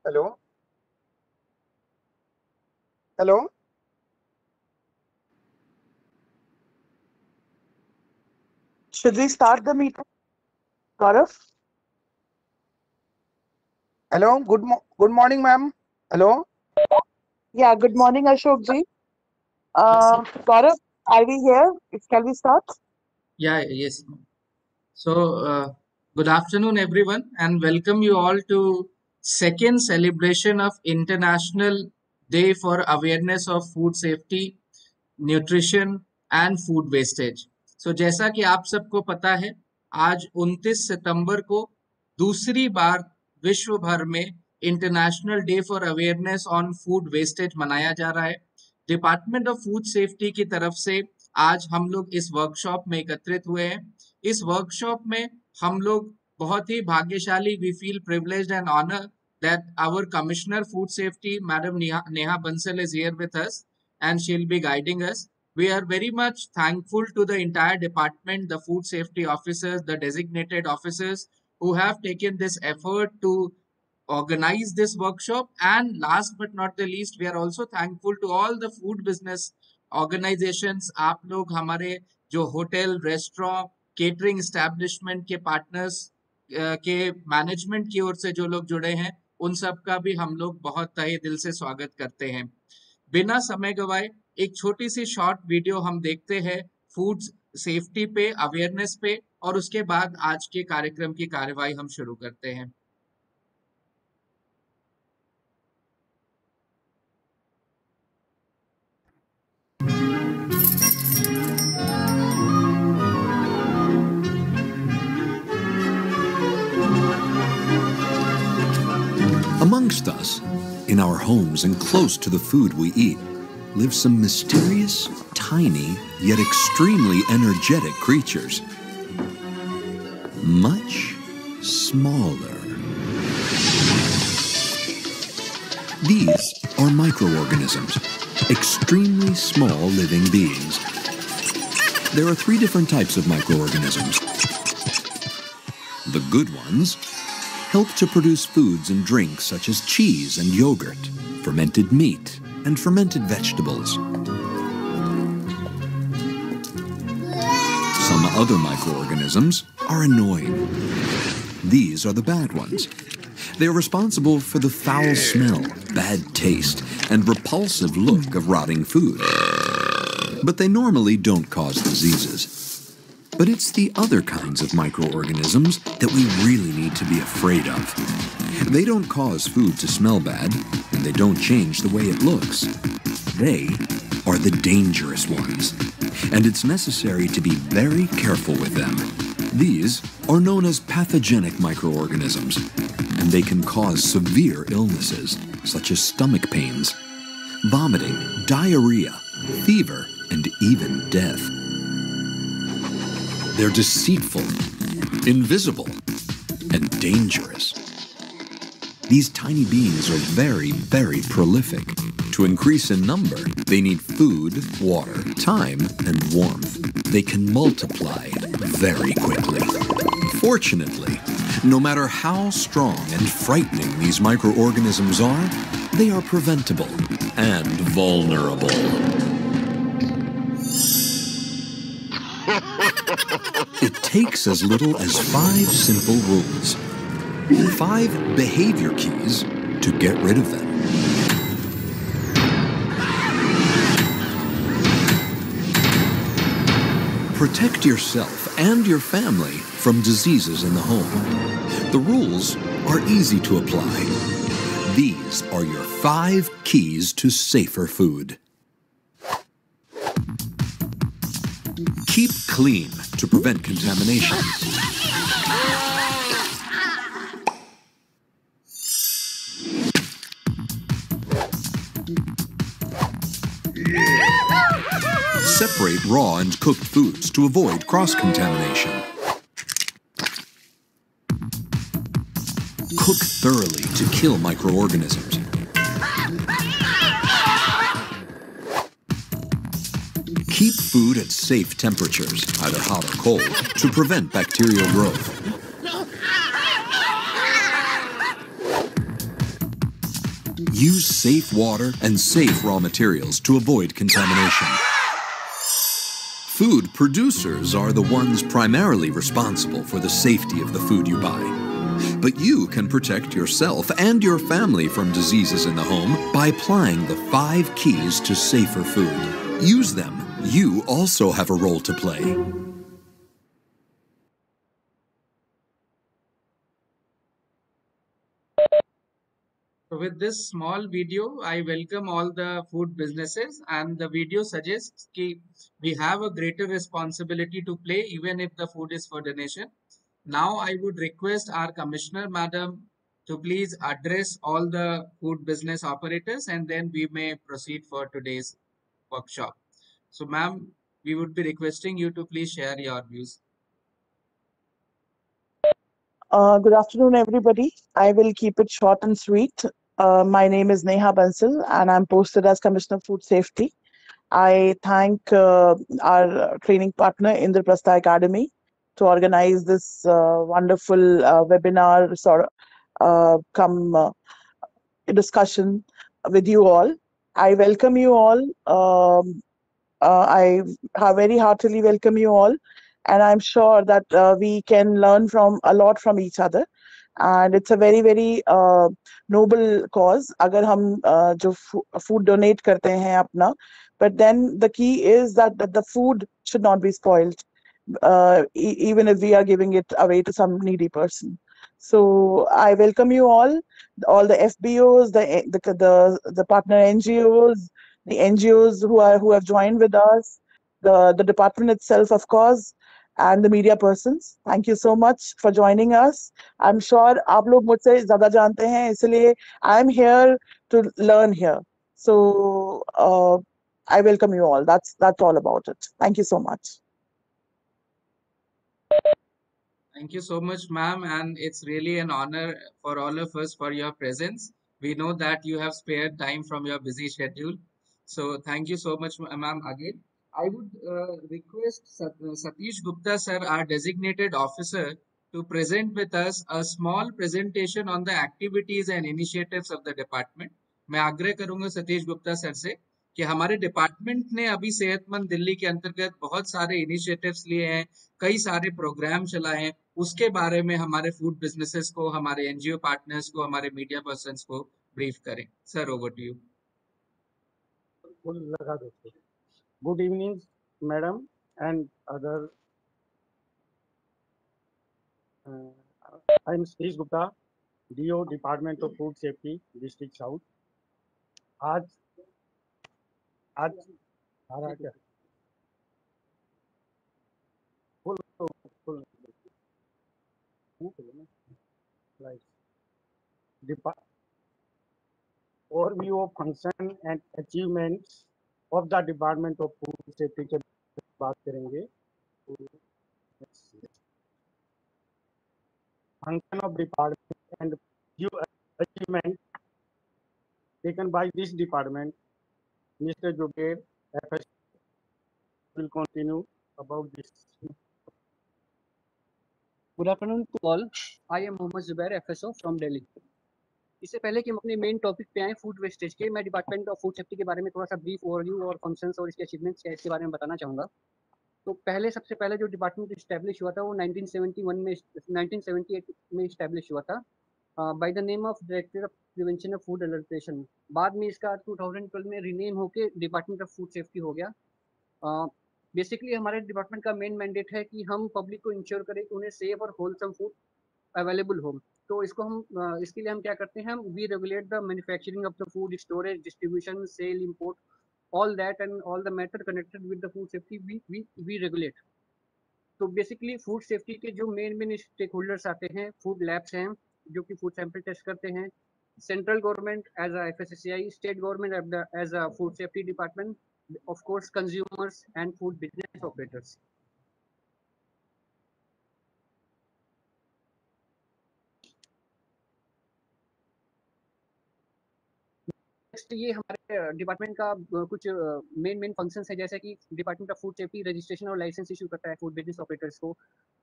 Hello? Hello? Should we start the meeting, Gaurav? Hello? Good morning, ma'am. Hello? Yeah, good morning, Ashok ji. Yes. Gaurav, are we here? Shall we start? Yeah, yes. So, good afternoon, everyone, and welcome you all to second celebration of International Day for Awareness of Food Safety, Nutrition and Food Wastage. So, जैसा कि आप सबको पता है, आज 29 सितंबर को दूसरी बार विश्व भर में international day for awareness on food wastage मनाया जा रहा है। डिपार्टमेंट ऑफ फूड सेफ्टी की तरफ से आज हम लोग इस वर्कशॉप में एकत्रित हुए हैं। इस वर्कशॉप में हम लोग बहुत ही भाग्यशाली, we feel privileged and honour that our Commissioner Food Safety, Madam Neha Bansal, is here with us and she'll be guiding us. We are very much thankful to the entire department, the food safety officers, the designated officers who have taken this effort to organize this workshop. And last but not the least, we are also thankful to all the food business organizations. आप लोग हमारे जो hotel, restaurant, catering establishment के partners के management की ओर से जो लोग जुड़े हैं, उन सब का भी हम लोग बहुत तहे दिल से स्वागत करते हैं। बिना समय गवाए एक छोटी सी शॉर्ट वीडियो हम देखते हैं फूड सेफ्टी पे, अवेयरनेस पे, और उसके बाद आज के कार्यक्रम की कार्यवाही हम शुरू करते हैं। Amongst us, in our homes and close to the food we eat, live some mysterious, tiny, yet extremely energetic creatures. Much smaller. These are microorganisms, extremely small living beings. There are 3 different types of microorganisms. The good ones help to produce foods and drinks such as cheese and yogurt, fermented meat, and fermented vegetables. Some other microorganisms are annoying. These are the bad ones. They are responsible for the foul smell, bad taste, and repulsive look of rotting food. But they normally don't cause diseases. But it's the other kinds of microorganisms that we really need to be afraid of. They don't cause food to smell bad, and they don't change the way it looks. They are the dangerous ones, and it's necessary to be very careful with them. These are known as pathogenic microorganisms, and they can cause severe illnesses, such as stomach pains, vomiting, diarrhea, fever, and even death. They're deceitful, invisible, and dangerous. These tiny beings are very, very prolific. To increase in number, they need food, water, time, and warmth. They can multiply very quickly. Fortunately, no matter how strong and frightening these microorganisms are, they are preventable and vulnerable. It takes as little as 5 simple rules, 5 behavior keys to get rid of them. Protect yourself and your family from diseases in the home. The rules are easy to apply. These are your 5 keys to safer food. Keep clean to prevent contamination. Separate raw and cooked foods to avoid cross-contamination. Cook thoroughly to kill microorganisms. Keep food at safe temperatures, either hot or cold, to prevent bacterial growth. Use safe water and safe raw materials to avoid contamination. Food producers are the ones primarily responsible for the safety of the food you buy. But you can protect yourself and your family from diseases in the home by applying the 5 keys to safer food. Use them. You also have a role to play. So with this small video, I welcome all the food businesses, and the video suggests that we have a greater responsibility to play even if the food is for donation. Now I would request our Commissioner Madam to please address all the food business operators, and then we may proceed for today's workshop. So ma'am, we would be requesting you to please share your views. Good afternoon, everybody. I will keep it short and sweet. My name is Neha Bansal, and I'm posted as Commissioner of Food Safety. I thank our training partner, Indraprastha Academy, to organize this wonderful webinar sort of discussion with you all. I welcome you all. I very heartily welcome you all, and I'm sure that we can learn from a lot from each other. And it's a very very noble cause. अगर हम जो food donate करते हैं अपना, but then the key is that the food should not be spoiled, even if we are giving it away to some needy person. So I welcome you all the FBOs, the partner NGOs, the NGOs who have joined with us, the department itself, of course, and the media persons. Thank you so much for joining us. I'm sure आप लोग मुझसे ज़्यादा जानते हैं, इसलिए I'm here to learn here. So I welcome you all. That's all about it. Thank you so much. Thank you so much, ma'am, and it's really an honor for all of us for your presence. We know that you have spared time from your busy schedule. So thank you so much, ma'am, again. I would request Satish Gupta, sir, our designated officer, to present with us a small presentation on the activities and initiatives of the department. मैं आग्रह करूंगा Satish Gupta sir से कि हमारे department ने अभी सेहतमंद दिल्ली के अंतर्गत बहुत सारे इनिशिएटिव्स लिए हैं, कई सारे प्रोग्राम चलाए हैं, उसके बारे में हमारे फूड बिजनेसेस को, हमारे एनजीओ पार्टनर्स को, हमारे मीडिया पर्सन्स को ब्रीफ करें. Sir, over to you. Good evening, madam and other. I am Satish Gupta, DO Department of Food Safety, District South. आज आ रहा क्या? full overview of function and achievements of the Department of Food Safety के बात करेंगे. Function of department and few achievements taken by this department. Mr. Jogair, FS, will continue about this. Good afternoon to all. I am Mohammad Zubair, FSO from Delhi. इससे पहले कि हम अपने main topic पे आए फूड वेस्टेज के, मैं डिपार्टमेंट ऑफ फूड सेफ्टी के बारे में थोड़ा सा ब्रीफ ओवरव्यू और फंक्शंस और इसके अचीवमेंट्स क्या इसके बारे में बताना चाहूँगा. तो सबसे पहले जो डिपार्टमेंट इस्टेब्लिश हुआ था वो 1978 में इस्टेब्लिश हुआ था by the name of director of prevention of food adulteration. बाद में इसका 2012 में रीनेम होकर डिपार्टमेंट ऑफ फूड सेफ्टी हो गया. बेसिकली हमारे डिपार्टमेंट का मेन मैंडेट है कि हम पब्लिक को इंश्योर करें कि उन्हें सेफ और होलसम फूड अवेलेबल हो. तो इसके लिए हम क्या करते हैं, we regulate the manufacturing of the food, storage, distribution, sale, import, all that and all the matter connected with the food safety we regulate. तो बेसिकली फूड सेफ्टी के जो मेन स्टेक होल्डर्स आते हैं, फूड लैब्स हैं जो कि food sample test करते हैं, central government as a FSSAI, state government as a food safety department, of course consumers and food business operators. Next ये हमारे डिपार्टमेंट का कुछ मेन फंक्शंस है, जैसे कि department of food safety registration और लाइसेंस इशू करता है फूड बिजनेस ऑपरेटर्स को।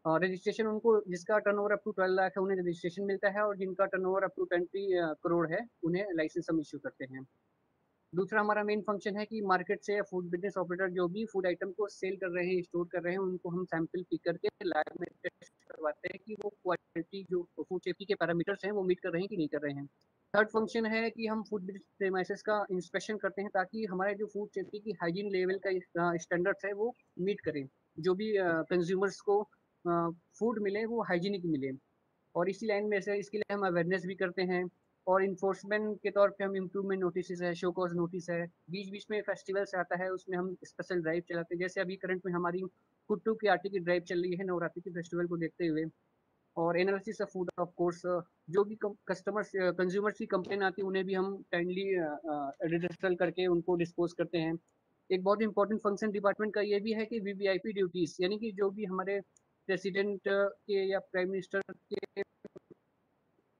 रजिस्ट्रेशन उनको जिसका टर्नओवर अप टू 12 लाख है उन्हें रजिस्ट्रेशन मिलता है, और जिनका टर्नओवर अप टू 20 करोड़ है उन्हें लाइसेंस हम इशू करते हैं। दूसरा हमारा मेन फंक्शन है कि मार्केट से फूड बिजनेस ऑपरेटर जो भी फूड आइटम को सेल कर रहे हैं, स्टोर कर रहे हैं, उनको हम सैंपल पिक करके लैब में टेस्ट करवाते हैं कि वो क्वालिटी जो फूड सेफ्टी के पैरामीटर्स हैं वो मीट कर रहे हैं कि नहीं कर रहे हैं। थर्ड फंक्शन है कि हम फूड बिजनेस प्रेमाइसेस का इंस्पेक्शन करते हैं, ताकि हमारे जो फूड सेफ्टी की हाइजीन लेवल का स्टैंडर्ड्स है वो मीट करें, जो भी कंज्यूमर्स को फूड मिले वो हाइजीनिक मिले। और इसी लाइन में से इसके लिए हम अवेयरनेस भी करते हैं, और इन्फोर्समेंट के तौर पे हम इम्प्रूवमेंट नोटिस है, शो कॉज नोटिस है, बीच बीच में फेस्टिवल्स आता है उसमें हम स्पेशल ड्राइव चलाते हैं। जैसे अभी करंट में हमारी कुट्टू की आटे की ड्राइव चल रही है नवरात्रि के फेस्टिवल को देखते हुए। और analysis of food of course, जो भी कस्टमर्स कंज्यूमर्स की कंप्लेन आती है उन्हें भी हम काइंडली रजिस्टर करके उनको डिस्पोज करते हैं। एक बहुत इंपॉर्टेंट फंक्शन डिपार्टमेंट का ये भी है कि वीवीआईपी ड्यूटीज, यानी कि जो भी हमारे प्रेसिडेंट के या प्राइम मिनिस्टर के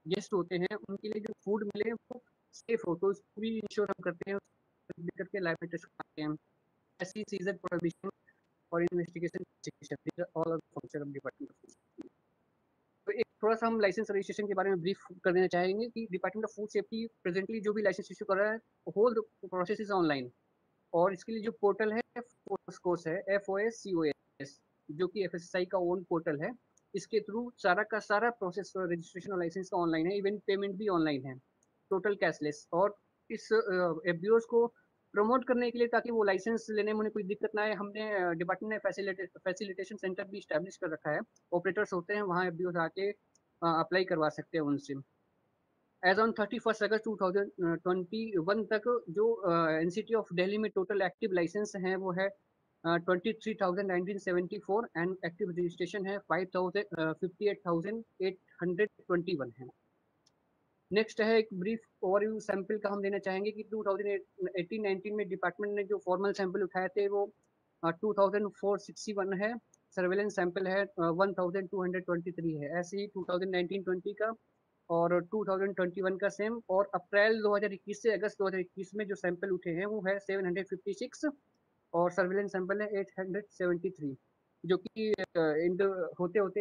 गेस्ट होते हैं उनके लिए जो फूड मिले वो सेफ हो, तो उसको भी इंश्योर हम करते हैं, करके लैब में टेस्ट करते हैं। ऐसी सीजन प्रोहिबिशन और investigation all function of department of food. तो एक थोड़ा सा हम लाइसेंस रजिस्ट्रेशन के बारे में ब्रीफ कर देना चाहेंगे कि department of food safety presently जो भी लाइसेंस इशू कर रहा है होल प्रोसेस इज ऑनलाइन, और इसके लिए जो पोर्टल है फोर्स है FOSCOS, जो कि FSSAI का ओन पोर्टल है। इसके थ्रू सारा का सारा प्रोसेस रजिस्ट्रेशन और लाइसेंस का ऑनलाइन है, इवन पेमेंट भी ऑनलाइन है, टोटल कैशलेस। और इस FBOs को प्रमोट करने के लिए, ताकि वो लाइसेंस लेने में उन्हें कोई दिक्कत ना आए, हमने डिपार्टमेंट ने फैसिलिटेशन सेंटर भी स्टैब्लिश कर रखा है। ऑपरेटर्स होते हैं वहाँ FBOs आके अप्लाई करवा सकते हैं उनसे। एज ऑन 31 अगस्त 2021 तक जो एनसीटी ऑफ दिल्ली में टोटल एक्टिव लाइसेंस हैं वो है 23,1974, एंड एक्टिव रजिस्ट्रेशन है 58,821 है। नेक्स्ट है एक ब्रीफ ओवरव्यू सैंपल का हम देना चाहेंगे कि 2018-19 में डिपार्टमेंट ने जो फॉर्मल सैंपल उठाए थे वो 2461 है, सर्वेलेंस सैंपल है 1223 है। ऐसे ही 2019-20 का और 2021 का सेम, और अप्रैल 2021 से अगस्त 2021 में जो सैंपल उठे हैं वो है 756, और सर्विलेंस सैंपल है 873, जो कि इंड होते होते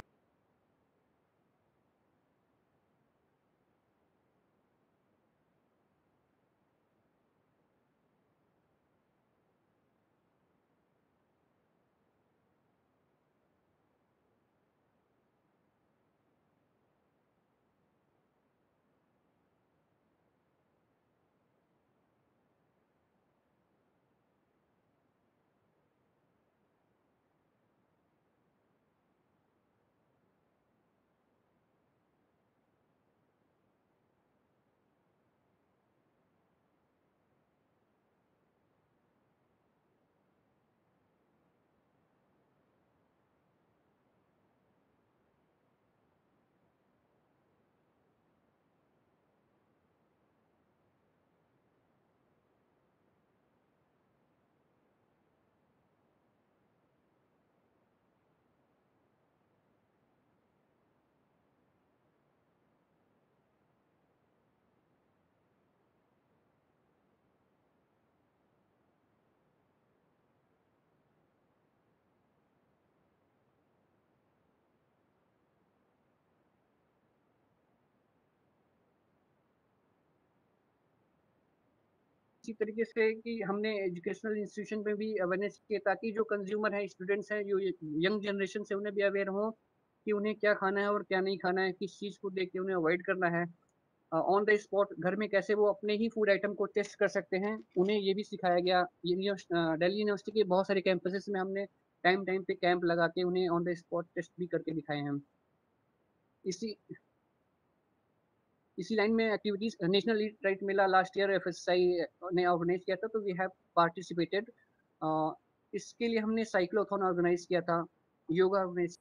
इसी तरीके से कि हमने एजुकेशनल इंस्टीट्यूशन में भी अवेयरनेस किया, ताकि जो कंज्यूमर है, स्टूडेंट्स हैं, जो यंग जनरेशन से, उन्हें भी अवेयर हो कि उन्हें क्या खाना है और क्या नहीं खाना है, किस चीज़ को देख के उन्हें अवॉइड करना है। ऑन द स्पॉट घर में कैसे वो अपने ही फूड आइटम को टेस्ट कर सकते हैं, उन्हें ये भी सिखाया गया। दिल्ली यूनिवर्सिटी के बहुत सारे कैंपसेस में हमने टाइम टाइम पे कैंप लगा के उन्हें ऑन द स्पॉट टेस्ट भी करके दिखाए हैं। इसी इसी लाइन में एक्टिविटीज, नेशनल ईट राइट मेला लास्ट ईयर FSSAI ने ऑर्गेनाइज किया था, तो वी हैव पार्टिसिपेटेड। इसके लिए हमने साइक्लोथॉन ऑर्गेनाइज किया था, योगा ऑर्गेनाइज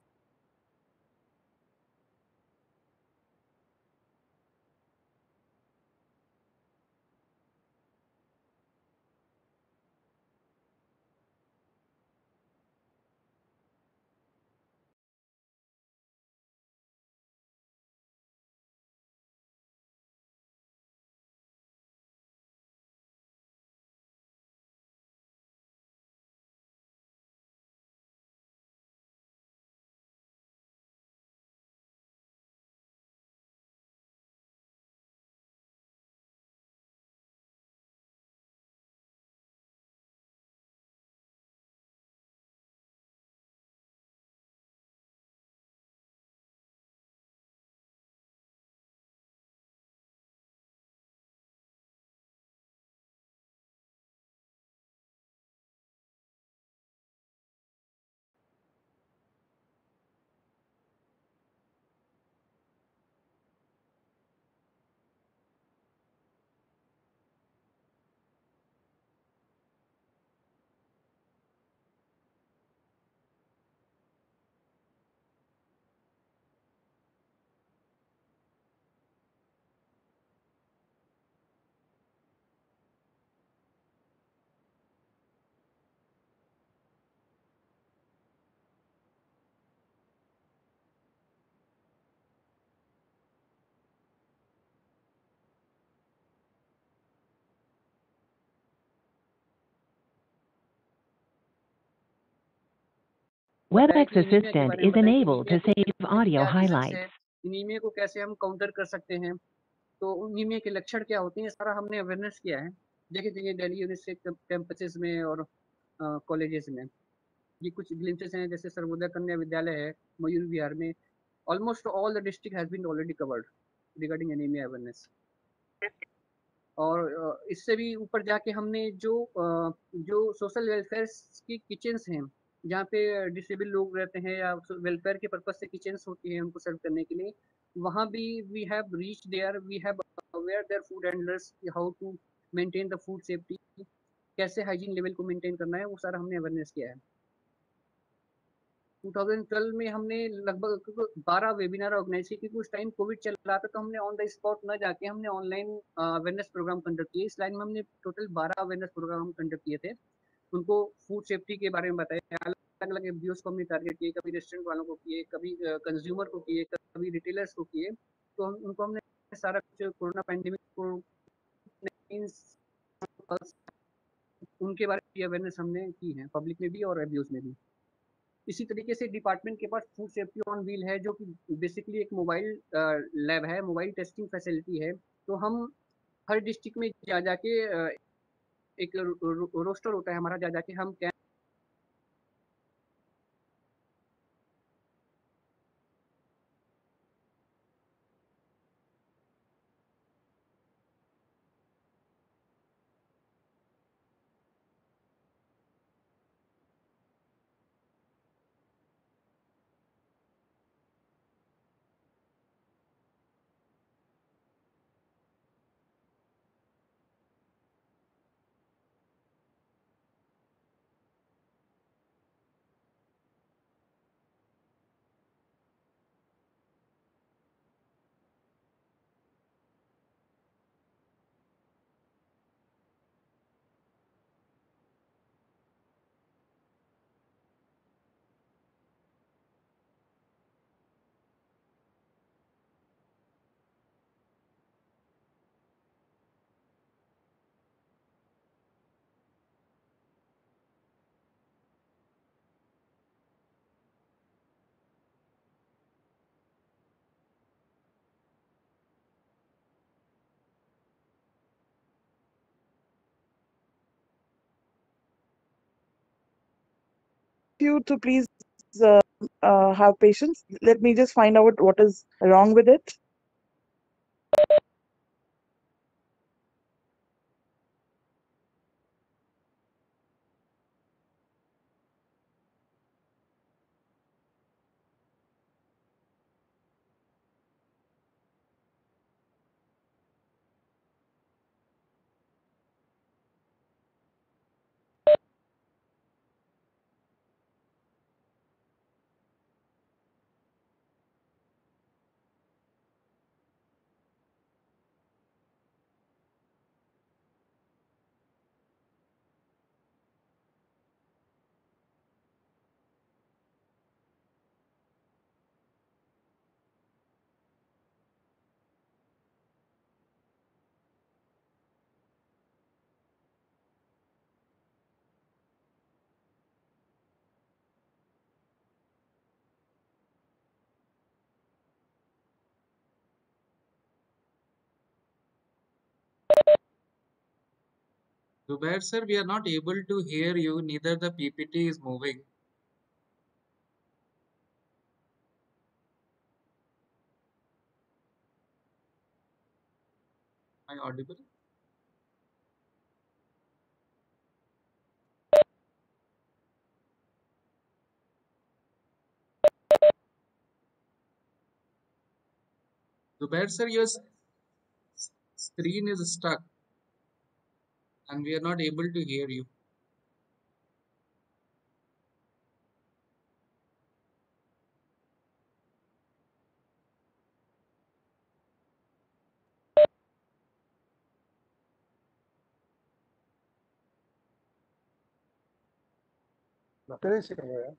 WebEx कि anemia के Assistant बारे में is बताया कि enabled to anemia के save audio क्या रीजंस है, highlights. anemia को कैसे हम काउंटर कर सकते हैं, तो anemia के लक्षण क्या होते हैं, सारा हमने अवेयरनेस किया है जगह-जगह दिल्ली यूनिवर्सिटी कैंपसेस में और कॉलेजेस में। ये कुछ ग्लिम्पसेस हैं, जैसे सर्वोदय कन्या विद्यालय है मयूर विहार में। Almost all the district has been already covered regarding anaemia awareness. और इससे भी ऊपर जाके हमने जो सोशल वेलफेयर की किचन्स हैं, जहाँ पे डिसेबल लोग रहते हैं या वेलफेयर के पर्पज से किचन्स होती हैं उनको सर्व करने के लिए, वहाँ भी we have reach there, we have aware their food handlers how to maintain the food safety, कैसे हाइजीन लेवल को मेंटेन करना है, वो सारा हमने अवेयरनेस किया है। 2012 में हमने लगभग 12 वेबिनार ऑर्गेनाइज किए, क्योंकि उस टाइम कोविड चल रहा था, तो हमने ऑन द स्पॉट न जाके हमने ऑनलाइन अवेयरनेस प्रोग्राम कंडक्ट किए। इस लाइन में हमने टोटल 12 अवेयरनेस प्रोग्राम कंडक्ट किए थे। उनको फूड सेफ्टी के बारे में बताया, अलग अलग एफबीओस को हमने टारगेट किए, कभी रेस्टोरेंट वालों को किए, कभी कंज्यूमर को किए, कभी रिटेलर्स को किए। तो उनको हमने सारा कुछ कोरोना पैंडेमिक को उनके बारे में अवेयरनेस हमने की है, पब्लिक में भी और एफबीओस में भी। इसी तरीके से डिपार्टमेंट के पास फूड सेफ्टी ऑन व्हील है, जो कि बेसिकली एक मोबाइल लैब है, मोबाइल टेस्टिंग फैसिलिटी है। तो हम हर डिस्ट्रिक्ट में जा जाके एक रोस्टर होता है हमारा, जा जाके हम You to please uh, have patience. Let me just find out what is wrong with it. Zubair sir, we are not able to hear you, neither the PPT is moving. Am I audible? Zubair sir, your screen is stuck and we are not able to hear you. तेरे से करो यार,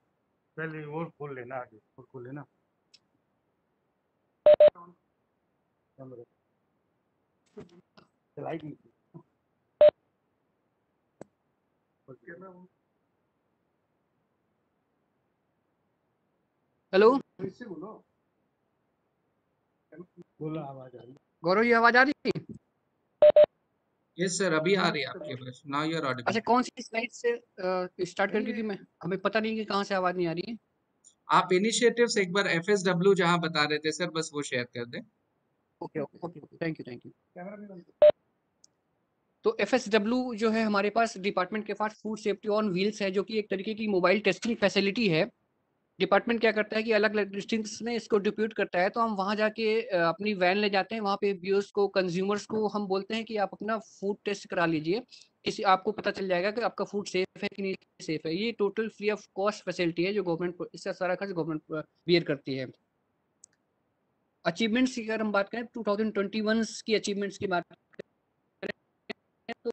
पहले और खोल लेना, आगे और खोल लेना कैमरा, चलाई नहीं हेलो बोलो, आवाज आ रही। गौरव जी, आवाज आ रही है? यस सर, अभी आ रही है आपकी आवाज। Now you are audible. अच्छा, कौन सी स्लाइड से स्टार्ट करें, क्योंकि मैं हमें पता नहीं कि कहाँ से आवाज नहीं आ रही है। आप इनिशिएटिव्स एक बार FSW जहां बता रहे थे सर, बस वो शेयर कर दें। Okay okay okay, thank you. तो FSW जो है हमारे पास डिपार्टमेंट के पास फूड सेफ्टी ऑन व्हील्स है, जो कि एक तरीके की मोबाइल टेस्टिंग फैसिलिटी है। डिपार्टमेंट क्या करता है कि अलग अलग डिस्ट्रिक्ट्स में इसको डिप्यूट करता है, तो हम वहाँ जाके अपनी वैन ले जाते हैं, वहाँ पे व्यूअर्स को, कंज्यूमर्स को हम बोलते हैं कि आप अपना फूड टेस्ट करा लीजिए, किसी आपको पता चल जाएगा कि आपका फूड सेफ है कि नहीं सेफ है। ये total free of cost facility है जो गवर्नमेंट, इसका सारा खर्च गवर्नमेंट बियर करती है। अचीवमेंट्स की अगर हम बात करें 2021 की अचीवमेंट्स की बात करें तो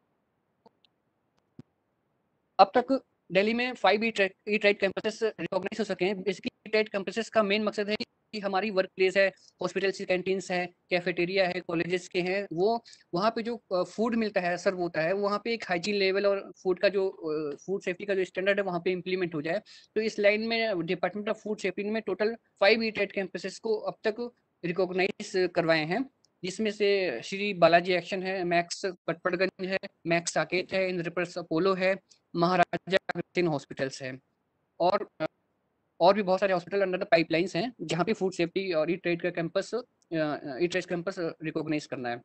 अब तक दिल्ली में 5 ई ट्राइड कैंपसेस रिकॉग्नाइज हो सके हैं। बेसिकली ई ट्राइड कैंपसेस का मेन मकसद है कि हमारी वर्क प्लेस है, हॉस्पिटल्स की कैंटीन्स है, कैफेटेरिया है, कॉलेजेस के हैं, वो वहाँ पे जो फूड मिलता है, सर्व होता है, वहाँ पे एक हाइजीन लेवल और फूड का जो फूड सेफ्टी का जो स्टैंडर्ड है वहाँ पे इम्प्लीमेंट हो जाए। तो इस लाइन में डिपार्टमेंट ऑफ फूड सेफ्टी में टोटल 5 ई ट्राइड कैंपसेस को अब तक रिकॉग्नाइज करवाए हैं, जिसमें से श्री बालाजी एक्शन है, मैक्स पटपड़गंज है, मैक्स साकेत है, इंद्रप्रस्थ अपोलो है, महाराजा अग्रसेन हॉस्पिटल्स हैं, और और भी बहुत सारे हॉस्पिटल अंडर द पाइपलाइंस हैं जहाँ पे फूड सेफ्टी और ई ट्रेड कैंपस रिकॉग्नाइज करना है।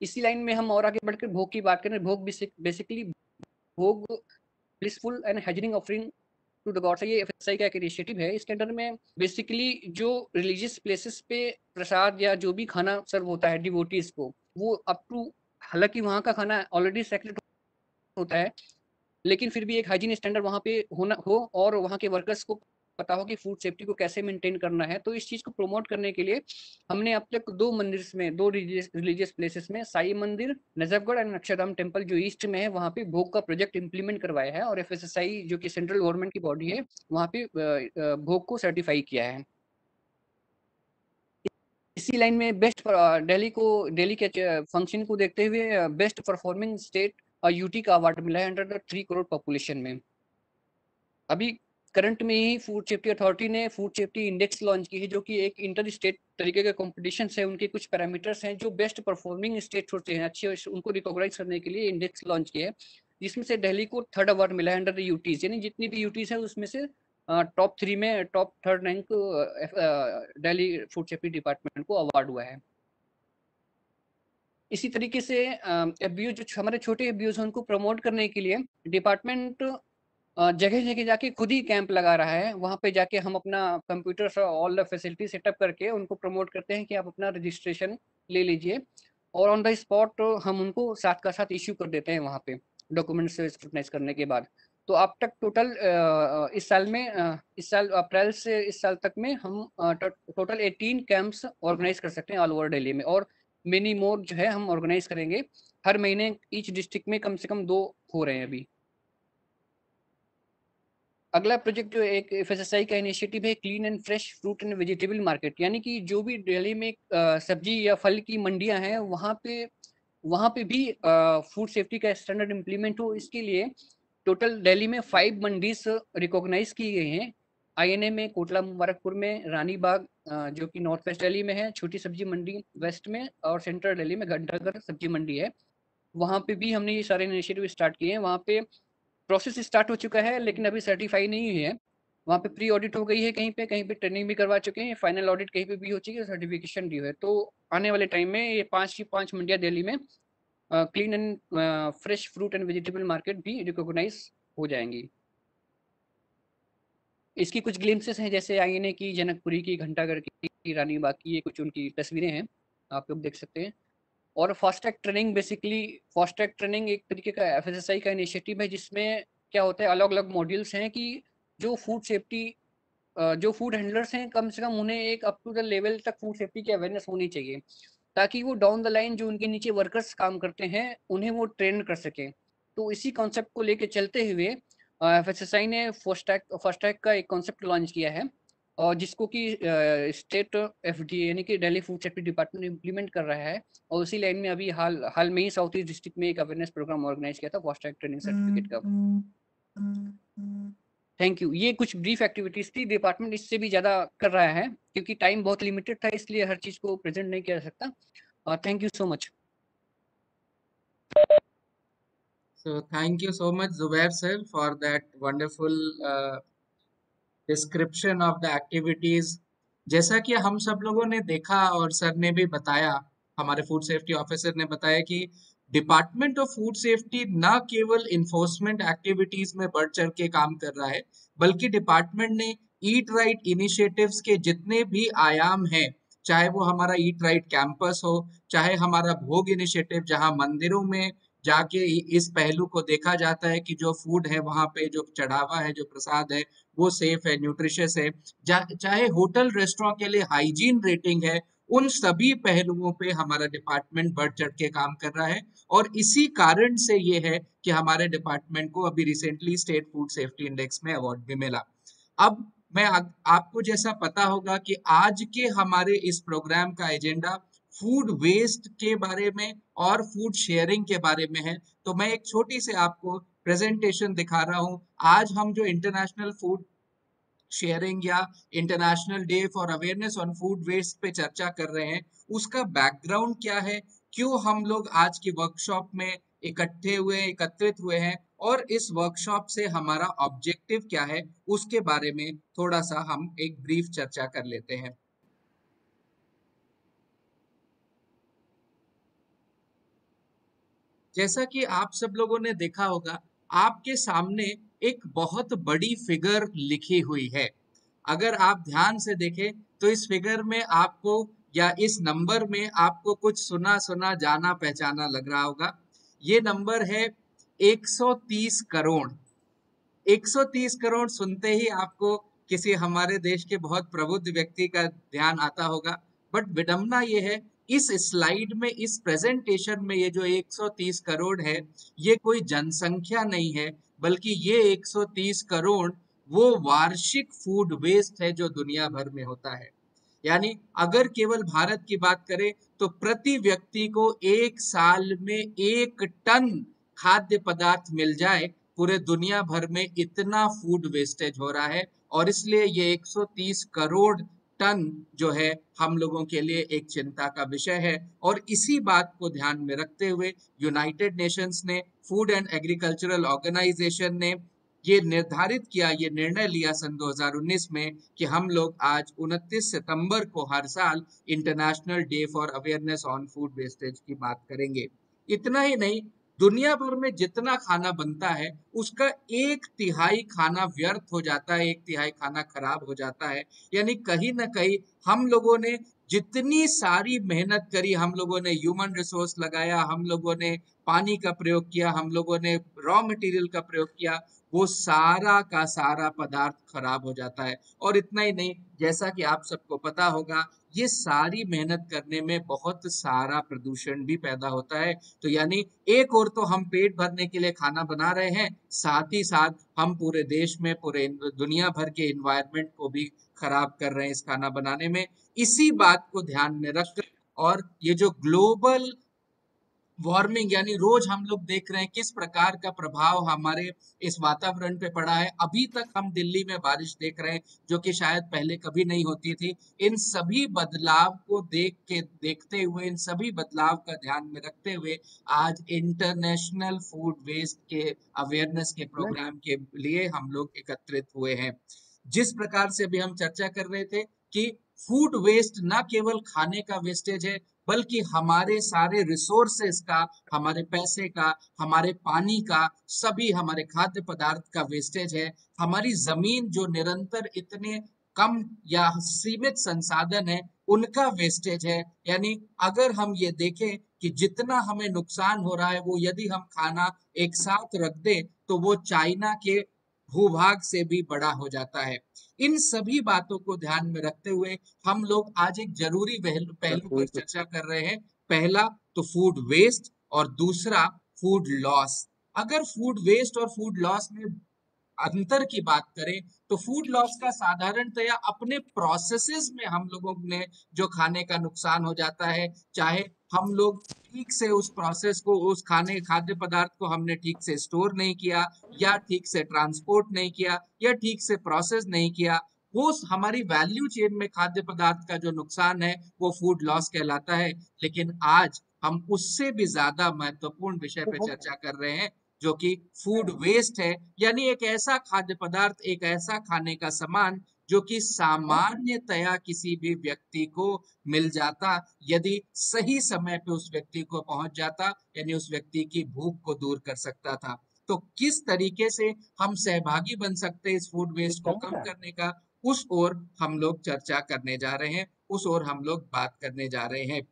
इसी लाइन में हम और आगे बढ़कर भोग की बात करें। Bhog basically Bhog blissful and hygienic offering to the gods, ये एफएसआई का एक इनिशिएटिव है। इसके अंडर में बेसिकली जो रिलीजियस प्लेसेस पे प्रसाद या जो भी खाना सर्व होता है डिवोटीज को, वो अप टू, हालांकि वहाँ का खाना ऑलरेडी सेक्रेट होता है, लेकिन फिर भी एक हाइजीन स्टैंडर्ड वहाँ पे होना हो और वहाँ के वर्कर्स को पता हो कि फूड सेफ्टी को कैसे मेंटेन करना है। तो इस चीज को प्रमोट करने के लिए हमने अब तक 2 मंदिर में, 2 रिलीजियस प्लेसेस में, साई मंदिर नजफगढ़ एंड अक्षरधाम टेम्पल जो ईस्ट में है, वहाँ पे भोग का प्रोजेक्ट इंप्लीमेंट करवाया है, और FSSAI जो कि सेंट्रल गवर्नमेंट की बॉडी है, वहाँ पे भोग को सर्टिफाई किया है। इसी लाइन में दिल्ली के फंक्शन को देखते हुए बेस्ट परफॉर्मिंग स्टेट यूटी का अवार्ड मिला है अंडर द 3 करोड़ पॉपुलेशन में। अभी करंट में ही फूड सेफ्टी अथॉरिटी ने फूड सेफ्टी इंडेक्स लॉन्च की है, जो कि एक इंटर स्टेट तरीके के कॉम्पिटिशन है। उनके कुछ पैरामीटर्स हैं जो बेस्ट परफॉर्मिंग स्टेट होते हैं, अच्छे, उनको रिकॉग्नाइज करने के लिए इंडेक्स लॉन्च किया है, जिसमें से दिल्ली को 3rd अवार्ड मिला है अंडर द यूटीज, यानी जितनी भी यूटीज है उसमें से टॉप 3 में top 3rd rank Delhi food safety department को अवार्ड हुआ है। इसी तरीके से एफबीओ जो हमारे छोटे एफबीओ हैं उनको प्रमोट करने के लिए डिपार्टमेंट जगह जगह जाके खुद ही कैंप लगा रहा है। वहाँ पे जाके हम अपना computer all the facility setup करके उनको प्रमोट करते हैं कि आप अपना रजिस्ट्रेशन ले लीजिए, और ऑन द स्पॉट हम उनको साथ का साथ इश्यू कर देते हैं वहाँ पे डॉक्यूमेंट्स स्क्रूटनाइज करने के बाद। तो अब तक टोटल इस साल में इस साल अप्रैल से इस साल तक में हम टोटल 18 कैंप्स ऑर्गेनाइज कर सकते हैं ऑल ओवर दिल्ली में, और मेनी मोर जो है हम ऑर्गेनाइज करेंगे हर महीने। ईच डिस्ट्रिक्ट में कम से कम 2 हो रहे हैं अभी। अगला प्रोजेक्ट जो एक FSSAI का इनिशिएटिव है, clean and fresh fruit and vegetable market, यानी कि जो भी दिल्ली में सब्जी या फल की मंडियां हैं वहाँ पे भी फूड सेफ्टी का स्टैंडर्ड इम्प्लीमेंट हो। इसके लिए टोटल दिल्ली में 5 मंडीज रिकॉग्नाइज की गई हैं। INA में, कोटला मुबारकपुर में, रानी बाग जो कि नॉर्थ वेस्ट दिल्ली में है, छोटी सब्जी मंडी वेस्ट में, और सेंट्रल दिल्ली में घंटाघर सब्जी मंडी है। वहाँ पे भी हमने ये सारे इनिशिएटिव स्टार्ट किए हैं। वहाँ पे प्रोसेस स्टार्ट हो चुका है, लेकिन अभी सर्टिफाई नहीं हुई है। वहाँ पे प्री ऑडिट हो गई है, कहीं पे ट्रेनिंग भी करवा चुके हैं, फाइनल ऑडिट कहीं पे भी हो चुकी है, सर्टिफिकेशन ड्यू है। तो आने वाले टाइम में ये 5 की 5 मंडियाँ दिल्ली में clean and fresh fruit and vegetable market भी रिकॉग्नाइज हो जाएंगी। इसकी कुछ ग्लिम्सेस हैं, जैसे INA की, जनकपुरी की, घंटाघर की, रानी बाग की, ये कुछ उनकी तस्वीरें हैं, आप लोग देख सकते हैं। और fast track training, basically fast track training एक तरीके का FSSAI का इनिशिएटिव है, जिसमें क्या होता है, अलग अलग मॉड्यूल्स हैं कि जो फूड सेफ्टी जो फूड हैंडलर्स हैं, कम से कम उन्हें एक अप टू द लेवल तक फूड सेफ्टी की अवेयरनेस होनी चाहिए, ताकि वो डाउन द लाइन जो उनके नीचे वर्कर्स काम करते हैं उन्हें वो ट्रेन कर सकें। तो इसी कॉन्सेप्ट को लेके चलते हुए FSSAI ने फास्ट ट्रैक का एक कॉन्सेप्ट लॉन्च किया है, और जिसको कि स्टेट FDA यानी कि Delhi food safety department implement कर रहा है। और उसी लाइन में अभी हाल में ही साउथ ईस्ट डिस्ट्रिक्ट में एक अवेयरनेस प्रोग्राम ऑर्गेनाइज किया था फास्ट ट्रैक ट्रेनिंग सर्टिफिकेट का। Thank you. ये कुछ ब्रीफ एक्टिविटीज थी, डिपार्टमेंट इससे भी ज्यादा कर रहा है क्योंकि टाइम बहुत लिमिटेड था, इसलिए हर चीज को प्रेजेंट नहीं किया जा सकता। Thank you so much. So thank you so much, Zubair sir, for that wonderful description of the activities. जैसा कि हम सब लोगों ने देखा और सर ने भी बताया, हमारे फूड सेफ्टी ऑफिसर ने बताया कि डिपार्टमेंट ऑफ फूड सेफ्टी न केवल इन्फोर्समेंट एक्टिविटीज में बढ़ चढ़ के काम कर रहा है, बल्कि डिपार्टमेंट ने ईट राइट इनिशिएटिव्स के जितने भी आयाम हैं, चाहे वो हमारा ईट राइट कैंपस हो, चाहे हमारा भोग इनिशिएटिव जहां मंदिरों में जाके इस पहलू को देखा जाता है कि जो फूड है वहां पे जो चढ़ावा है, जो प्रसाद है, वो सेफ है, न्यूट्रिशियस है, चाहे होटल रेस्टोरेंट के लिए हाइजीन रेटिंग है, उन सभी पहलुओं पे हमारा डिपार्टमेंट बढ़ चढ़ के काम कर रहा है। और इसी कारण से ये है कि हमारे डिपार्टमेंट को अभी recently state food safety index में अवार्ड भी मिला। अब मैं आपको जैसा पता होगा कि आज के हमारे इस प्रोग्राम का एजेंडा फूड वेस्ट के बारे में और फूड शेयरिंग के बारे में है। तो मैं एक छोटी से आपको प्रेजेंटेशन दिखा रहा हूं। आज हम जो इंटरनेशनल फूड शेयरिंग या international day for awareness on food waste पे चर्चा कर रहे हैं, उसका बैकग्राउंड क्या है, क्यों हम लोग आज की वर्कशॉप में एकत्रित हुए हैं, और इस वर्कशॉप से हमारा ऑब्जेक्टिव क्या है, उसके बारे में थोड़ा सा हम एक ब्रीफ चर्चा कर लेते हैं। जैसा कि आप सब लोगों ने देखा होगा, आपके सामने एक बहुत बड़ी फिगर लिखी हुई है। अगर आप ध्यान से देखें तो इस फिगर में आपको या इस नंबर में आपको कुछ सुना सुना जाना पहचाना लग रहा होगा। ये नंबर है 130 करोड़। 130 करोड़ सुनते ही आपको किसी हमारे देश के बहुत प्रबुद्ध व्यक्ति का ध्यान आता होगा। बट विडंबना ये है, इस स्लाइड में, इस प्रेजेंटेशन में, ये जो 130 करोड़ है, ये कोई जनसंख्या नहीं है, बल्कि ये 130 करोड़ वो वार्षिक फूड वेस्ट है जो दुनिया भर में होता है। यानी अगर केवल भारत की बात करें तो प्रति व्यक्ति को एक साल में 1 टन खाद्य पदार्थ मिल जाए, पूरे दुनिया भर में इतना फूड वेस्टेज हो रहा है। और इसलिए ये 130 करोड़ टन जो है हम लोगों के लिए एक चिंता का विषय है। और इसी बात को ध्यान में रखते हुए यूनाइटेड नेशंस ने, फूड एंड एग्रीकल्चरल ऑर्गेनाइजेशन ने ये निर्धारित किया, ये निर्णय लिया सन 2019 में कि हम लोग आज 29 सितंबर को हर साल international day for awareness on food wastage की बात करेंगे। इतना ही नहीं, दुनिया भर में जितना खाना बनता है उसका 1/3 खाना व्यर्थ हो जाता है, 1/3 खाना खराब हो जाता है। यानी कहीं ना कहीं हम लोगों ने जितनी सारी मेहनत करी, हम लोगों ने ह्यूमन रिसोर्स लगाया, हम लोगों ने पानी का प्रयोग किया, हम लोगों ने रॉ मटेरियल का प्रयोग किया, वो सारा का सारा पदार्थ खराब हो जाता है। और इतना ही नहीं, जैसा कि आप सबको पता होगा, ये सारी मेहनत करने में बहुत सारा प्रदूषण भी पैदा होता है। तो यानी एक और तो हम पेट भरने के लिए खाना बना रहे हैं, साथ ही साथ हम पूरे देश में, पूरे दुनिया भर के एनवायरनमेंट को भी खराब कर रहे हैं इस खाना बनाने में। इसी बात को ध्यान में रखकर, और ये जो ग्लोबल वार्मिंग, यानी रोज हम लोग देख रहे हैं किस प्रकार का प्रभाव हमारे इस वातावरण पे पड़ा है। अभी तक हम दिल्ली में बारिश देख रहे हैं जो कि शायद पहले कभी नहीं होती थी। इन सभी बदलाव को देखते हुए, इन सभी बदलाव का ध्यान में रखते हुए आज इंटरनेशनल फूड वेस्ट के अवेयरनेस के प्रोग्राम के लिए हम लोग एकत्रित हुए हैं। जिस प्रकार से अभी हम चर्चा कर रहे थे कि फूड वेस्ट ना केवल खाने का वेस्टेज है, बल्कि हमारे सारे रिसोर्सेस का, हमारे पैसे का, हमारे पानी का, सभी हमारे खाद्य पदार्थ का वेस्टेज है। हमारी जमीन जो निरंतर इतने कम या सीमित संसाधन है, उनका वेस्टेज है। यानी अगर हम ये देखें कि जितना हमें नुकसान हो रहा है, वो यदि हम खाना एक साथ रख दें तो वो चाइना के भूभाग से भी बड़ा हो जाता है। इन सभी बातों को ध्यान में रखते हुए हम लोग आज एक जरूरी पहलू पर चर्चा कर रहे हैं। पहला तो फूड वेस्ट और दूसरा फूड लॉस। अगर फूड वेस्ट और फूड लॉस में अंतर की बात करें तो फूड लॉस का साधारणतया अपने प्रोसेसेस में हम लोगों ने जो खाने का नुकसान हो जाता है, चाहे हम लोग ठीक से उस प्रोसेस को, उस खाद्य पदार्थ को हमने ठीक से स्टोर नहीं किया, या ठीक से ट्रांसपोर्ट नहीं किया, या ठीक से प्रोसेस नहीं किया, वो हमारी वैल्यू चेन में खाद्य पदार्थ का जो नुकसान है वो फूड लॉस कहलाता है। लेकिन आज हम उससे भी ज्यादा महत्वपूर्ण विषय पे चर्चा कर रहे हैं, जो कि फूड वेस्ट है, यानी एक ऐसा खाद्य पदार्थ, एक ऐसा खाने का सामान जो कि सामान्यतया किसी भी व्यक्ति को मिल जाता, यदि सही समय पे उस व्यक्ति को पहुंच जाता, यानी उस व्यक्ति की भूख को दूर कर सकता था। तो किस तरीके से हम सहभागी बन सकते हैं इस फूड वेस्ट को कम करने का, उस ओर हम लोग चर्चा करने जा रहे हैं, उस ओर हम लोग बात करने जा रहे हैं।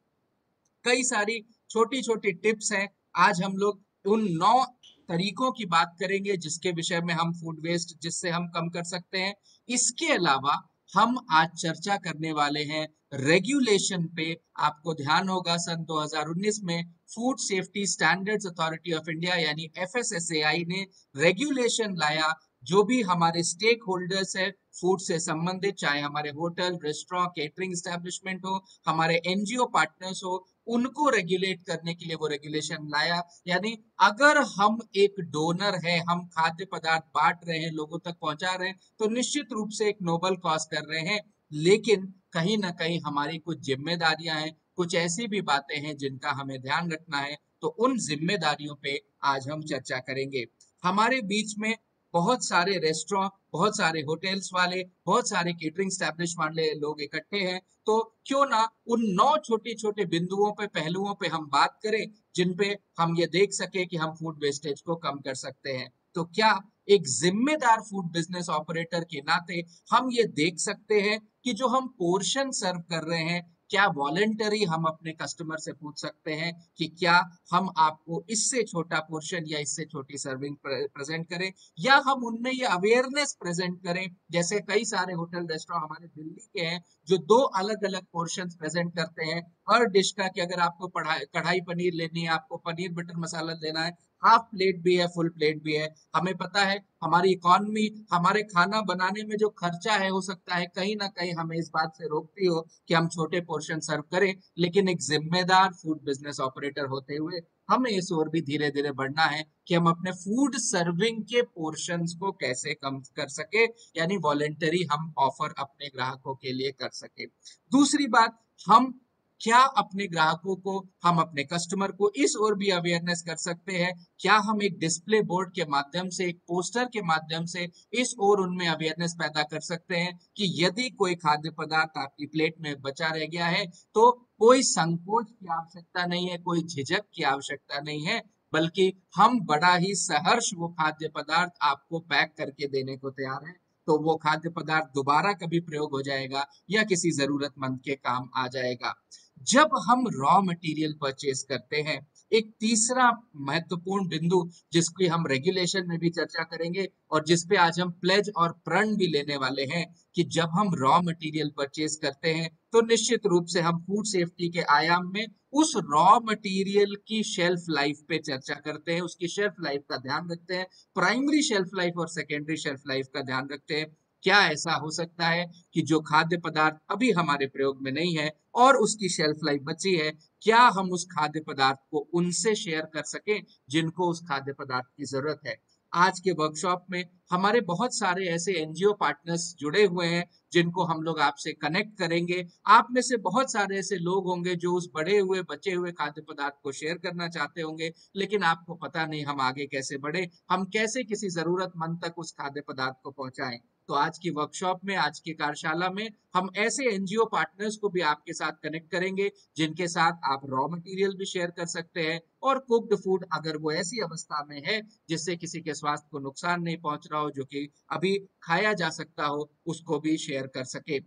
कई सारी छोटी छोटी टिप्स हैं। आज हम लोग उन 9 तरीकों की बात करेंगे जिसके विषय में हम फूड वेस्ट, जिससे हम कम कर सकते हैं। इसके अलावा हम आज चर्चा करने वाले हैं रेगुलेशन पे। आपको ध्यान होगा सन 2019 में food safety standards authority of India यानी FSSAI ने रेगुलेशन लाया। जो भी हमारे स्टेक होल्डर्स है फूड से संबंधित, चाहे हमारे होटल, रेस्टोरेंट, केटरिंग एस्टेब्लिशमेंट हो, हमारे NGO पार्टनर्स हो, उनको रेगुलेट करने के लिए वो रेगुलेशन लाया। यानी अगर हम एक डोनर है, हम खाद्य पदार्थ बांट रहे हैं, लोगों तक पहुंचा रहे हैं, तो निश्चित रूप से एक नोबल कॉज कर रहे हैं। लेकिन कहीं ना कहीं हमारी कुछ जिम्मेदारियां हैं, कुछ ऐसी भी बातें हैं जिनका हमें ध्यान रखना है। तो उन जिम्मेदारियों पे आज हम चर्चा करेंगे। हमारे बीच में बहुत सारे रेस्टोरेंट, बहुत सारे होटल्स वाले, बहुत सारे केटरिंग स्टैब्लिश वाले लोग इकट्ठे हैं। तो क्यों ना उन 9 छोटे छोटे बिंदुओं पे, पहलुओं पे हम बात करें जिन पे हम ये देख सके कि हम फूड वेस्टेज को कम कर सकते हैं। तो क्या एक जिम्मेदार फूड बिजनेस ऑपरेटर के नाते हम ये देख सकते हैं कि जो हम पोर्शन सर्व कर रहे हैं, क्या वॉलंटरी हम अपने कस्टमर से पूछ सकते हैं कि क्या हम आपको इससे छोटा पोर्शन या इससे छोटी सर्विंग प्रेजेंट करें, या हम उनमें ये अवेयरनेस प्रेजेंट करें। जैसे कई सारे होटल रेस्टोरेंट हमारे दिल्ली के हैं जो 2 अलग अलग पोर्शंस प्रेजेंट करते हैं हर डिश का, कि अगर आपको कढ़ाई पनीर लेनी है, आपको पनीर बटर मसाला लेना है, हाफ प्लेट भी है, फुल प्लेट भी है। हमें पता है हमारी इकॉनमी, हमारे खाना बनाने में जो खर्चा है, हो सकता है कहीं ना कहीं हमें इस बात से रोकती हो कि हम छोटे पोर्शन सर्व करें। लेकिन एक जिम्मेदार फूड बिजनेस ऑपरेटर होते हुए हमें इस ओर भी धीरे धीरे बढ़ना है कि हम अपने फूड सर्विंग के पोर्शंस को कैसे कम कर सके, यानी वॉलेंटरी हम ऑफर अपने ग्राहकों के लिए कर सके। दूसरी बात, हम क्या अपने ग्राहकों को, हम अपने कस्टमर को इस ओर भी अवेयरनेस कर सकते हैं। क्या हम एक डिस्प्ले बोर्ड के माध्यम से, एक पोस्टर के माध्यम से इस ओर उनमें अवेयरनेस पैदा कर सकते हैं कि यदि कोई खाद्य पदार्थ आपकी प्लेट में बचा रह गया है तो कोई संकोच की आवश्यकता नहीं है, कोई झिझक की आवश्यकता नहीं है, बल्कि हम बड़ा ही सहर्ष वो खाद्य पदार्थ आपको पैक करके देने को तैयार हैं। तो वो खाद्य पदार्थ दोबारा कभी प्रयोग हो जाएगा या किसी जरूरतमंद के काम आ जाएगा। जब हम रॉ मटेरियल परचेज करते हैं, एक तीसरा महत्वपूर्ण बिंदु जिसकी हम रेगुलेशन में भी चर्चा करेंगे और जिसपे आज हम प्लेज और प्रण भी लेने वाले हैं, कि जब हम रॉ मटेरियल परचेज करते हैं तो निश्चित रूप से हम फूड सेफ्टी के आयाम में उस रॉ मटेरियल की शेल्फ लाइफ पे चर्चा करते हैं, उसकी शेल्फ लाइफ का ध्यान रखते हैं, प्राइमरी शेल्फ लाइफ और सेकेंडरी शेल्फ लाइफ का ध्यान रखते हैं। क्या ऐसा हो सकता है कि जो खाद्य पदार्थ अभी हमारे प्रयोग में नहीं है और उसकी शेल्फ लाइफ बची है, क्या हम उस खाद्य पदार्थ को उनसे शेयर कर सकें जिनको उस खाद्य पदार्थ की जरूरत है। आज के वर्कशॉप में हमारे बहुत सारे ऐसे NGO पार्टनर्स जुड़े हुए हैं जिनको हम लोग आपसे कनेक्ट करेंगे। आप में से बहुत सारे ऐसे लोग होंगे जो उस बढ़े हुए, बचे हुए खाद्य पदार्थ को शेयर करना चाहते होंगे, लेकिन आपको पता नहीं हम आगे कैसे बढ़े, हम कैसे किसी जरूरतमंद तक उस खाद्य पदार्थ को पहुंचाएं। तो आज की वर्कशॉप में, आज की कार्यशाला में हम ऐसे NGO पार्टनर्स को भी आपके साथ कनेक्ट करेंगे जिनके साथ आप रॉ मटेरियल भी शेयर कर सकते हैं, और कुक्ड फूड अगर वो ऐसी अवस्था में है जिससे किसी के स्वास्थ्य को नुकसान नहीं पहुंच रहा हो, जो कि अभी खाया जा सकता हो, उसको भी शेयर कर सके।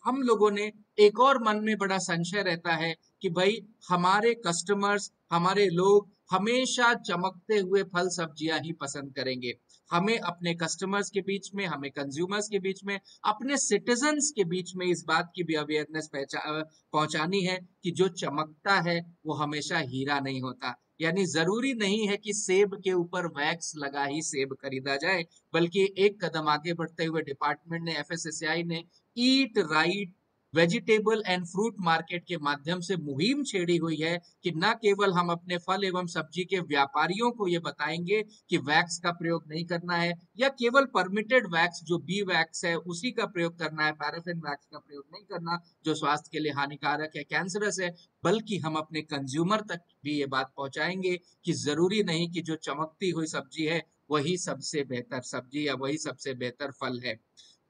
हम लोगों ने एक और मन में बड़ा संशय रहता है कि भाई हमारे कस्टमर्स, हमारे लोग हमेशा चमकते हुए फल सब्जियां ही पसंद करेंगे। हमें अपने कस्टमर्स के बीच में, हमें कंज्यूमर्स के बीच में, अपने सिटीजन्स के बीच में इस बात की भी अवेयरनेस पहुंचानी है कि जो चमकता है वो हमेशा हीरा नहीं होता। यानी जरूरी नहीं है कि सेब के ऊपर वैक्स लगा ही सेब खरीदा जाए, बल्कि एक कदम आगे बढ़ते हुए डिपार्टमेंट ने, एफएसएसएआई ने eat right vegetable and fruit market के माध्यम से मुहिम छेड़ी हुई है कि न केवल हम अपने फल एवं सब्जी के व्यापारियों को ये बताएंगे कि वैक्स का प्रयोग नहीं करना है, या केवल परमिटेड वैक्स जो बी वैक्स है उसी का प्रयोग करना है, पैराफिन वैक्स का प्रयोग नहीं करना जो स्वास्थ्य के लिए हानिकारक है, कैंसरस है, बल्कि हम अपने कंज्यूमर तक भी ये बात पहुंचाएंगे कि जरूरी नहीं कि जो चमकती हुई सब्जी है वही सबसे बेहतर सब्जी या वही सबसे बेहतर फल है।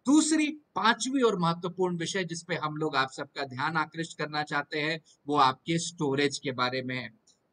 दूसरी, पांचवी और महत्वपूर्ण विषय जिस पे हम लोग आप सबका ध्यान आकृष्ट करना चाहते हैं वो आपके स्टोरेज के बारे में है।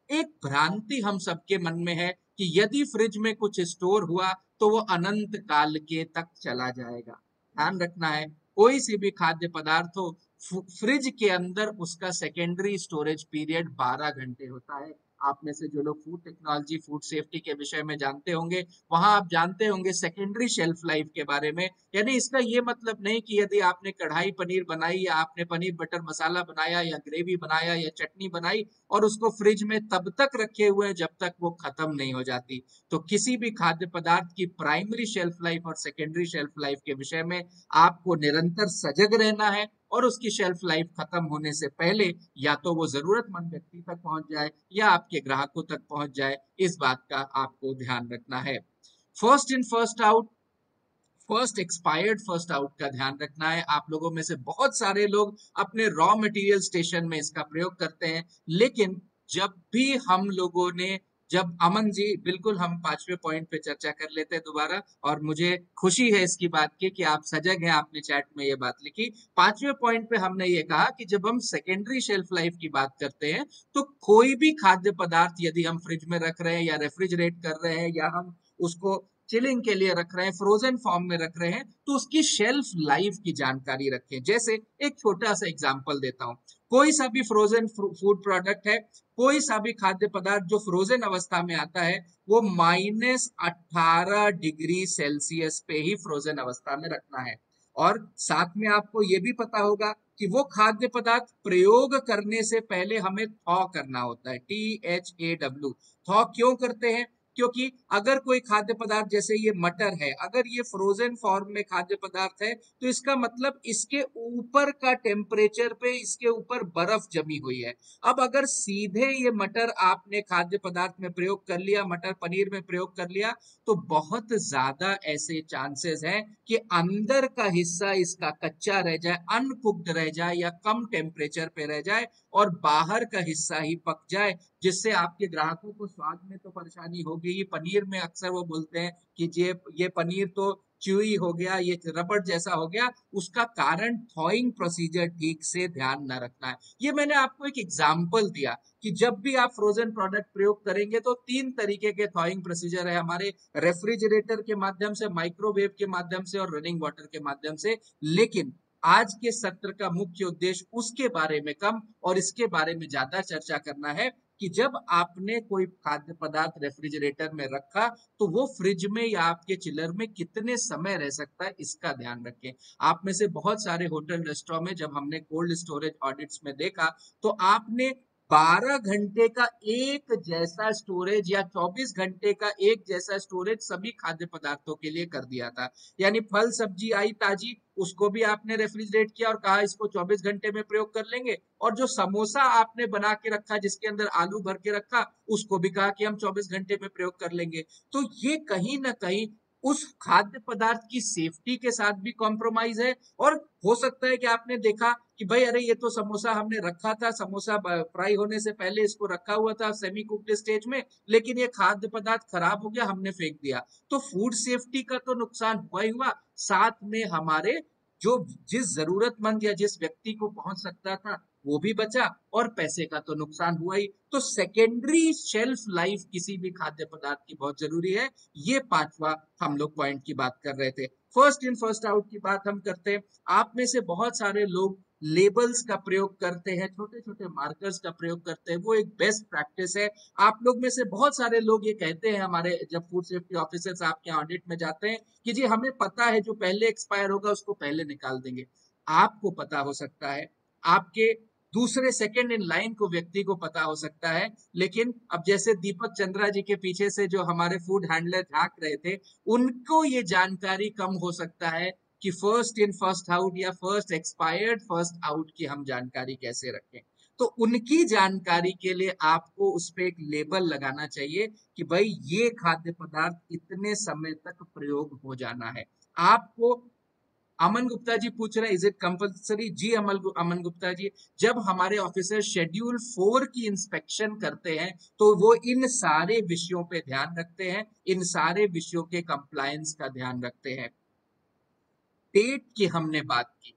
एक भ्रांति हम सबके मन में है कि यदि फ्रिज में कुछ स्टोर हुआ तो वो अनंत काल के तक चला जाएगा। ध्यान रखना है, कोई सी भी खाद्य पदार्थ हो, फ्रिज के अंदर उसका सेकेंडरी स्टोरेज पीरियड 12 घंटे होता है। आप में से जो लोग फूड टेक्नोलॉजी, फूड सेफ्टी के विषय में जानते होंगे, वहां आप जानते होंगे सेकेंडरी शेल्फ लाइफ के बारे में। यानी इसका ये मतलब नहीं कि यदि आपने कढ़ाई पनीर बनाई या आपने पनीर बटर मसाला बनाया या ग्रेवी बनाया या चटनी बनाई और उसको फ्रिज में तब तक रखे हुए जब तक वो खत्म नहीं हो जाती। तो किसी भी खाद्य पदार्थ की प्राइमरी शेल्फ लाइफ और सेकेंडरी शेल्फ लाइफ के विषय में आपको निरंतर सजग रहना है और उसकी शेल्फ लाइफ खत्म होने से पहले या तो वो जरूरतमंद व्यक्ति तक पहुंच जाए या आपके ग्राहकों तक पहुंच जाए, इस बात का आपको ध्यान रखना है। First in first out, first expired first out का ध्यान रखना है। आप लोगों में से बहुत सारे लोग अपने रॉ मटेरियल स्टेशन में इसका प्रयोग करते हैं, लेकिन जब भी हम लोगों ने, जब अमन जी, बिल्कुल हम पांचवें पॉइंट पे चर्चा कर लेते हैं दोबारा, और मुझे खुशी है इसकी बात की कि आप सजग हैं, आपने चैट में ये बात लिखी। पांचवें पॉइंट पे हमने ये कहा कि जब हम सेकेंडरी शेल्फ लाइफ की बात करते हैं तो कोई भी खाद्य पदार्थ यदि हम फ्रिज में रख रहे हैं या रेफ्रिजरेट कर रहे हैं या हम उसको चिलिंग के लिए रख रहे हैं, फ्रोजन फॉर्म में रख रहे हैं, तो उसकी शेल्फ लाइफ की जानकारी रखें। जैसे एक छोटा सा एग्जांपल देता हूं, कोई सा भी फ्रोजन फूड प्रोडक्ट है, कोई सा भी खाद्य पदार्थ जो फ्रोजन अवस्था में आता है वो -18 डिग्री सेल्सियस पे ही फ्रोजन अवस्था में रखना है। और साथ में आपको ये भी पता होगा कि वो खाद्य पदार्थ प्रयोग करने से पहले हमें थॉ करना होता है, THAW। थॉ क्यों करते हैं? क्योंकि अगर कोई खाद्य पदार्थ जैसे ये मटर है, अगर ये फ्रोजन फॉर्म में खाद्य पदार्थ है तो इसका मतलब इसके ऊपर का टेम्परेचर पे इसके ऊपर बर्फ जमी हुई है। अब अगर सीधे ये मटर आपने खाद्य पदार्थ में प्रयोग कर लिया, मटर पनीर में प्रयोग कर लिया, तो बहुत ज्यादा ऐसे चांसेस हैं कि अंदर का हिस्सा इसका कच्चा रह जाए, अनकुक्ड रह जाए या कम टेम्परेचर पे रह जाए और बाहर का हिस्सा ही पक जाए, जिससे आपके ग्राहकों को स्वाद में तो परेशानी होगी ही। पनीर में अक्सर वो बोलते हैं कि ये पनीर तो च्यूई हो गया, ये रबड़ जैसा हो गया, उसका कारण थॉइंग प्रोसीजर ठीक से ध्यान न रखना है। ये मैंने आपको एक एग्जांपल दिया कि जब भी आप फ्रोजन प्रोडक्ट प्रयोग करेंगे तो 3 तरीके के थॉइंग प्रोसीजर है हमारे, रेफ्रिजरेटर के माध्यम से, माइक्रोवेव के माध्यम से और रनिंग वाटर के माध्यम से। लेकिन आज के सत्र का मुख्य उद्देश्य उसके बारे में कम और इसके बारे में ज्यादा चर्चा करना है कि जब आपने कोई खाद्य पदार्थ रेफ्रिजरेटर में रखा तो वो फ्रिज में या आपके चिलर में कितने समय रह सकता है, इसका ध्यान रखें। आप में से बहुत सारे होटल रेस्टोरेंट में जब हमने कोल्ड स्टोरेज ऑडिट्स में देखा तो आपने 12 घंटे का एक जैसा स्टोरेज या 24 घंटे का एक जैसा स्टोरेज सभी खाद्य पदार्थों के लिए कर दिया था। यानी फल सब्जी आई ताजी, उसको भी आपने रेफ्रिजरेट किया और कहा इसको 24 घंटे में प्रयोग कर लेंगे, और जो समोसा आपने बना के रखा जिसके अंदर आलू भर के रखा उसको भी कहा कि हम 24 घंटे में प्रयोग कर लेंगे। तो ये कहीं ना कहीं उस खाद्य पदार्थ की सेफ्टी के साथ भी कॉम्प्रोमाइज है। और हो सकता है कि आपने देखा कि भाई अरे ये तो समोसा हमने रखा था, समोसा फ्राई होने से पहले इसको रखा हुआ था सेमी कुक्ड स्टेज में, लेकिन ये खाद्य पदार्थ खराब हो गया, हमने फेंक दिया। तो फूड सेफ्टी का तो नुकसान हुआ ही हुआ, साथ में हमारे जो जिस जरूरतमंद या जिस व्यक्ति को पहुंच सकता था वो भी बचा और पैसे का तो नुकसान हुआ ही। तो सेकेंडरी शेल्फ लाइफ किसी भी खाद्य पदार्थ की बहुत जरूरी है। ये पांचवा हम लोग पॉइंट की बात कर रहे थे। फर्स्ट इन फर्स्ट आउट की बात हम करते हैं। आप में से बहुत सारे लोग लेबल्स का प्रयोग करते हैं, छोटे छोटे मार्कर्स का प्रयोग करते हैं, वो एक बेस्ट प्रैक्टिस है। आप लोग में से बहुत सारे लोग ये कहते हैं हमारे जब फूड सेफ्टी ऑफिसर्स आपके ऑडिट में जाते हैं कि जी हमें पता है जो पहले एक्सपायर होगा उसको पहले निकाल देंगे। आपको पता हो सकता है आपके दूसरे सेकंड इन लाइन को व्यक्ति को पता हो सकता है, लेकिन अब जैसे दीपक चंद्रा जी के पीछे से जो हमारे फूड हैंडलर झांक रहे थे, उनको ये जानकारी कम हो सकता है कि फर्स्ट इन फर्स्ट आउट या फर्स्ट एक्सपायर्ड फर्स्ट आउट की हम जानकारी कैसे रखें। तो उनकी जानकारी के लिए आपको उस पर एक लेबल लगाना चाहिए कि भाई ये खाद्य पदार्थ इतने समय तक प्रयोग हो जाना है। आपको अमन गुप्ता जी पूछ रहे हैं, इज इट कंपल्सरी? जी अमन गुप्ता जी, जब हमारे ऑफिसर शेड्यूल 4 की इंस्पेक्शन करते हैं तो वो इन सारे विषयों पे ध्यान रखते हैं, इन सारे विषयों के कंप्लायंस का ध्यान रखते हैं। डेट की हमने बात की,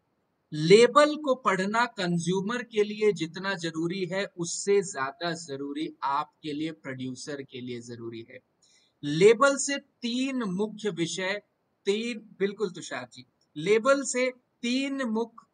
लेबल को पढ़ना कंज्यूमर के लिए जितना जरूरी है उससे ज्यादा जरूरी आपके लिए, प्रोड्यूसर के लिए जरूरी है। लेबल से तीन मुख्य विषय, बिल्कुल तुषार जी, लेबल से तीन मुख्य,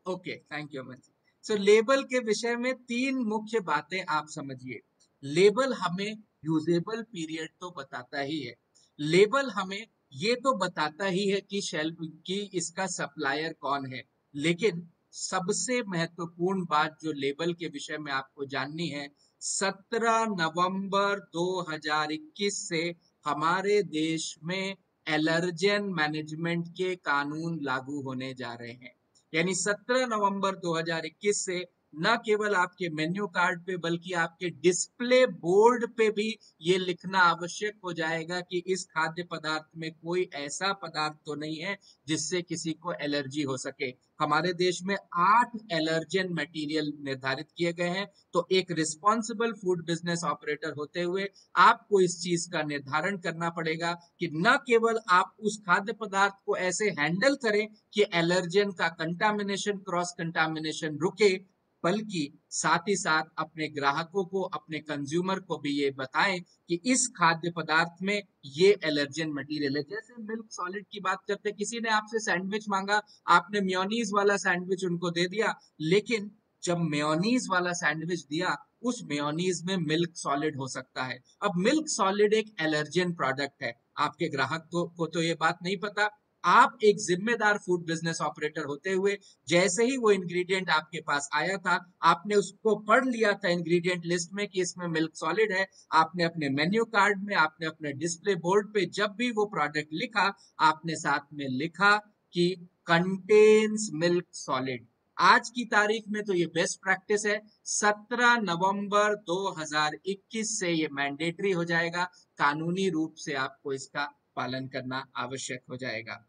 okay thank you Aman ji. So label के विषय में तीन मुख्य बातें आप समझिए। लेबल हमें यूजेबल पीरियड तो बताता ही है, लेबल हमें ये तो बताता ही है कि शेल्फ की इसका सप्लायर कौन है, लेकिन सबसे महत्वपूर्ण बात जो लेबल के विषय में आपको जाननी है, 17 नवंबर 2021 से हमारे देश में एलर्जन मैनेजमेंट के कानून लागू होने जा रहे हैं। यानी 17 नवंबर 2021 से न केवल आपके मेन्यू कार्ड पे बल्कि आपके डिस्प्ले बोर्ड पे भी ये लिखना आवश्यक हो जाएगा कि इस खाद्य पदार्थ में कोई ऐसा पदार्थ तो नहीं है जिससे किसी को एलर्जी हो सके। हमारे देश में 8 एलर्जन मटेरियल निर्धारित किए गए हैं, तो एक रिस्पॉन्सिबल फूड बिजनेस ऑपरेटर होते हुए आपको इस चीज का निर्धारण करना पड़ेगा कि न केवल आप उस खाद्य पदार्थ को ऐसे हैंडल करें कि एलर्जन का कंटामिनेशन, क्रॉस कंटामिनेशन रुके, बल्कि साथ ही साथ अपने ग्राहकों को, अपने कंज्यूमर को भी ये बताएं कि इस खाद्य पदार्थ में ये एलर्जन मटेरियल है। जैसे मिल्क सॉलिड की बात करते, किसी ने आपसे सैंडविच मांगा, आपने मेयोनीज वाला सैंडविच उनको दे दिया, लेकिन जब मेयोनीज वाला सैंडविच दिया उस मेयोनीज में मिल्क सॉलिड हो सकता है। अब मिल्क सॉलिड एक एलर्जन प्रोडक्ट है, आपके ग्राहक को तो ये बात नहीं पता। आप एक जिम्मेदार फूड बिजनेस ऑपरेटर होते हुए जैसे ही वो इंग्रेडिएंट आपके पास आया था, आपने उसको पढ़ लिया था इंग्रेडिएंट लिस्ट में कि इसमें मिल्क सॉलिड है, आपने अपने मेन्यू कार्ड में, आपने अपने डिस्प्ले बोर्ड पे जब भी वो प्रोडक्ट लिखा, आपने साथ में लिखा कि कंटेन्स मिल्क सॉलिड। आज की तारीख में तो ये बेस्ट प्रैक्टिस है, 17 नवंबर 2021 से ये मैंडेटरी हो जाएगा, कानूनी रूप से आपको इसका पालन करना आवश्यक हो जाएगा।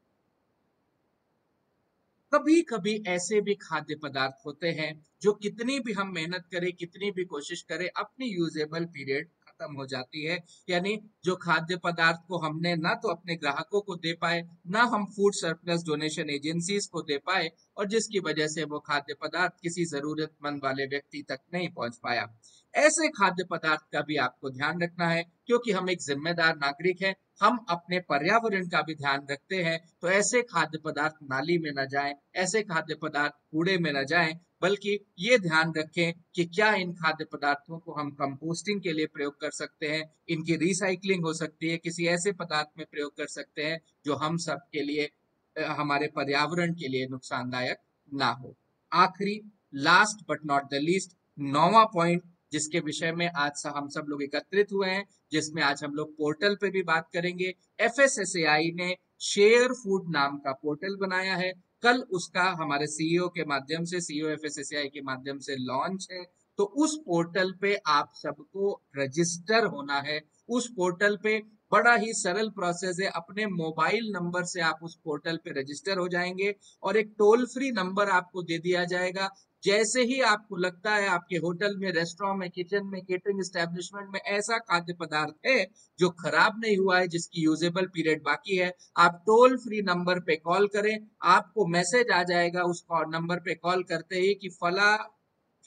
कभी कभी ऐसे भी खाद्य पदार्थ होते हैं जो कितनी भी हम मेहनत करें, कितनी भी कोशिश करें, अपनी यूजेबल पीरियड खत्म हो जाती है। यानी जो खाद्य पदार्थ को हमने ना तो अपने ग्राहकों को दे पाए, ना हम फूड सरप्लस डोनेशन एजेंसीज को दे पाए, और जिसकी वजह से वो खाद्य पदार्थ किसी जरूरतमंद वाले व्यक्ति तक नहीं पहुंच पाया। ऐसे खाद्य पदार्थ का भी आपको ध्यान रखना है, क्योंकि हम एक जिम्मेदार नागरिक हैं, हम अपने पर्यावरण का भी ध्यान रखते हैं, तो ऐसे खाद्य पदार्थ नाली में न जाएं, ऐसे खाद्य पदार्थ कूड़े में न जाएं, बल्कि ये ध्यान रखें कि क्या इन खाद्य पदार्थों को हम कंपोस्टिंग के लिए प्रयोग कर सकते हैं, इनकी रिसाइकलिंग हो सकती है, किसी ऐसे पदार्थ में प्रयोग कर सकते हैं जो हम सब के लिए, हमारे पर्यावरण के लिए नुकसानदायक ना हो। आखिरी, last but not the least, 9वां पॉइंट जिसके विषय में आज हम सब लोग एकत्रित हुए हैं, जिसमें आज हम लोग पोर्टल पे भी बात करेंगे। FSSAI ने शेयर फूड नाम का पोर्टल बनाया है, कल उसका हमारे सीईओ के माध्यम से, सीईओ FSSAI के माध्यम से लॉन्च है। तो उस पोर्टल पे आप सबको रजिस्टर होना है। उस पोर्टल पे बड़ा ही सरल प्रोसेस है, अपने मोबाइल नंबर से आप उस पोर्टल पे रजिस्टर हो जाएंगे और एक टोल फ्री नंबर आपको दे दिया जाएगा। जैसे ही आपको लगता है आपके होटल में, रेस्टोरेंट में, किचन में, केटरिंग एस्टेब्लिशमेंट में ऐसा खाद्य पदार्थ है जो खराब नहीं हुआ है, जिसकी यूजेबल पीरियड बाकी है, आप टोल फ्री नंबर पे कॉल करें, आपको मैसेज आ जाएगा उस नंबर पे कॉल करते ही कि फला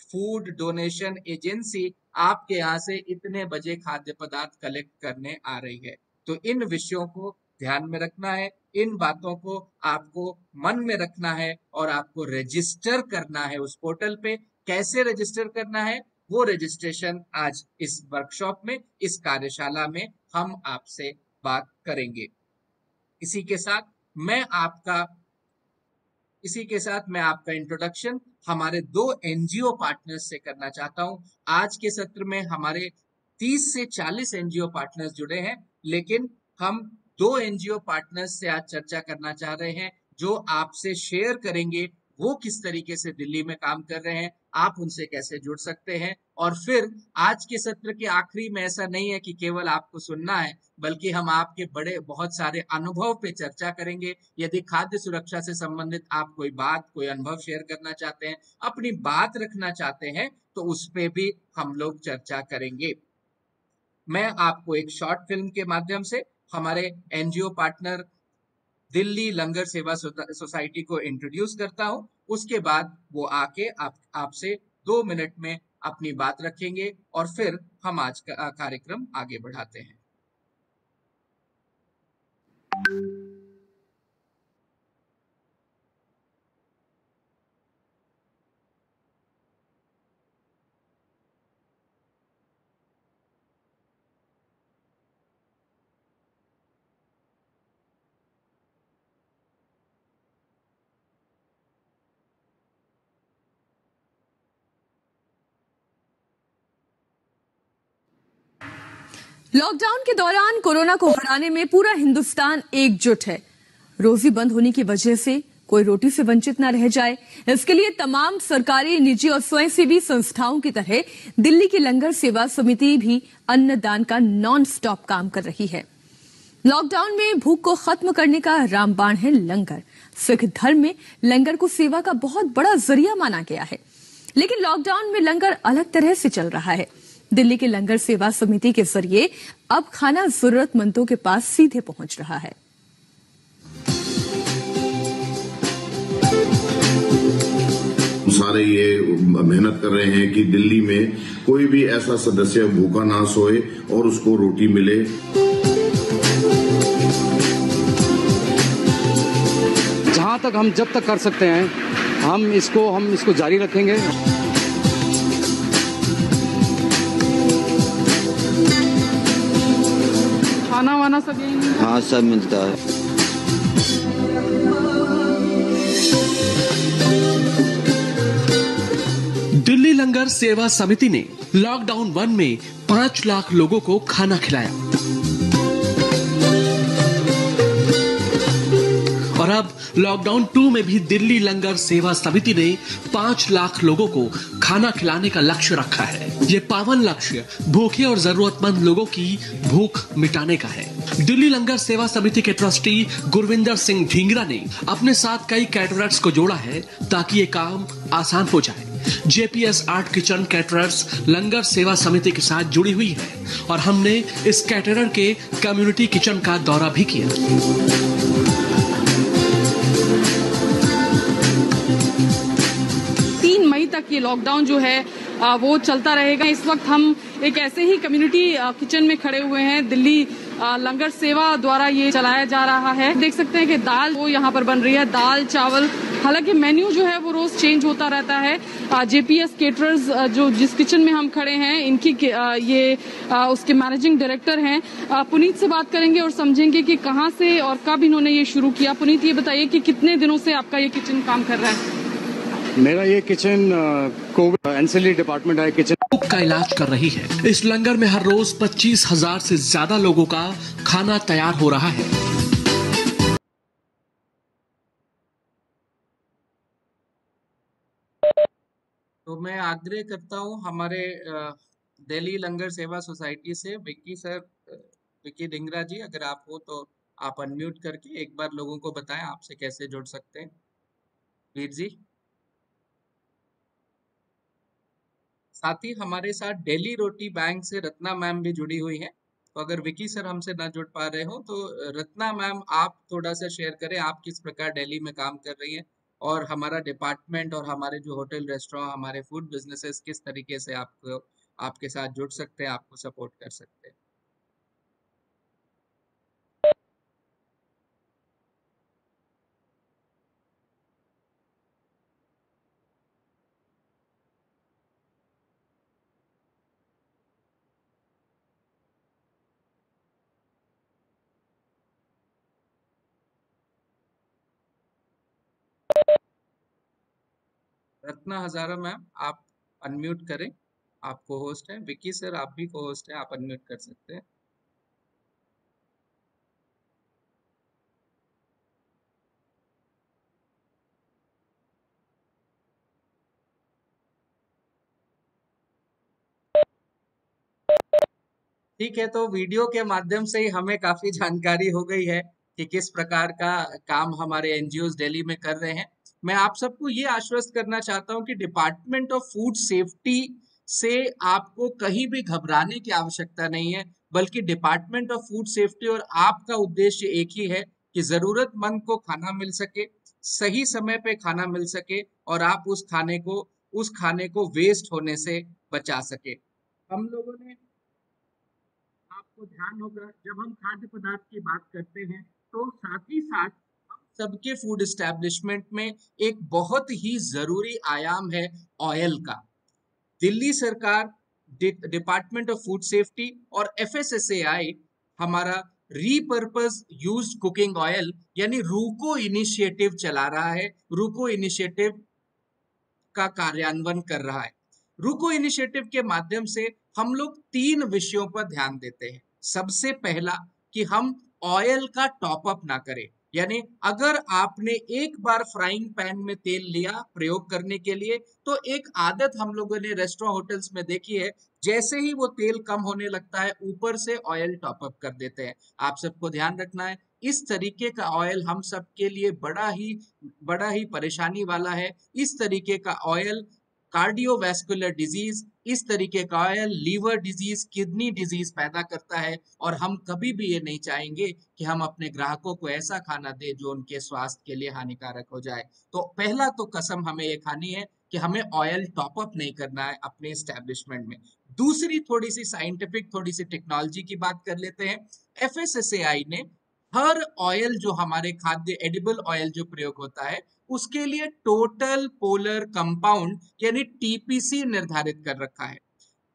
फूड डोनेशन एजेंसी आपके यहाँ से इतने बजे खाद्य पदार्थ कलेक्ट करने आ रही है। तो इन विषयों को ध्यान में रखना है, इन बातों को आपको मन में रखना है और आपको रजिस्टर करना है उस पोर्टल पे। कैसे रजिस्टर करना है, वो रजिस्ट्रेशन आज इस वर्कशॉप में, इस कार्यशाला में हम आपसे बात करेंगे। इसी के साथ मैं आपका इसी के साथ मैं आपका इंट्रोडक्शन हमारे 2 एनजीओ पार्टनर्स से करना चाहता हूं। आज के सत्र में हमारे 30 से 40 एनजीओ पार्टनर्स जुड़े हैं, लेकिन हम 2 एनजीओ पार्टनर्स से आज चर्चा करना चाह रहे हैं जो आपसे शेयर करेंगे वो किस तरीके से दिल्ली में काम कर रहे हैं, आप उनसे कैसे जुड़ सकते हैं। और फिर आज के सत्र के आखिरी में ऐसा नहीं है कि केवल आपको सुनना है, बल्कि हम आपके बड़े बहुत सारे अनुभव पे चर्चा करेंगे। यदि खाद्य सुरक्षा से संबंधित आप कोई बात, कोई अनुभव शेयर करना चाहते हैं, अपनी बात रखना चाहते हैं, तो उस पे भी हम लोग चर्चा करेंगे। मैं आपको एक शॉर्ट फिल्म के माध्यम से हमारे एनजीओ पार्टनर दिल्ली लंगर सेवा सोसाइटी को इंट्रोड्यूस करता हूं। उसके बाद वो आके आपसे 2 मिनट में अपनी बात रखेंगे और फिर हम आज का कार्यक्रम आगे बढ़ाते हैं। लॉकडाउन के दौरान कोरोना को हराने में पूरा हिंदुस्तान एकजुट है। रोजी बंद होने की वजह से कोई रोटी से वंचित न रह जाए, इसके लिए तमाम सरकारी, निजी और स्वयंसेवी संस्थाओं की तरह दिल्ली की लंगर सेवा समिति भी अन्नदान का नॉन स्टॉप काम कर रही है। लॉकडाउन में भूख को खत्म करने का रामबाण है लंगर। सिख धर्म में लंगर को सेवा का बहुत बड़ा जरिया माना गया है, लेकिन लॉकडाउन में लंगर अलग तरह से चल रहा है। दिल्ली के लंगर सेवा समिति के जरिए अब खाना जरूरतमंदों के पास सीधे पहुंच रहा है। सारे ये मेहनत कर रहे हैं कि दिल्ली में कोई भी ऐसा सदस्य भूखा ना सोए और उसको रोटी मिले। जहां तक हम जब तक कर सकते हैं हम इसको जारी रखेंगे। खाना वाना सब यही? हाँ, सब मिलता है। दिल्ली लंगर सेवा समिति ने लॉकडाउन 1 में 5 लाख लोगों को खाना खिलाया और अब लॉकडाउन 2 में भी दिल्ली लंगर सेवा समिति ने 5 लाख लोगों को खाना खिलाने का लक्ष्य रखा है। ये पावन लक्ष्य भूखे और जरूरतमंद लोगों की भूख मिटाने का है। दिल्ली लंगर सेवा समिति के ट्रस्टी गुरविंदर सिंह ढींगरा ने अपने साथ कई कैटरर्स को जोड़ा है ताकि ये काम आसान हो जाए। जेपीएस आर्ट किचन कैटरर्स लंगर सेवा समिति के साथ जुड़ी हुई है और हमने इस कैटरर के कम्युनिटी किचन का दौरा भी किया। 3 मई तक ये लॉकडाउन जो है वो चलता रहेगा। इस वक्त हम एक ऐसे ही कम्युनिटी किचन में खड़े हुए हैं। दिल्ली लंगर सेवा द्वारा ये चलाया जा रहा है। देख सकते हैं कि दाल वो यहाँ पर बन रही है, दाल चावल। हालांकि मेन्यू जो है वो रोज चेंज होता रहता है। जेपीएस केटरर्स जो जिस किचन में हम खड़े हैं, इनकी ये उसके मैनेजिंग डायरेक्टर हैं। पुनीत से बात करेंगे और समझेंगे कि कहाँ से और कब इन्होंने ये शुरू किया। पुनीत, ये बताइए कि कितने दिनों से आपका ये किचन काम कर रहा है? मेरा ये किचन कोविड एनसीएलटी डिपार्टमेंट है किचन भूख का इलाज कर रही है। इस लंगर में हर रोज 25,000 से ज्यादा लोगों का खाना तैयार हो रहा है। तो मैं आग्रह करता हूं हमारे दिल्ली लंगर सेवा सोसाइटी से विकी ढींगरा जी, अगर आप हो तो आप अनम्यूट करके एक बार लोगों को बताएं आपसे कैसे जुड़ सकते हैं। वीर जी, साथ ही हमारे साथ दिल्ली रोटी बैंक से रत्ना मैम भी जुड़ी हुई हैं। तो अगर विकी सर हमसे ना जुड़ पा रहे हो तो रत्ना मैम आप थोड़ा सा शेयर करें, आप किस प्रकार दिल्ली में काम कर रही हैं और हमारा डिपार्टमेंट और हमारे जो होटल रेस्टोरेंट, हमारे फूड बिजनेसेस किस तरीके से आपको आपके साथ जुड़ सकते हैं, आपको सपोर्ट कर सकते हैं। रत्ना हजारा मैम, आप अनम्यूट करें, आप को होस्ट हैं। विकी सर, आप भी को होस्ट हैं, आप अनम्यूट कर सकते हैं। ठीक है, तो वीडियो के माध्यम से ही हमें काफी जानकारी हो गई है कि किस प्रकार का काम हमारे एनजीओज दिल्ली में कर रहे हैं। मैं आप सबको ये आश्वस्त करना चाहता हूं कि डिपार्टमेंट ऑफ फूड सेफ्टी से आपको कहीं भी घबराने की आवश्यकता नहीं है, बल्कि डिपार्टमेंट ऑफ फूड सेफ्टी और आपका उद्देश्य एक ही है कि जरूरतमंद को खाना मिल सके, सही समय पे खाना मिल सके, और आप उस खाने को वेस्ट होने से बचा सके। हम लोगों ने, आपको ध्यान होगा, जब हम खाद्य पदार्थ की बात करते हैं तो साथ ही साथ हम सबके फूड एस्टेब्लिशमेंट में एक बहुत ही जरूरी आयाम है ऑयल का। दिल्ली सरकार, डिपार्टमेंट ऑफ फूड सेफ्टी और एफएसएसएआई हमारा रीपर्पज यूज्ड कुकिंग ऑयल यानी रूको इनिशिएटिव चला रहा है, रूको इनिशिएटिव का कार्यान्वयन कर रहा है। रूको इनिशिएटिव के माध्यम से हम लोग 3 विषयों पर ध्यान देते हैं। सबसे पहला कि हम ऑयल का टॉप अप ना करें, यानी अगर आपने एक बार फ्राइंग पैन में तेल लिया प्रयोग करने के लिए, तो एक आदत हम लोगों ने रेस्टोरेंट होटल्स में देखी है, जैसे ही वो तेल कम होने लगता है ऊपर से ऑयल टॉप अप कर देते हैं। आप सबको ध्यान रखना है, इस तरीके का ऑयल हम सबके लिए बड़ा ही परेशानी वाला है। इस तरीके का ऑयल कार्डियोवैस्कुलर डिजीज, इस तरीके का oil liver disease, kidney disease पैदा करता है, और हम कभी भी ये नहीं चाहेंगे कि हम अपने ग्राहकों को ऐसा खाना दे जो उनके स्वास्थ्य के लिए हानिकारक हो जाए। तो पहला तो कसम हमें ये खानी है कि हमें ऑयल टॉप अप नहीं करना है अपने एस्टेब्लिशमेंट में। दूसरी थोड़ी सी साइंटिफिक, थोड़ी सी टेक्नोलॉजी की बात कर लेते हैं। एफएसएसएआई ने हर ऑयल जो हमारे खाद्य एडिबल ऑयल जो प्रयोग होता है उसके लिए टोटल पोलर कंपाउंड यानी टीपीसी निर्धारित कर रखा है।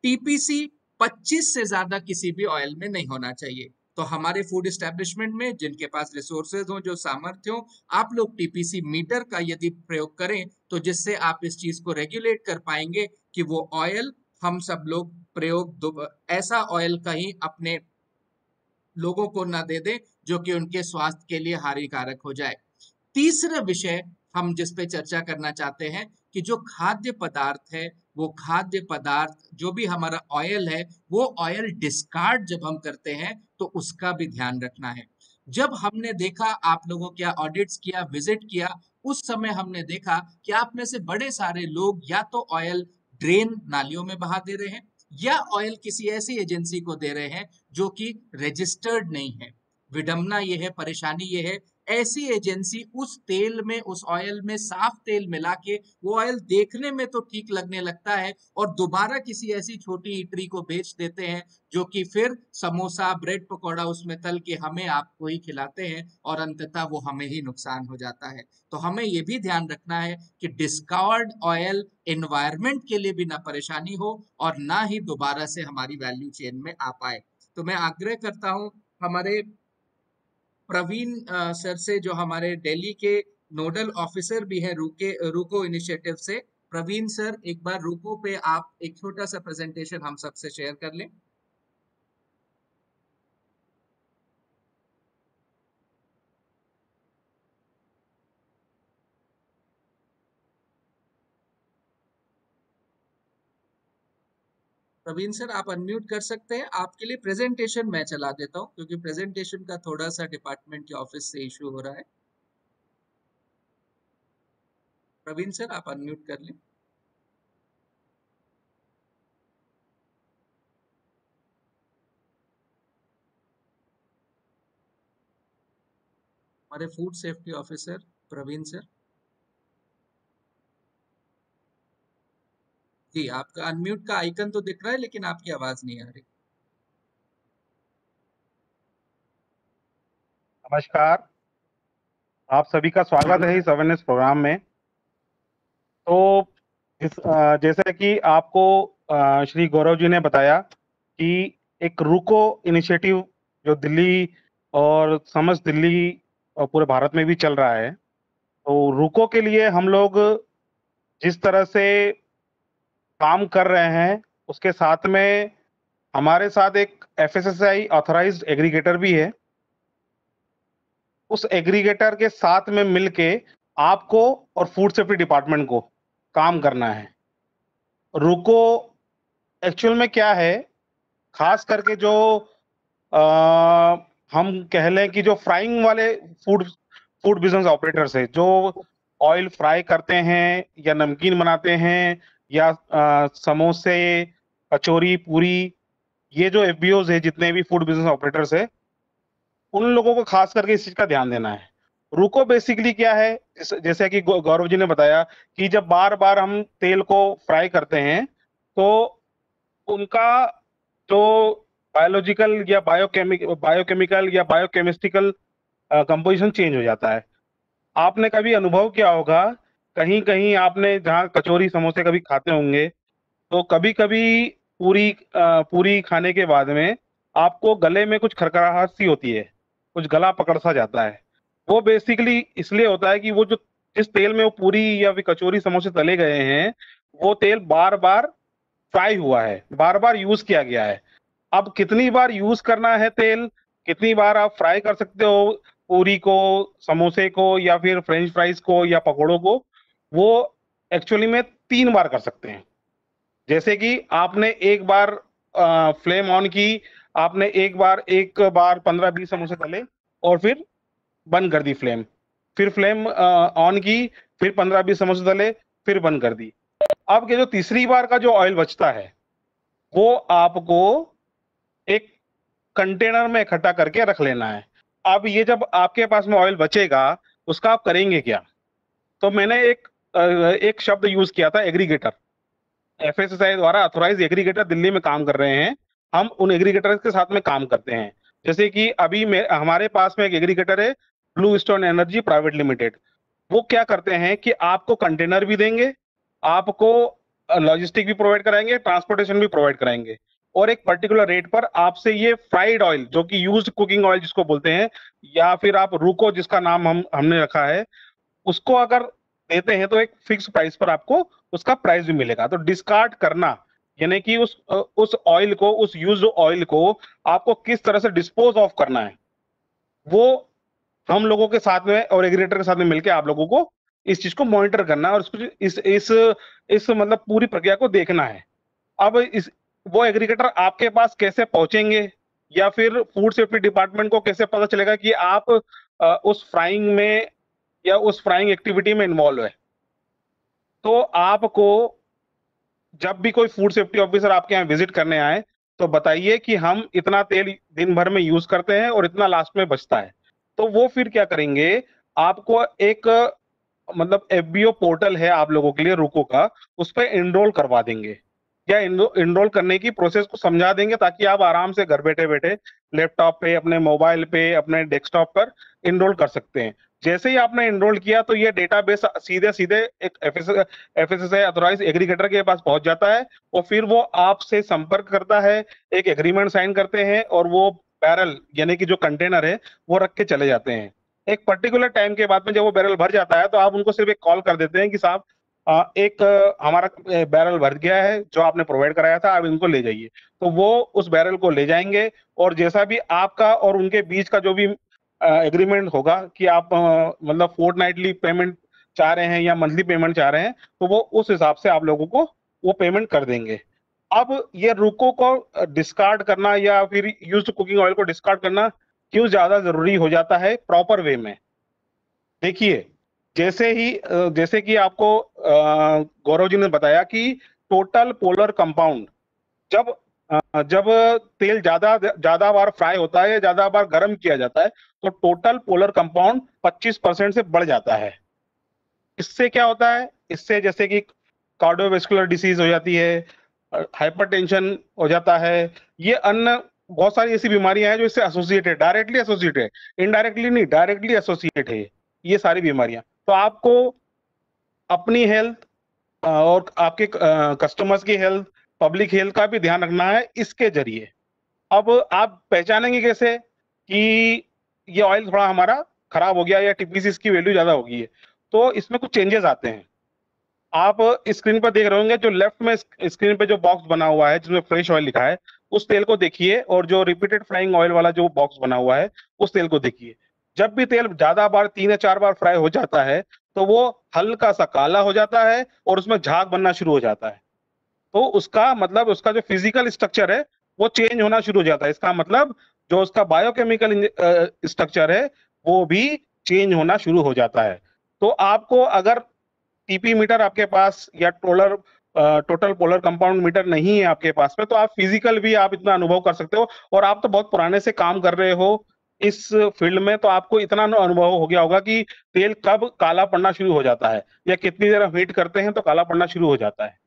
टीपीसी 25 से ज्यादा किसी भी ऑयल में नहीं होना चाहिए। तो हमारे फूड एस्टेब्लिशमेंट में जिनके पास रिसोर्सेज हो, जो सामर्थ्य हो, आप लोग टीपीसी मीटर का यदि प्रयोग करें तो जिससे आप इस चीज को रेगुलेट कर पाएंगे कि वो ऑयल हम सब लोग ऐसा ऑयल कहीं अपने लोगों को ना दे दें जो कि उनके स्वास्थ्य के लिए हानिकारक हो जाए। तीसरा विषय हम जिस पे चर्चा करना चाहते हैं कि जो खाद्य पदार्थ है, वो खाद्य पदार्थ जो भी हमारा ऑयल है, वो ऑयल डिस्कार्ड जब हम करते हैं तो उसका भी ध्यान रखना है। जब हमने देखा, आप लोगों क्या ऑडिट्स किया, विजिट किया, उस समय हमने देखा कि आप में से बड़े सारे लोग या तो ऑयल ड्रेन नालियों में बहा दे रहे हैं या ऑयल किसी ऐसी एजेंसी को दे रहे हैं जो कि रजिस्टर्ड नहीं है। विडंबना ये है, परेशानी ये है, ऐसी एजेंसी उस तेल में, उस ऑयल में साफ तेल मिला के, वो ऑयल देखने में तो ठीक लगने लगता है और दोबारा किसी ऐसी छोटी इटरी को बेच देते हैं जो कि फिर समोसा, ब्रेड पकौड़ा उसमें तल के हमें आपको ही खिलाते हैं और अंततः वो हमें ही नुकसान हो जाता है। तो हमें ये भी ध्यान रखना है कि डिस्कार्ड ऑयल एनवायरमेंट के लिए भी ना परेशानी हो और ना ही दोबारा से हमारी वैल्यू चेन में आ पाए। तो मैं आग्रह करता हूं हमारे प्रवीण सर से, जो हमारे दिल्ली के नोडल ऑफिसर भी हैं रूको इनिशिएटिव से। प्रवीण सर, एक बार रूको पे आप एक छोटा सा प्रेजेंटेशन हम सबसे शेयर कर लें। प्रवीण सर, आप अनम्यूट कर सकते हैं। आपके लिए प्रेजेंटेशन मैं चला देता हूं क्योंकि प्रेजेंटेशन का थोड़ा सा डिपार्टमेंट के ऑफिस से इशू हो रहा है। प्रवीण सर, आप अनम्यूट कर लें। हमारे food safety officer Praveen sir ji, आपका अनम्यूट का आइकन तो दिख रहा है लेकिन आपकी आवाज नहीं आ रही। नमस्कार, आप सभी का स्वागत है इस अवेयरनेस प्रोग्राम में। तो जैसे कि आपको श्री गौरव जी ने बताया कि एक रूको इनिशिएटिव जो दिल्ली और समस्त दिल्ली और पूरे भारत में भी चल रहा है, तो रूको के लिए हम लोग जिस तरह से काम कर रहे हैं, उसके साथ में हमारे साथ एक FSSAI ऑथराइज्ड एग्रीगेटर भी है। उस एग्रीगेटर के साथ में मिलके आपको और फूड सेफ्टी डिपार्टमेंट को काम करना है। रुको एक्चुअल में क्या है, खास करके जो हम कह लें कि जो फ्राइंग वाले फूड बिजनेस ऑपरेटर्स है, जो ऑयल फ्राई करते हैं या नमकीन बनाते हैं या समोसे, कचौरी, पूरी, ये जो FBOs है, जितने भी फूड बिजनेस ऑपरेटर्स है, उन लोगों को खास करके इस चीज का ध्यान देना है। रुको बेसिकली क्या है, जैसे कि गौरव जी ने बताया कि जब बार बार हम तेल को फ्राई करते हैं तो उनका जो बायोलॉजिकल या बायोकेमिकल या बायोकेमिस्ट्रिकल कंपोजिशन चेंज हो जाता है। आपने कभी अनुभव किया होगा, कहीं कहीं आपने जहाँ कचौरी समोसे कभी खाते होंगे, तो कभी कभी पूरी खाने के बाद में आपको गले में कुछ खरखराहट सी होती है, कुछ गला पकड़ सा जाता है। वो बेसिकली इसलिए होता है कि वो जो जिस तेल में वो पूरी या फिर कचौरी समोसे तले गए हैं, वो तेल बार बार फ्राई हुआ है, बार बार यूज किया गया है। अब कितनी बार यूज करना है तेल, कितनी बार आप फ्राई कर सकते हो पूरी को, समोसे को, या फिर फ्रेंच फ्राइज को या पकोड़ों को, वो एक्चुअली में 3 बार कर सकते हैं। जैसे कि आपने एक बार फ्लेम ऑन की, आपने एक बार 15-20 समोसे तले और फिर बंद कर दी फ्लेम, फिर फ्लेम ऑन की, फिर 15-20 समोसे तले, फिर बंद कर दी। अब ये जो तीसरी बार का जो ऑयल बचता है, वो आपको एक कंटेनर में इकट्ठा करके रख लेना है। अब ये जब आपके पास में ऑयल बचेगा, उसका आप करेंगे क्या? तो मैंने एक शब्द यूज किया था, एग्रीगेटर। FSSAI द्वारा अथोराइज एग्रीगेटर दिल्ली में काम कर रहे हैं। हम उन एग्रीगेटर्स के साथ में काम करते हैं। जैसे कि अभी हमारे पास में एक एग्रीगेटर है, blue stone energy private limited. वो क्या करते हैं कि आपको कंटेनर भी देंगे, आपको लॉजिस्टिक भी प्रोवाइड कराएंगे, ट्रांसपोर्टेशन भी प्रोवाइड कराएंगे, और एक पर्टिकुलर रेट पर आपसे ये फ्राइड ऑयल, जो कि यूज्ड कुकिंग ऑयल जिसको बोलते हैं, या फिर आप रुको जिसका नाम हमने रखा है, उसको अगर देते हैं तो एक फिक्स प्राइस पर आपको उसका प्राइस भी मिलेगा। तो डिस्कार्ड करना यानी कि उस ऑयल को, उस यूज्ड ऑयल को आपको किस तरह से डिस्पोज ऑफ करना है, वो हम लोगों के साथ में और एग्रीगेटर के साथ में मिलकर आप लोगों को इस चीज को मॉनिटर करना है और इस मतलब पूरी प्रक्रिया को देखना है। अब वो एग्रीगेटर आपके पास कैसे पहुंचेंगे, या फिर फूड सेफ्टी डिपार्टमेंट को कैसे पता चलेगा कि आप उस फ्राइंग में या उस फ्राइंग एक्टिविटी में इन्वॉल्व है? तो आपको जब भी कोई फूड सेफ्टी ऑफिसर आपके यहाँ विजिट करने आए, तो बताइए कि हम इतना तेल दिन भर में यूज करते हैं और इतना लास्ट में बचता है। तो वो फिर क्या करेंगे, आपको एक मतलब FBO पोर्टल है आप लोगों के लिए रुको का, उस पर एनरोल करवा देंगे या एनरोल करने की प्रोसेस को समझा देंगे, ताकि आप आराम से घर बैठे बैठे लैपटॉप पे, अपने मोबाइल पे, अपने डेस्कटॉप पर एनरोल कर सकते हैं। जैसे ही आपने एनरोल किया तो ये डेटाबेस सीधे सीधे एक FSSAI अथोराइज एग्रीगेटर के पास पहुंच जाता है, और फिर वो आपसे संपर्क करता है, एक एग्रीमेंट साइन करते हैं, और वो बैरल यानी कि जो कंटेनर है वो रख के चले जाते हैं। एक पर्टिकुलर टाइम के बाद में जब वो बैरल भर जाता है, तो आप उनको सिर्फ एक कॉल कर देते हैं कि साहब हमारा बैरल भर गया है, जो आपने प्रोवाइड कराया था, आप इनको ले जाइए। तो वो उस बैरल को ले जाएंगे, और जैसा भी आपका और उनके बीच का जो भी एग्रीमेंट होगा कि आप मतलब फोर्टनाइटली पेमेंट चाह रहे हैं या मंथली पेमेंट चाह रहे हैं, तो वो उस हिसाब से आप लोगों को वो पेमेंट कर देंगे। अब ये रुको को डिस्कार्ड करना या फिर यूज्ड कुकिंग ऑयल को डिस्कार्ड करना क्यों ज्यादा जरूरी हो जाता है प्रॉपर वे में? देखिए, जैसे कि आपको गौरव जी ने बताया कि टोटल पोलर कंपाउंड जब तेल ज्यादा बार फ्राई होता है या ज्यादा बार गर्म किया जाता है, तो टोटल पोलर कंपाउंड 25% से बढ़ जाता है। इससे क्या होता है, इससे जैसे कि कार्डियोवैस्कुलर डिसीज हो जाती है, हाइपरटेंशन हो जाता है, ये अन्य बहुत सारी ऐसी बीमारियां हैं जो इससे एसोसिएटेड, डायरेक्टली एसोसिएटेड, इनडायरेक्टली नहीं, डायरेक्टली एसोसिएटेड है ये सारी बीमारियां। तो आपको अपनी हेल्थ और आपके कस्टमर्स की हेल्थ, पब्लिक हेल्थ का भी ध्यान रखना है इसके जरिए। अब आप पहचानेंगे कैसे कि ये ऑयल थोड़ा हमारा खराब हो गया या TPC की वैल्यू ज्यादा हो गई है? तो इसमें कुछ चेंजेस आते हैं। आप स्क्रीन पर देख रहे होंगे, जो लेफ्ट में स्क्रीन पे जो बॉक्स बना हुआ है जिसमें फ्रेश ऑयल लिखा है, उस तेल को देखिए, और जो रिपीटेड फ्राइंग ऑयल वाला जो बॉक्स बना हुआ है उस तेल को देखिए। जब भी तेल ज्यादा बार 3 या 4 बार फ्राई हो जाता है तो वो हल्का सा काला हो जाता है और उसमें झाग बनना शुरू हो जाता है। तो उसका मतलब उसका जो फिजिकल स्ट्रक्चर है वो चेंज होना शुरू हो जाता है। इसका मतलब जो उसका बायोकेमिकल स्ट्रक्चर है वो भी चेंज होना शुरू हो जाता है। तो आपको अगर टीपी मीटर आपके पास या टोटल पोलर कंपाउंड मीटर नहीं है आपके पास में, तो आप फिजिकल भी आप इतना अनुभव कर सकते हो। और आप तो बहुत पुराने से काम कर रहे हो इस फील्ड में, तो आपको इतना अनुभव हो गया होगा कि तेल कब काला पड़ना शुरू हो जाता है या कितनी देर हीट करते हैं तो काला पड़ना शुरू हो जाता है।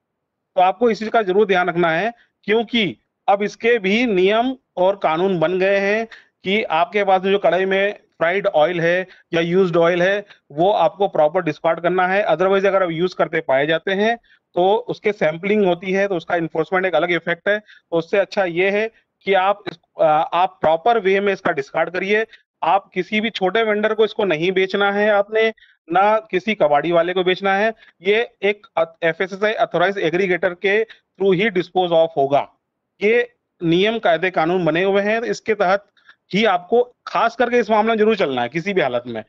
तो आपको इस चीज का जरूर ध्यान रखना है, क्योंकि अब इसके भी नियम और कानून बन गए हैं कि आपके पास जो कढ़ाई में फ्राइड ऑयल है या यूज्ड ऑयल है वो आपको प्रॉपर डिस्कार्ड करना है। अदरवाइज अगर आप यूज करते पाए जाते हैं तो उसके सैंपलिंग होती है, तो उसका इन्फोर्समेंट एक अलग इफेक्ट है। तो उससे अच्छा ये है कि आप प्रॉपर वे में इसका डिस्कार्ड करिए। आप किसी भी छोटे वेंडर को इसको नहीं बेचना है, आपने ना किसी कबाड़ी वाले को बेचना है। ये एक FSSAI अथोराइज एग्रीगेटर के थ्रू ही डिस्पोज ऑफ होगा। ये नियम कायदे कानून बने हुए हैं, इसके तहत ही आपको खास करके इस मामले में जरूर चलना है किसी भी हालत में।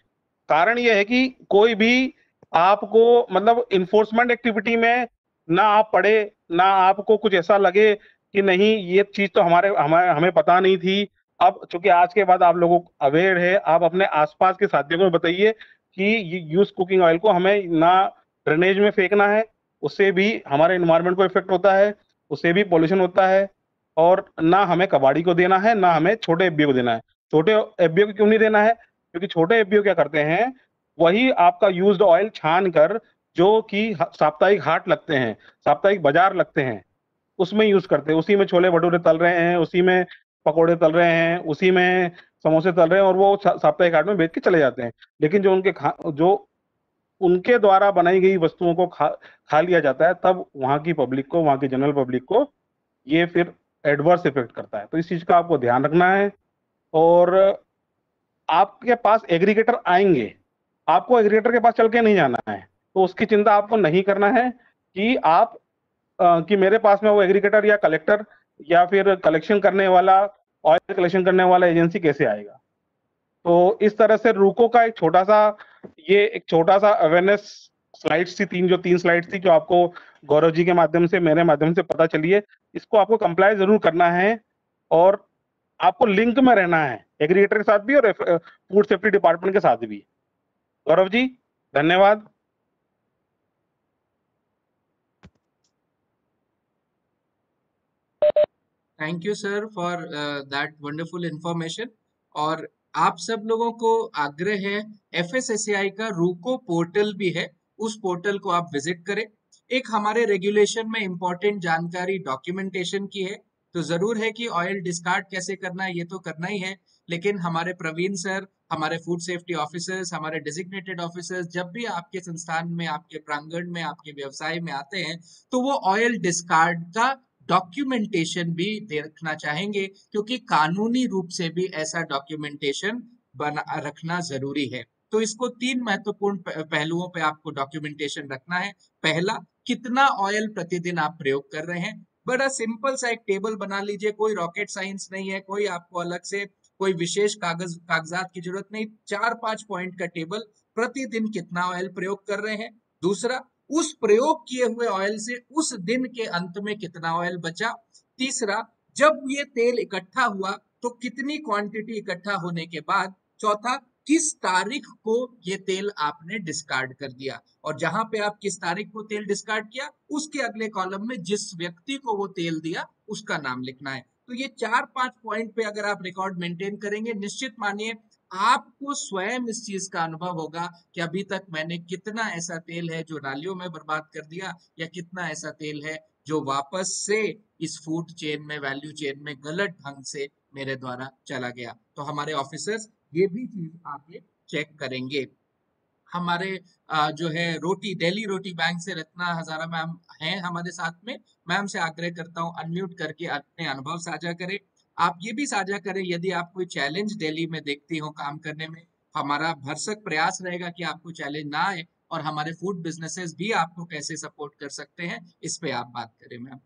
कारण ये है कि कोई भी आपको मतलब इन्फोर्समेंट एक्टिविटी में ना आप पढ़े, ना आपको कुछ ऐसा लगे कि नहीं ये चीज तो हमें पता नहीं थी। अब चूंकि आज के बाद आप लोगों को अवेयर है, आप अपने आसपास के साथियों को बताइए कि यूज कुकिंग ऑयल को हमें ना ड्रेनेज में फेंकना है, उससे भी हमारे एनवायरनमेंट को इफेक्ट होता है, उससे भी पॉल्यूशन होता है। और ना हमें कबाड़ी को देना है, ना हमें छोटे एफबीओ को देना है। छोटे एफबीओ को क्यों नहीं देना है? क्योंकि छोटे एफबीओ क्या करते हैं, वही आपका यूज्ड ऑयल छान कर, जो कि साप्ताहिक हाट लगते हैं, साप्ताहिक बाजार लगते हैं, उसमें यूज करते हैं। उसी में छोले भटूरे तल रहे हैं, उसी में पकोड़े तल रहे हैं, उसी में समोसे तल रहे हैं और वो साप्ताहिक हाट में बेच के चले जाते हैं। लेकिन जो उनके द्वारा बनाई गई वस्तुओं को खा लिया जाता है, तब वहां की पब्लिक को, वहां की जनरल पब्लिक को ये फिर एडवर्स इफेक्ट करता है। तो इस चीज का आपको ध्यान रखना है। और आपके पास एग्रीगेटर आएंगे, आपको एग्रीगेटर के पास चल के नहीं जाना है, तो उसकी चिंता आपको नहीं करना है कि कि मेरे पास में वो एग्रीगेटर या कलेक्टर या फिर कलेक्शन करने वाला, ऑयल कलेक्शन करने वाला एजेंसी कैसे आएगा। तो इस तरह से रूको का एक छोटा सा अवेयरनेस स्लाइड्स थी, तीन स्लाइड्स थी जो आपको गौरव जी के माध्यम से, मेरे माध्यम से पता चली है। इसको आपको कंप्लाई जरूर करना है और आपको लिंक में रहना है एग्रीगेटर के साथ भी और फूड सेफ्टी डिपार्टमेंट के साथ भी। गौरव जी धन्यवाद। Thank you sir for that wonderful information. और आप सब लोगों को आग्रह है, FSSAI का रूको पोर्टल भी है, उस पोर्टल को आप विजिट करें। एक हमारे रेगुलेशन में इंपॉर्टेंट जानकारी डॉक्यूमेंटेशन की है, तो जरूर है कि ऑयल डिस्कार्ड कैसे करना है, ये तो करना ही है। लेकिन हमारे प्रवीण सर, हमारे फूड सेफ्टी ऑफिसर्स, हमारे डेजिग्नेटेड ऑफिसर्स जब भी आपके संस्थान में, आपके प्रांगण में, आपके व्यवसाय में आते हैं, तो वो ऑयल डिस्कार्ड का डॉक्यूमेंटेशन भी देखना चाहेंगे, क्योंकि कानूनी रूप से भी ऐसा डॉक्यूमेंटेशन बना रखना जरूरी है। तो इसको 3 महत्वपूर्ण पहलुओं पे आपको डॉक्यूमेंटेशन रखना है। पहला, कितना ऑयल प्रतिदिन आप प्रयोग कर रहे हैं। बड़ा सिंपल सा एक टेबल बना लीजिए, कोई रॉकेट साइंस नहीं है, कोई आपको अलग से कोई विशेष कागजात की जरूरत नहीं। 4-5 पॉइंट का टेबल, प्रतिदिन कितना ऑयल प्रयोग कर रहे हैं। दूसरा, उस प्रयोग किए हुए ऑयल से उस दिन के अंत में कितना ऑयल बचा। तीसरा, जब ये तेल इकट्ठा हुआ तो कितनी क्वांटिटी इकट्ठा होने के बाद। चौथा, किस तारीख को ये तेल आपने डिस्कार्ड कर दिया, और जहां पे आप किस तारीख को तेल डिस्कार्ड किया उसके अगले कॉलम में जिस व्यक्ति को वो तेल दिया उसका नाम लिखना है। तो ये 4-5 पॉइंट पे अगर आप रिकॉर्ड मेंटेन करेंगे, निश्चित मानिए आपको स्वयं इस चीज का अनुभव होगा कि अभी तक मैंने कितना ऐसा तेल है जो नालियों में बर्बाद कर दिया, या कितना ऐसा तेल है जो वापस से इस फूड चेन में, वैल्यू चेन में गलत ढंग से मेरे द्वारा चला गया। तो हमारे ऑफिसर्स ये भी चीज आगे चेक करेंगे। हमारे जो है दिल्ली रोटी बैंक से रत्ना हजारा मैम हैं हमारे साथ में। मैम से आग्रह करता हूँ अनम्यूट करके अपने अनुभव साझा करें। आप ये भी साझा करें यदि आप कोई चैलेंज दिल्ली में देखती हो काम करने में। हमारा भरसक प्रयास रहेगा कि आपको चैलेंज ना आए और हमारे फूड बिजनेसेस भी आपको कैसे सपोर्ट कर सकते हैं, इस पे आप बात करें मैम।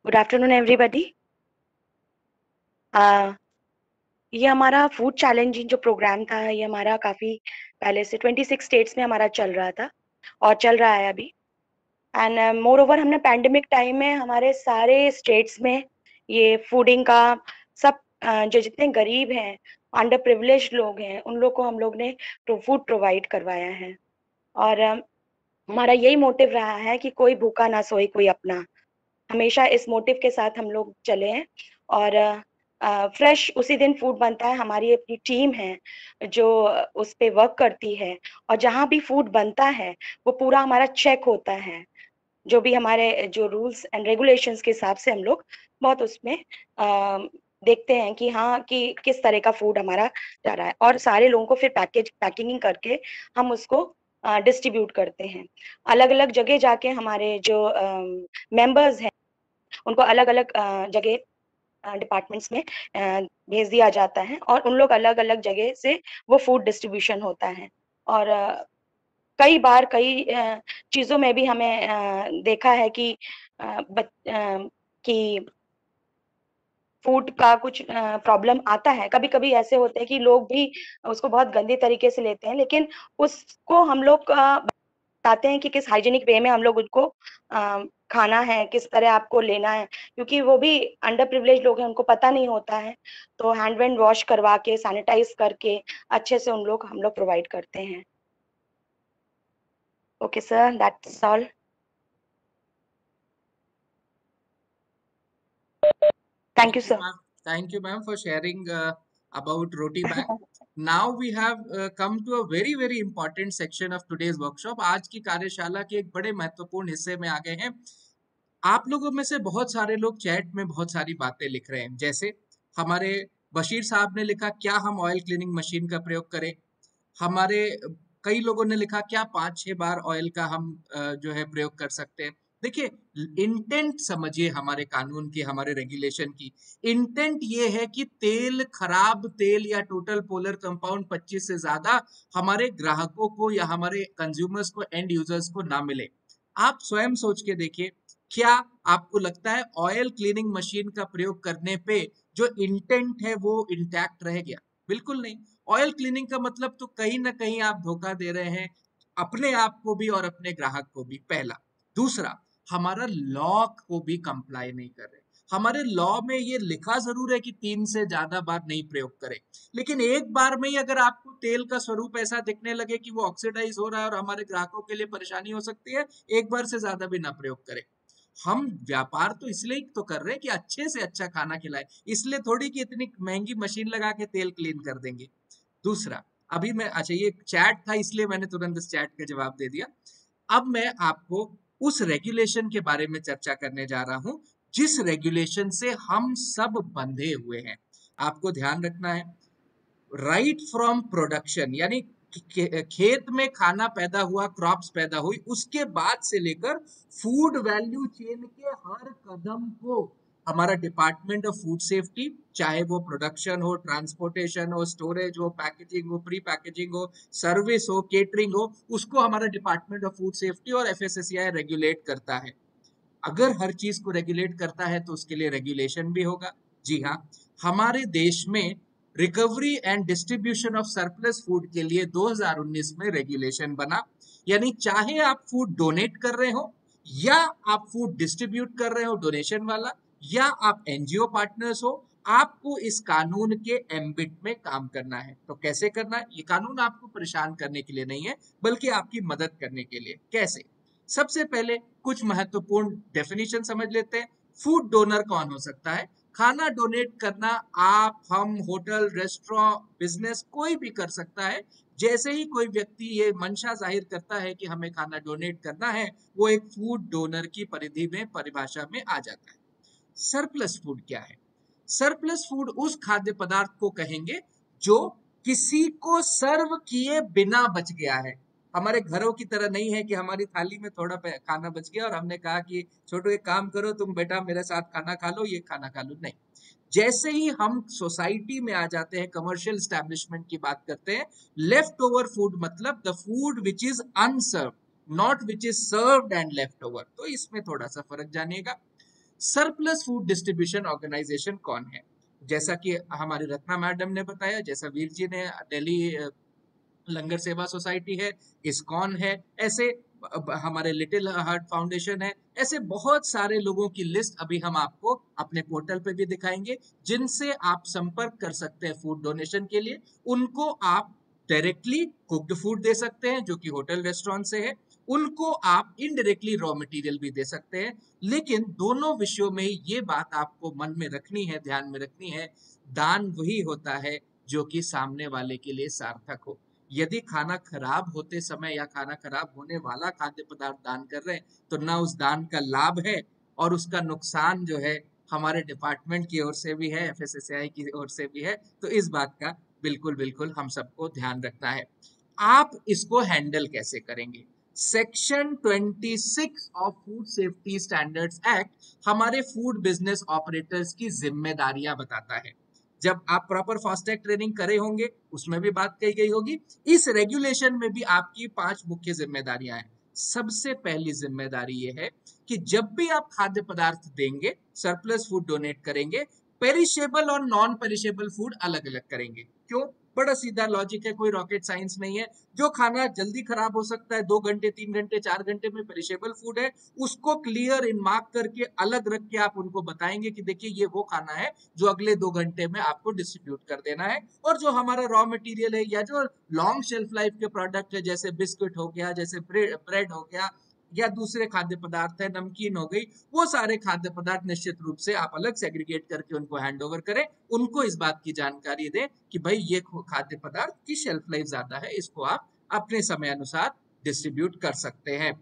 Good afternoon everybody. ये हमारा फूड चैलेंजिंग जो प्रोग्राम था, ये हमारा काफ़ी पहले से 26 स्टेट्स में हमारा चल रहा था और चल रहा है अभी। एंड मोर ओवर हमने पैंडेमिक टाइम में हमारे सारे स्टेट्स में ये फूडिंग का सब जो जितने गरीब हैं, अंडर प्रिविलेज लोग हैं, उन लोग को हम लोग ने फूड प्रोवाइड करवाया है। और हमारा यही मोटिव रहा है कि कोई भूखा ना सोए कोई अपना। हमेशा इस मोटिव के साथ हम लोग चले हैं और फ्रेश उसी दिन फूड बनता है। हमारी अपनी टीम है जो उस पे वर्क करती है और जहाँ भी फूड बनता है वो पूरा हमारा चेक होता है। जो भी हमारे जो रूल्स एंड रेगुलेशंस के हिसाब से हम लोग बहुत उसमें देखते हैं कि हाँ कि किस तरह का फूड हमारा जा रहा है और सारे लोगों को फिर पैकिंग करके हम उसको डिस्ट्रीब्यूट करते हैं। अलग अलग जगह जाके हमारे जो मेंबर्स हैं उनको अलग अलग जगह डिपार्टमेंट्स में भेज दिया जाता है और उन लोग अलग अलग जगह से वो फूड डिस्ट्रीब्यूशन होता है। और कई बार कई चीज़ों में भी हमें देखा है कि कि फूड का कुछ प्रॉब्लम आता है। कभी कभी ऐसे होते हैं कि लोग भी उसको बहुत गंदे तरीके से लेते हैं, लेकिन उसको हम लोग बताते हैं कि किस हाइजीनिक वे में हम लोग उनको खाना है, किस तरह आपको लेना है, क्योंकि वो भी अंडर प्रिविलेज लोग हैं, उनको पता नहीं होता है। तो हैंड वॉश करवा के सैनिटाइज करके अच्छे से हम लोग प्रोवाइड करते हैं। Okay sir, that's all. Thank you, sir. Thank you, ma'am, for sharing about Roti Bank. Now we have come to a very, very important section of today's workshop. आज की कार्यशाला के एक बड़े महत्वपूर्ण हिस्से में आ गए हैं। आप लोगों में से बहुत सारे लोग चैट में बहुत सारी बातें लिख रहे हैं। जैसे हमारे बशीर साहब ने लिखा, क्या हम ऑयल क्लीनिंग मशीन का प्रयोग करें। हमारे कई लोगों ने लिखा, क्या 5-6 बार ऑयल का हम जो है प्रयोग कर सकते हैं। देखिए, इंटेंट समझिए हमारे कानून की, हमारे रेगुलेशन की। इंटेंट ये है कि तेल, खराब तेल या टोटल पोलर कंपाउंड 25 से ज्यादा हमारे ग्राहकों को या हमारे कंज्यूमर्स को, एंड यूजर्स को ना मिले। आप स्वयं सोच के देखिए, क्या आपको लगता है ऑयल क्लीनिंग मशीन का प्रयोग करने पे जो इंटेंट है वो इंटैक्ट रह गया? बिल्कुल नहीं। ऑयल क्लीनिंग का मतलब तो कहीं ना कहीं आप धोखा दे रहे हैं अपने आप को भी और अपने ग्राहक को भी, पहला। दूसरा, हमारा लॉ को भी कंप्लाई नहीं कर रहे। हमारे लॉ में ये लिखा जरूर है कि 3 से ज्यादा बार नहीं प्रयोग करें, लेकिन एक बार में ही अगर आपको तेल का स्वरूप ऐसा दिखने लगे कि वो ऑक्सीडाइज हो रहा है और हमारे ग्राहकों के लिए परेशानी हो सकती है, एक बार से ज्यादा भी ना प्रयोग करें। हम व्यापार तो इसलिए तो कर रहे हैं कि अच्छे से अच्छा खाना खिलाए, इसलिए थोड़ी कि इतनी महंगी मशीन लगा के तेल क्लीन कर देंगे। दूसरा, अभी मैं, अच्छा ये चैट था इसलिए मैंने तुरंत इस चैट का जवाब दे दिया। अब मैं आपको उस रेगुलेशन के बारे में चर्चा करने जा रहा हूं जिस रेगुलेशन से हम सब बंधे हुए हैं। आपको ध्यान रखना है, राइट फ्रॉम प्रोडक्शन, यानी खेत में खाना पैदा हुआ, क्रॉप्स पैदा हुई, उसके बाद से लेकर फूड वैल्यू चेन के हर कदम को हमारा डिपार्टमेंट ऑफ फूड सेफ्टी, चाहे वो प्रोडक्शन हो, ट्रांसपोर्टेशन हो, स्टोरेज हो, पैकेजिंग हो, प्री पैकेजिंग हो, सर्विस हो, केटरिंग हो, उसको हमारा डिपार्टमेंट ऑफ फूड सेफ्टी और FSSAI रेगुलेट करता है। अगर हर चीज को रेगुलेट करता है तो उसके लिए रेगुलेशन भी होगा। जी हाँ, हमारे देश में recovery and distribution of surplus food के लिए 2019 में रेगुलेशन बना, यानी चाहे आप फूड डोनेट कर रहे हो या आप फूड डिस्ट्रीब्यूट कर रहे हो डोनेशन वाला, या आप NGO पार्टनर्स हो, आपको इस कानून के एम्बिट में काम करना है। तो कैसे करना है? ये कानून आपको परेशान करने के लिए नहीं है, बल्कि आपकी मदद करने के लिए। कैसे? सबसे पहले कुछ महत्वपूर्ण डेफिनेशन समझ लेते हैं। फूड डोनर कौन हो सकता है? खाना डोनेट करना आप, हम, होटल, रेस्टोरेंट, बिजनेस, कोई भी कर सकता है। जैसे ही कोई व्यक्ति ये मंशा जाहिर करता है कि हमें खाना डोनेट करना है, वो एक फूड डोनर की परिधि में, परिभाषा में आ जाता है। सरप्लस फूड क्या है? सरप्लस फूड उस खाद्य पदार्थ को कहेंगे जो किसी को सर्व किए बिना बच गया है। हमारे घरों की तरह नहीं है कि हमारी थाली में थोड़ा खाना बच गया और हमने कहा कि छोटू एक काम करो, तुम बेटा मेरे साथ खाना खा लो, ये खाना खा लो। नहीं, जैसे ही हम सोसाइटी में आ जाते हैं, कमर्शियल स्टैब्लिशमेंट की बात करते हैं, लेफ्ट ओवर फूड मतलब the food which is अनसर्व, not which is served and left over. तो इसमें थोड़ा सा फर्क जानिएगा। सरप्लस फूड डिस्ट्रीब्यूशन ऑर्गेनाइजेशन कौन है? जैसा कि हमारी रत्ना मैडम ने बताया, जैसा वीर जी ने, दिल्ली लंगर सेवा सोसाइटी है, इस्कॉन है, ऐसे हमारे लिटिल हार्ट फाउंडेशन है, ऐसे बहुत सारे लोगों की लिस्ट अभी हम आपको अपने पोर्टल पे भी दिखाएंगे, जिनसे आप संपर्क कर सकते हैं फूड डोनेशन के लिए। उनको आप डायरेक्टली कुक्ड फूड दे सकते हैं जो कि होटल रेस्टोरेंट से है, उनको आप इनडायरेक्टली रॉ मटेरियल भी दे सकते हैं। लेकिन दोनों विषयों में ये बात आपको मन में रखनी है, ध्यान में रखनी है, दान वही होता है जो कि सामने वाले के लिए सार्थक हो। यदि खाना खराब होते समय या खाना खराब होने वाला खाद्य पदार्थ दान कर रहे हैं, तो ना उस दान का लाभ है और उसका नुकसान जो है हमारे डिपार्टमेंट की ओर से भी है, FSSAI की ओर से भी है। तो इस बात का बिल्कुल बिल्कुल हम सबको ध्यान रखना है। आप इसको हैंडल कैसे करेंगे? Section 26 of food safety standards act हमारे फूड बिजनेस ऑपरेटर्स की जिम्मेदारियां बताता है। जब आप प्रॉपर फास्टैग ट्रेनिंग करे होंगे उसमें भी बात कही गई होगी। इस रेगुलेशन में भी आपकी 5 मुख्य जिम्मेदारियां हैं। सबसे पहली जिम्मेदारी ये है कि जब भी आप खाद्य पदार्थ देंगे, सरप्लस फूड डोनेट करेंगे, पेरिशेबल और नॉन पेरिशेबल फूड अलग अलग करेंगे। क्यों? बड़ा सीधा लॉजिक है, कोई रॉकेट साइंस नहीं है। जो खाना जल्दी खराब हो सकता है, 2 घंटे 3 घंटे 4 घंटे में, पेरिशेबल फूड है, उसको क्लियर इन मार्क करके अलग रख के आप उनको बताएंगे कि देखिए ये वो खाना है जो अगले 2 घंटे में आपको डिस्ट्रीब्यूट कर देना है। और जो हमारा रॉ मटेरियल है या जो लॉन्ग शेल्फ लाइफ के प्रोडक्ट है, जैसे बिस्कुट हो गया, जैसे ब्रेड हो गया, या दूसरे खाद्य पदार्थ है, नमकीन हो गई, वो सारे खाद्य पदार्थ निश्चित रूप से आप अलग सेग्रीगेट करके उनको हैंड ओवर करें। उनको इस बात की जानकारी दें कि भाई ये खाद्य पदार्थ की शेल्फ लाइफ ज्यादा है, इसको आप अपने समय अनुसार डिस्ट्रीब्यूट कर सकते हैं।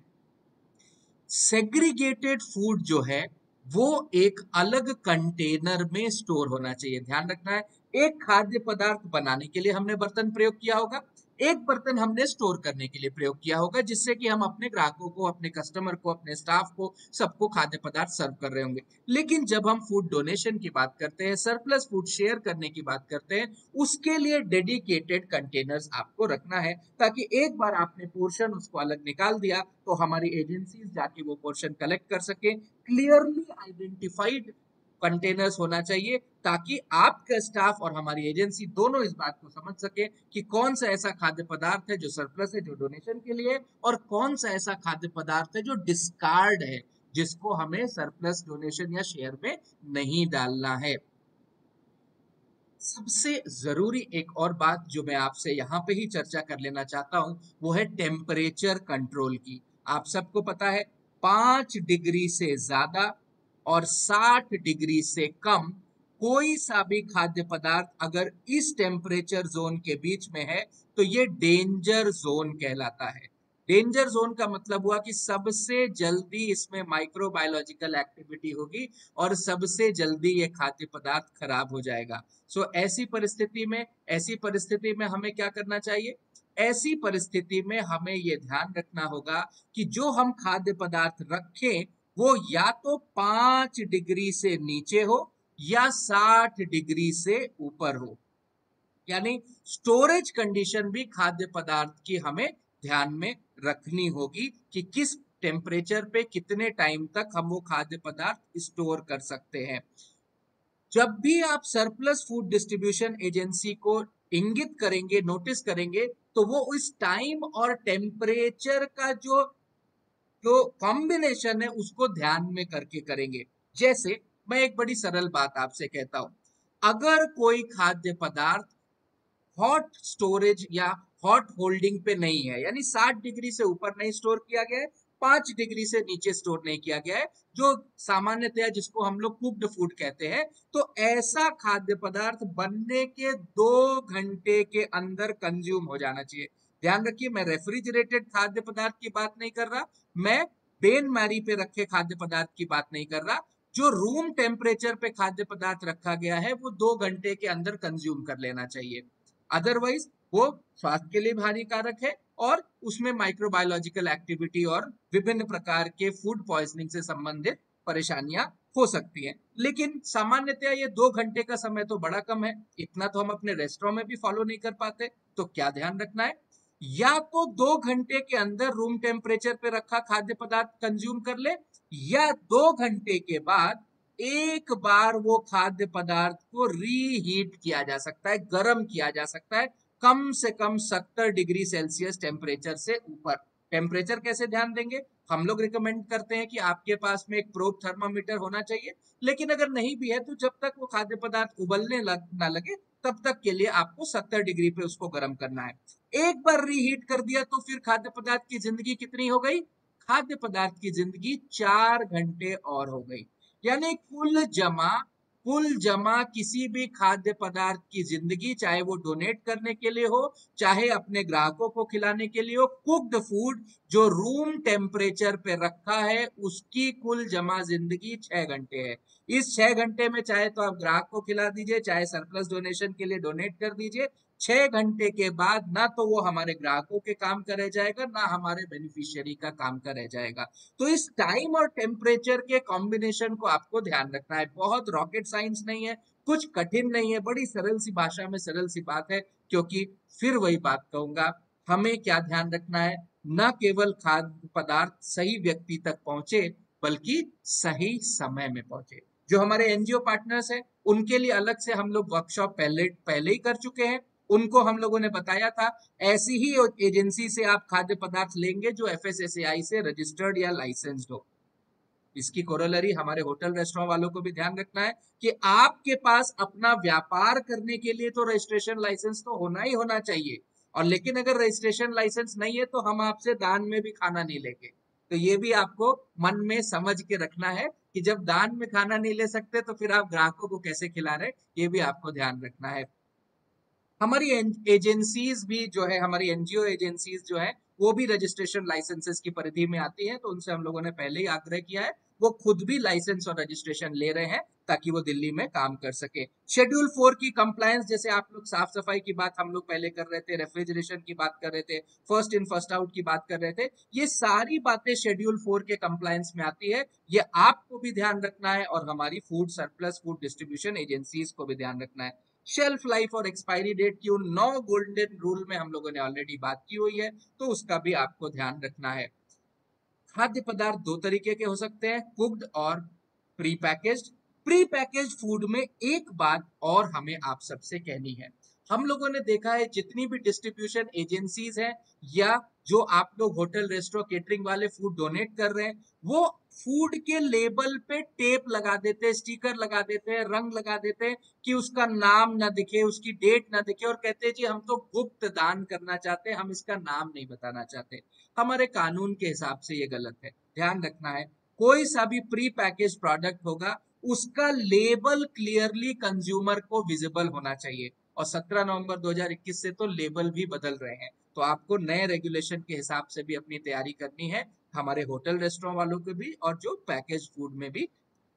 सेग्रीगेटेड फूड जो है वो एक अलग कंटेनर में स्टोर होना चाहिए। ध्यान रखना है, एक खाद्य पदार्थ बनाने के लिए हमने बर्तन प्रयोग किया होगा, एक बर्तन हमने स्टोर करने के लिए प्रयोग किया होगा, जिससे कि हम अपने ग्राहकों को, अपने कस्टमर को, अपने स्टाफ को, सबको खाद्य पदार्थ सर्व कर रहे होंगे। लेकिन जब हम फूड डोनेशन की बात करते हैं, सरप्लस फूड शेयर करने की बात करते हैं, उसके लिए डेडिकेटेड कंटेनर्स आपको रखना है, ताकि एक बार आपने पोर्शन उसको अलग निकाल दिया तो हमारी एजेंसीज जाके वो पोर्शन कलेक्ट कर सके। क्लियरली आइडेंटिफाइड कंटेनर्स होना चाहिए, ताकि आपका स्टाफ और हमारी एजेंसी दोनों इस बात को समझ सके कि कौन सा ऐसा खाद्य पदार्थ है जो सरप्लस है, जो डोनेशन के लिए, और कौन सा ऐसा खाद्य पदार्थ है जो डिस्कार्ड है, जिसको हमें सरप्लस, डोनेशन या शेयर में नहीं डालना है। सबसे जरूरी एक और बात जो मैं आपसे यहाँ पे ही चर्चा कर लेना चाहता हूँ, वो है टेम्परेचर कंट्रोल की। आप सबको पता है 5 डिग्री से ज्यादा और 60 डिग्री से कम कोई सा भी खाद्य पदार्थ अगर इस टेम्परेचर जोन के बीच में है तो ये डेंजर जोन कहलाता है। डेंजर जोन का मतलब हुआ कि सबसे जल्दी इसमें माइक्रोबायोलॉजिकल एक्टिविटी होगी और सबसे जल्दी ये खाद्य पदार्थ खराब हो जाएगा। सो ऐसी परिस्थिति में हमें क्या करना चाहिए? ऐसी परिस्थिति में हमें ये ध्यान रखना होगा कि जो हम खाद्य पदार्थ रखें वो या तो 5 डिग्री से नीचे हो या 60 डिग्री से ऊपर हो। यानी स्टोरेज कंडीशन भी खाद्य पदार्थ की हमें ध्यान में रखनी होगी कि किस टेम्परेचर पे कितने टाइम तक हम वो खाद्य पदार्थ स्टोर कर सकते हैं। जब भी आप सरप्लस फूड डिस्ट्रीब्यूशन एजेंसी को इंगित करेंगे, नोटिस करेंगे, तो वो इस टाइम और टेम्परेचर का जो कॉम्बिनेशन है उसको ध्यान में करके करेंगे। जैसे मैं एक बड़ी सरल बात आपसे कहता हूं, अगर कोई खाद्य पदार्थ हॉट स्टोरेज या हॉट होल्डिंग पे नहीं है, यानी 60 डिग्री से ऊपर नहीं स्टोर किया गया है, 5 डिग्री से नीचे स्टोर नहीं किया गया है, जो सामान्यतया जिसको हम लोग कुक्ड फूड कहते हैं, तो ऐसा खाद्य पदार्थ बनने के 2 घंटे के अंदर कंज्यूम हो जाना चाहिए। ध्यान रखिए, मैं रेफ्रिजरेटेड खाद्य पदार्थ की बात नहीं कर रहा, मैं बेन मैरी पे रखे खाद्य पदार्थ की बात नहीं कर रहा। जो रूम टेम्परेचर पे खाद्य पदार्थ रखा गया है वो 2 घंटे के अंदर कंज्यूम कर लेना चाहिए। अदरवाइज वो स्वास्थ्य के लिए हानिकारक है और उसमें माइक्रोबायोलॉजिकल एक्टिविटी और विभिन्न प्रकार के फूड पॉइजनिंग से संबंधित परेशानियां हो सकती हैं। लेकिन सामान्यतया ये 2 घंटे का समय तो बड़ा कम है, इतना तो हम अपने रेस्टोरेंट में भी फॉलो नहीं कर पाते। तो क्या ध्यान रखना है, या तो 2 घंटे के अंदर रूम टेम्परेचर पे रखा खाद्य पदार्थ कंज्यूम कर ले, या 2 घंटे के बाद एक बार वो खाद्य पदार्थ को रीहीट किया जा सकता है, गर्म किया जा सकता है, कम से कम 70 डिग्री सेल्सियस टेम्परेचर से ऊपर। टेम्परेचर कैसे ध्यान देंगे, हम लोग रिकमेंड करते हैं कि आपके पास में एक प्रोब थर्मामीटर होना चाहिए, लेकिन अगर नहीं भी है तो जब तक वो खाद्य पदार्थ उबलने ना लगे तब तक के लिए आपको 70 डिग्री पे उसको गर्म करना है। एक बार रीहीट कर दिया तो फिर खाद्य पदार्थ की जिंदगी कितनी हो गई, खाद्य पदार्थ की जिंदगी 4 घंटे और हो गई। यानी कुल जमा किसी भी खाद्य पदार्थ की जिंदगी, चाहे वो डोनेट करने के लिए हो, चाहे अपने ग्राहकों को खिलाने के लिए हो, कुक्ड फूड जो रूम टेम्परेचर पे रखा है उसकी कुल जमा जिंदगी 6 घंटे है। इस 6 घंटे में चाहे तो आप ग्राहक को खिला दीजिए, चाहे सरप्लस डोनेशन के लिए डोनेट कर दीजिए, 6 घंटे के बाद ना तो वो हमारे ग्राहकों के काम का रह जाएगा, ना हमारे बेनिफिशियरी का काम का रह जाएगा। तो इस टाइम और टेम्परेचर के कॉम्बिनेशन को आपको ध्यान रखना है। बहुत रॉकेट साइंस नहीं है, कुछ कठिन नहीं है, बड़ी सरल सी भाषा में सरल सी बात है। क्योंकि फिर वही बात कहूंगा, हमें क्या ध्यान रखना है, न केवल खाद्य पदार्थ सही व्यक्ति तक पहुंचे बल्कि सही समय में पहुंचे। जो हमारे एनजीओ पार्टनर्स हैं उनके लिए अलग से हम लोग वर्कशॉप पहले ही कर चुके हैं, उनको हम लोगों ने बताया था ऐसी ही एजेंसी से आप खाद्य पदार्थ लेंगे जो FSSAI से रजिस्टर्ड या लाइसेंस्ड हो। इसकी कोरोलरी हमारे होटल रेस्टोरेंट वालों को भी ध्यान रखना है कि आपके पास अपना व्यापार करने के लिए तो रजिस्ट्रेशन लाइसेंस तो होना ही होना चाहिए, और लेकिन अगर रजिस्ट्रेशन लाइसेंस नहीं है तो हम आपसे दान में भी खाना नहीं लेंगे। तो ये भी आपको मन में समझ के रखना है कि जब दान में खाना नहीं ले सकते तो फिर आप ग्राहकों को कैसे खिला रहे, ये भी आपको ध्यान रखना है। हमारी एजेंसीज भी जो है, हमारी एनजीओ एजेंसीज जो है वो भी रजिस्ट्रेशन लाइसेंसेस की परिधि में आती है, तो उनसे हम लोगों ने पहले ही आग्रह किया है वो खुद भी लाइसेंस और रजिस्ट्रेशन ले रहे हैं ताकि वो दिल्ली में काम कर सके। शेड्यूल 4 की कंप्लायंस, जैसे आप लोग साफ सफाई की बात हम लोग पहले कर रहे थे, रेफ्रिजरेशन की बात कर रहे थे, फर्स्ट इन फर्स्ट आउट की बात कर रहे थे, ये सारी बातें शेड्यूल 4 के कंप्लायंस में आती है। ये आपको भी ध्यान रखना है और हमारी food surplus food distribution agencies को भी ध्यान रखना है। शेल्फ लाइफ और एक्सपायरी डेट की उन 9 गोल्डन रूल में हम लोगों ने ऑलरेडी बात की हुई है, तो उसका भी आपको ध्यान रखना है। खाद्य पदार्थ 2 तरीके के हो सकते हैं, कुक्ड और pre packaged. Pre packaged food में एक बात और हमें आप सबसे कहनी है, हम लोगों ने देखा है जितनी भी डिस्ट्रीब्यूशन एजेंसीज हैं या जो आप लोग होटल रेस्टोरेंट केटरिंग वाले फूड डोनेट कर रहे हैं, वो फूड के लेबल पे टेप लगा देते हैं, स्टिकर लगा देते हैं, रंग लगा देते हैं कि उसका नाम ना दिखे, उसकी डेट ना दिखे, और कहते हैं जी हम तो गुप्त दान करना चाहते हैं, हम इसका नाम नहीं बताना चाहते। हमारे कानून के हिसाब से ये गलत है। ध्यान रखना है, कोई सा भी प्री पैकेज प्रोडक्ट होगा उसका लेबल क्लियरली कंज्यूमर को विजिबल होना चाहिए, और 17 नवंबर 2021 से तो लेबल भी बदल रहे हैं, तो आपको नए रेगुलेशन के हिसाब से भी अपनी तैयारी करनी है, हमारे होटल रेस्टोरेंट वालों को भी और जो पैकेज फूड में भी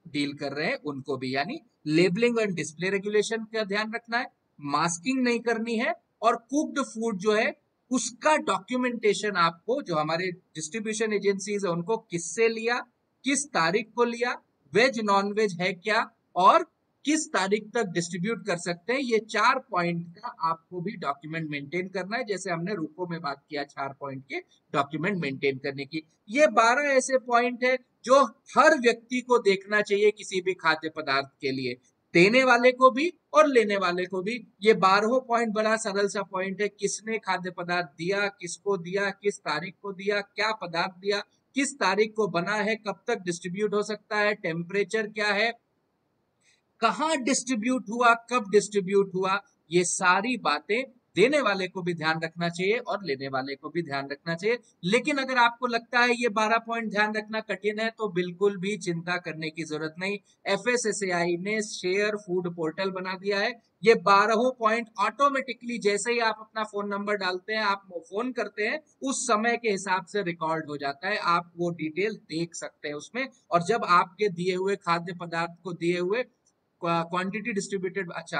डील कर रहे हैं उनको भी। यानी लेबलिंग और डिस्प्ले रेगुलेशन का ध्यान रखना है, मास्किंग नहीं करनी है, और कुक्ड फूड जो है उसका डॉक्यूमेंटेशन आपको, जो हमारे डिस्ट्रीब्यूशन एजेंसीज है उनको किससे लिया, किस तारीख को लिया, वेज नॉन वेज है क्या, और किस तारीख तक डिस्ट्रीब्यूट कर सकते हैं, ये 4 पॉइंट का आपको भी डॉक्यूमेंट मेंटेन करना है। जैसे हमने रूको में बात किया 4 पॉइंट के डॉक्यूमेंट मेंटेन करने की, ये 12 ऐसे पॉइंट है जो हर व्यक्ति को देखना चाहिए किसी भी खाद्य पदार्थ के लिए, देने वाले को भी और लेने वाले को भी। ये 12 पॉइंट बड़ा सरल सा पॉइंट है, किसने खाद्य पदार्थ दिया, किसको दिया, किस तारीख को दिया, क्या पदार्थ दिया, किस तारीख को बना है, कब तक डिस्ट्रीब्यूट हो सकता है, टेम्परेचर क्या है, कहाँ डिस्ट्रीब्यूट हुआ, कब डिस्ट्रीब्यूट हुआ, ये सारी बातें देने वाले को भी ध्यान रखना चाहिए और लेने वाले को भी ध्यान रखना चाहिए। लेकिन अगर आपको लगता है ये 12 पॉइंट ध्यान रखना कठिन है तो बिल्कुल भी चिंता करने की जरूरत नहीं। FSSAI ने शेयर फूड पोर्टल बना दिया है, ये 12 पॉइंट ऑटोमेटिकली जैसे ही आप अपना फोन नंबर डालते हैं, आप फोन करते हैं, उस समय के हिसाब से रिकॉर्ड हो जाता है, आप वो डिटेल देख सकते हैं उसमें। और जब आपके दिए हुए खाद्य पदार्थ को दिए हुए क्वांटिटी डिस्ट्रीब्यूटेड, अच्छा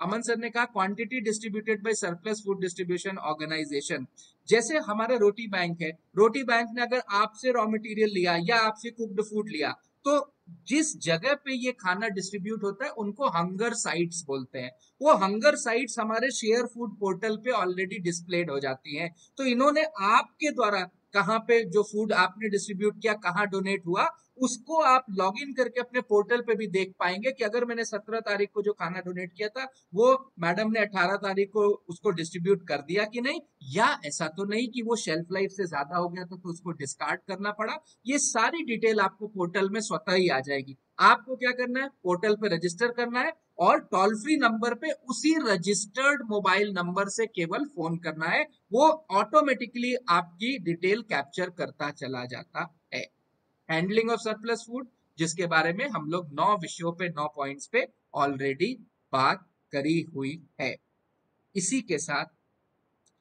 अमन सर ने कहा quantity distributed by surplus food distribution organisation, जैसे हमारा रोटी बैंक है, रोटी बैंक ने अगर आपसे रॉ मटेरियल लिया या आपसे कुक्ड फूड लिया, तो जिस जगह पे ये खाना डिस्ट्रीब्यूट होता है उनको हंगर साइट्स बोलते हैं। वो हंगर साइट्स हमारे शेयर फूड पोर्टल पे ऑलरेडी डिस्प्लेड हो जाती हैं। तो इन्होंने आपके द्वारा कहाँ पे जो फूड आपने डिस्ट्रीब्यूट किया, कहाँ डोनेट हुआ, उसको आप लॉग इन करके अपने पोर्टल पे भी देख पाएंगे कि अगर मैंने 17 तारीख को जो खाना डोनेट किया था वो मैडम ने 18 तारीख को उसको डिस्ट्रीब्यूट कर दिया कि नहीं, या ऐसा तो नहीं कि वो शेल्फ लाइफ से ज्यादा हो गया था तो उसको डिस्कार्ड करना पड़ा। ये सारी डिटेल आपको पोर्टल में स्वतः ही आ जाएगी। आपको क्या करना है, पोर्टल पे रजिस्टर करना है और टोल फ्री नंबर पे उसी रजिस्टर्ड मोबाइल नंबर से केवल फोन करना है, वो ऑटोमेटिकली आपकी डिटेल कैप्चर करता चला जाता है। हैंडलिंग ऑफ सरप्लस फूड, जिसके बारे में हम लोग 9 विषयों पे 9 पॉइंट्स पे ऑलरेडी बात करी हुई है। इसी के साथ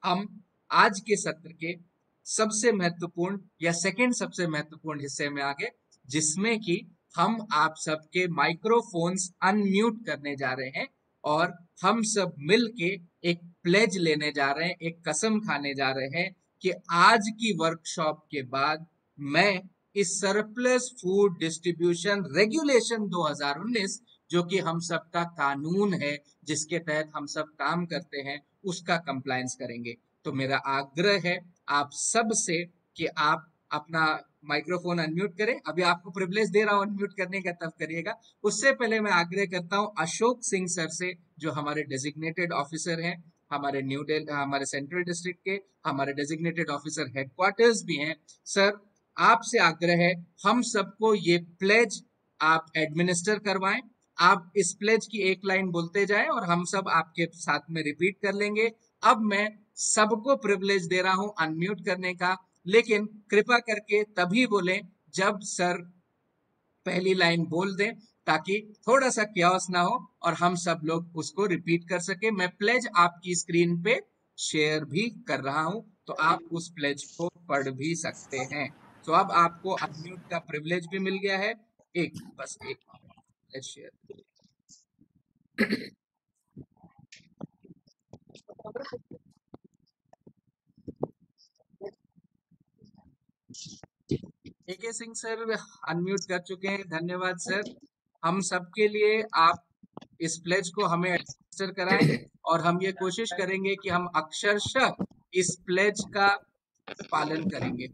हम आज के सत्र के सबसे महत्वपूर्ण या सेकंड सबसे महत्वपूर्ण हिस्से में आ गए, जिसमें कि हम आप सबके माइक्रोफोन्स अनम्यूट करने जा रहे हैं और हम सब मिलके एक प्लेज लेने जा रहे हैं, एक कसम खाने जा रहे हैं कि आज की वर्कशॉप के बाद मैं इस सरप्लस फूड डिस्ट्रीब्यूशन रेगुलेशन 2019, जो कि हम सबका कानून है जिसके तहत हम सब काम करते हैं, उसका कंप्लायंस करेंगे। तो मेरा आग्रह है आप सब से कि आप अपना माइक्रोफोन अनम्यूट करें। अभी आपको प्रिविलेज दे रहा हूं अनम्यूट करने का, तब करिएगा। उससे पहले मैं आग्रह करता हूं अशोक सिंह सर से, जो हमारे डेजिग्नेटेड ऑफिसर हैं, हमारे न्यू दिल्ली, हमारे सेंट्रल डिस्ट्रिक्ट के, हमारे डेजिग्नेटेड ऑफिसर हेडक्वार्टर्स भी हैं। सर, आपसे आग्रह है हम सबको ये प्लेज आप एडमिनिस्टर करवाएं। आप इस प्लेज की एक लाइन बोलते जाएं और हम सब आपके साथ में रिपीट कर लेंगे। अब मैं सबको प्रिविलेज दे रहा हूं अनम्यूट करने का, लेकिन कृपा करके तभी बोलें जब सर पहली लाइन बोल दें, ताकि थोड़ा सा क्यास ना हो और हम सब लोग उसको रिपीट कर सके। मैं प्लेज आपकी स्क्रीन पे शेयर भी कर रहा हूं, तो आप उस प्लेज को पढ़ भी सकते हैं। तो अब आपको अनम्यूट का प्रिविलेज भी मिल गया है। बस एक pledge share. AK Singh sir unmute कर चुके हैं, धन्यवाद सर। हम सबके लिए आप इस प्लेज को हमें रजिस्टर कराएं और हम ये कोशिश करेंगे कि हम अक्षरशः इस प्लेज का पालन करेंगे।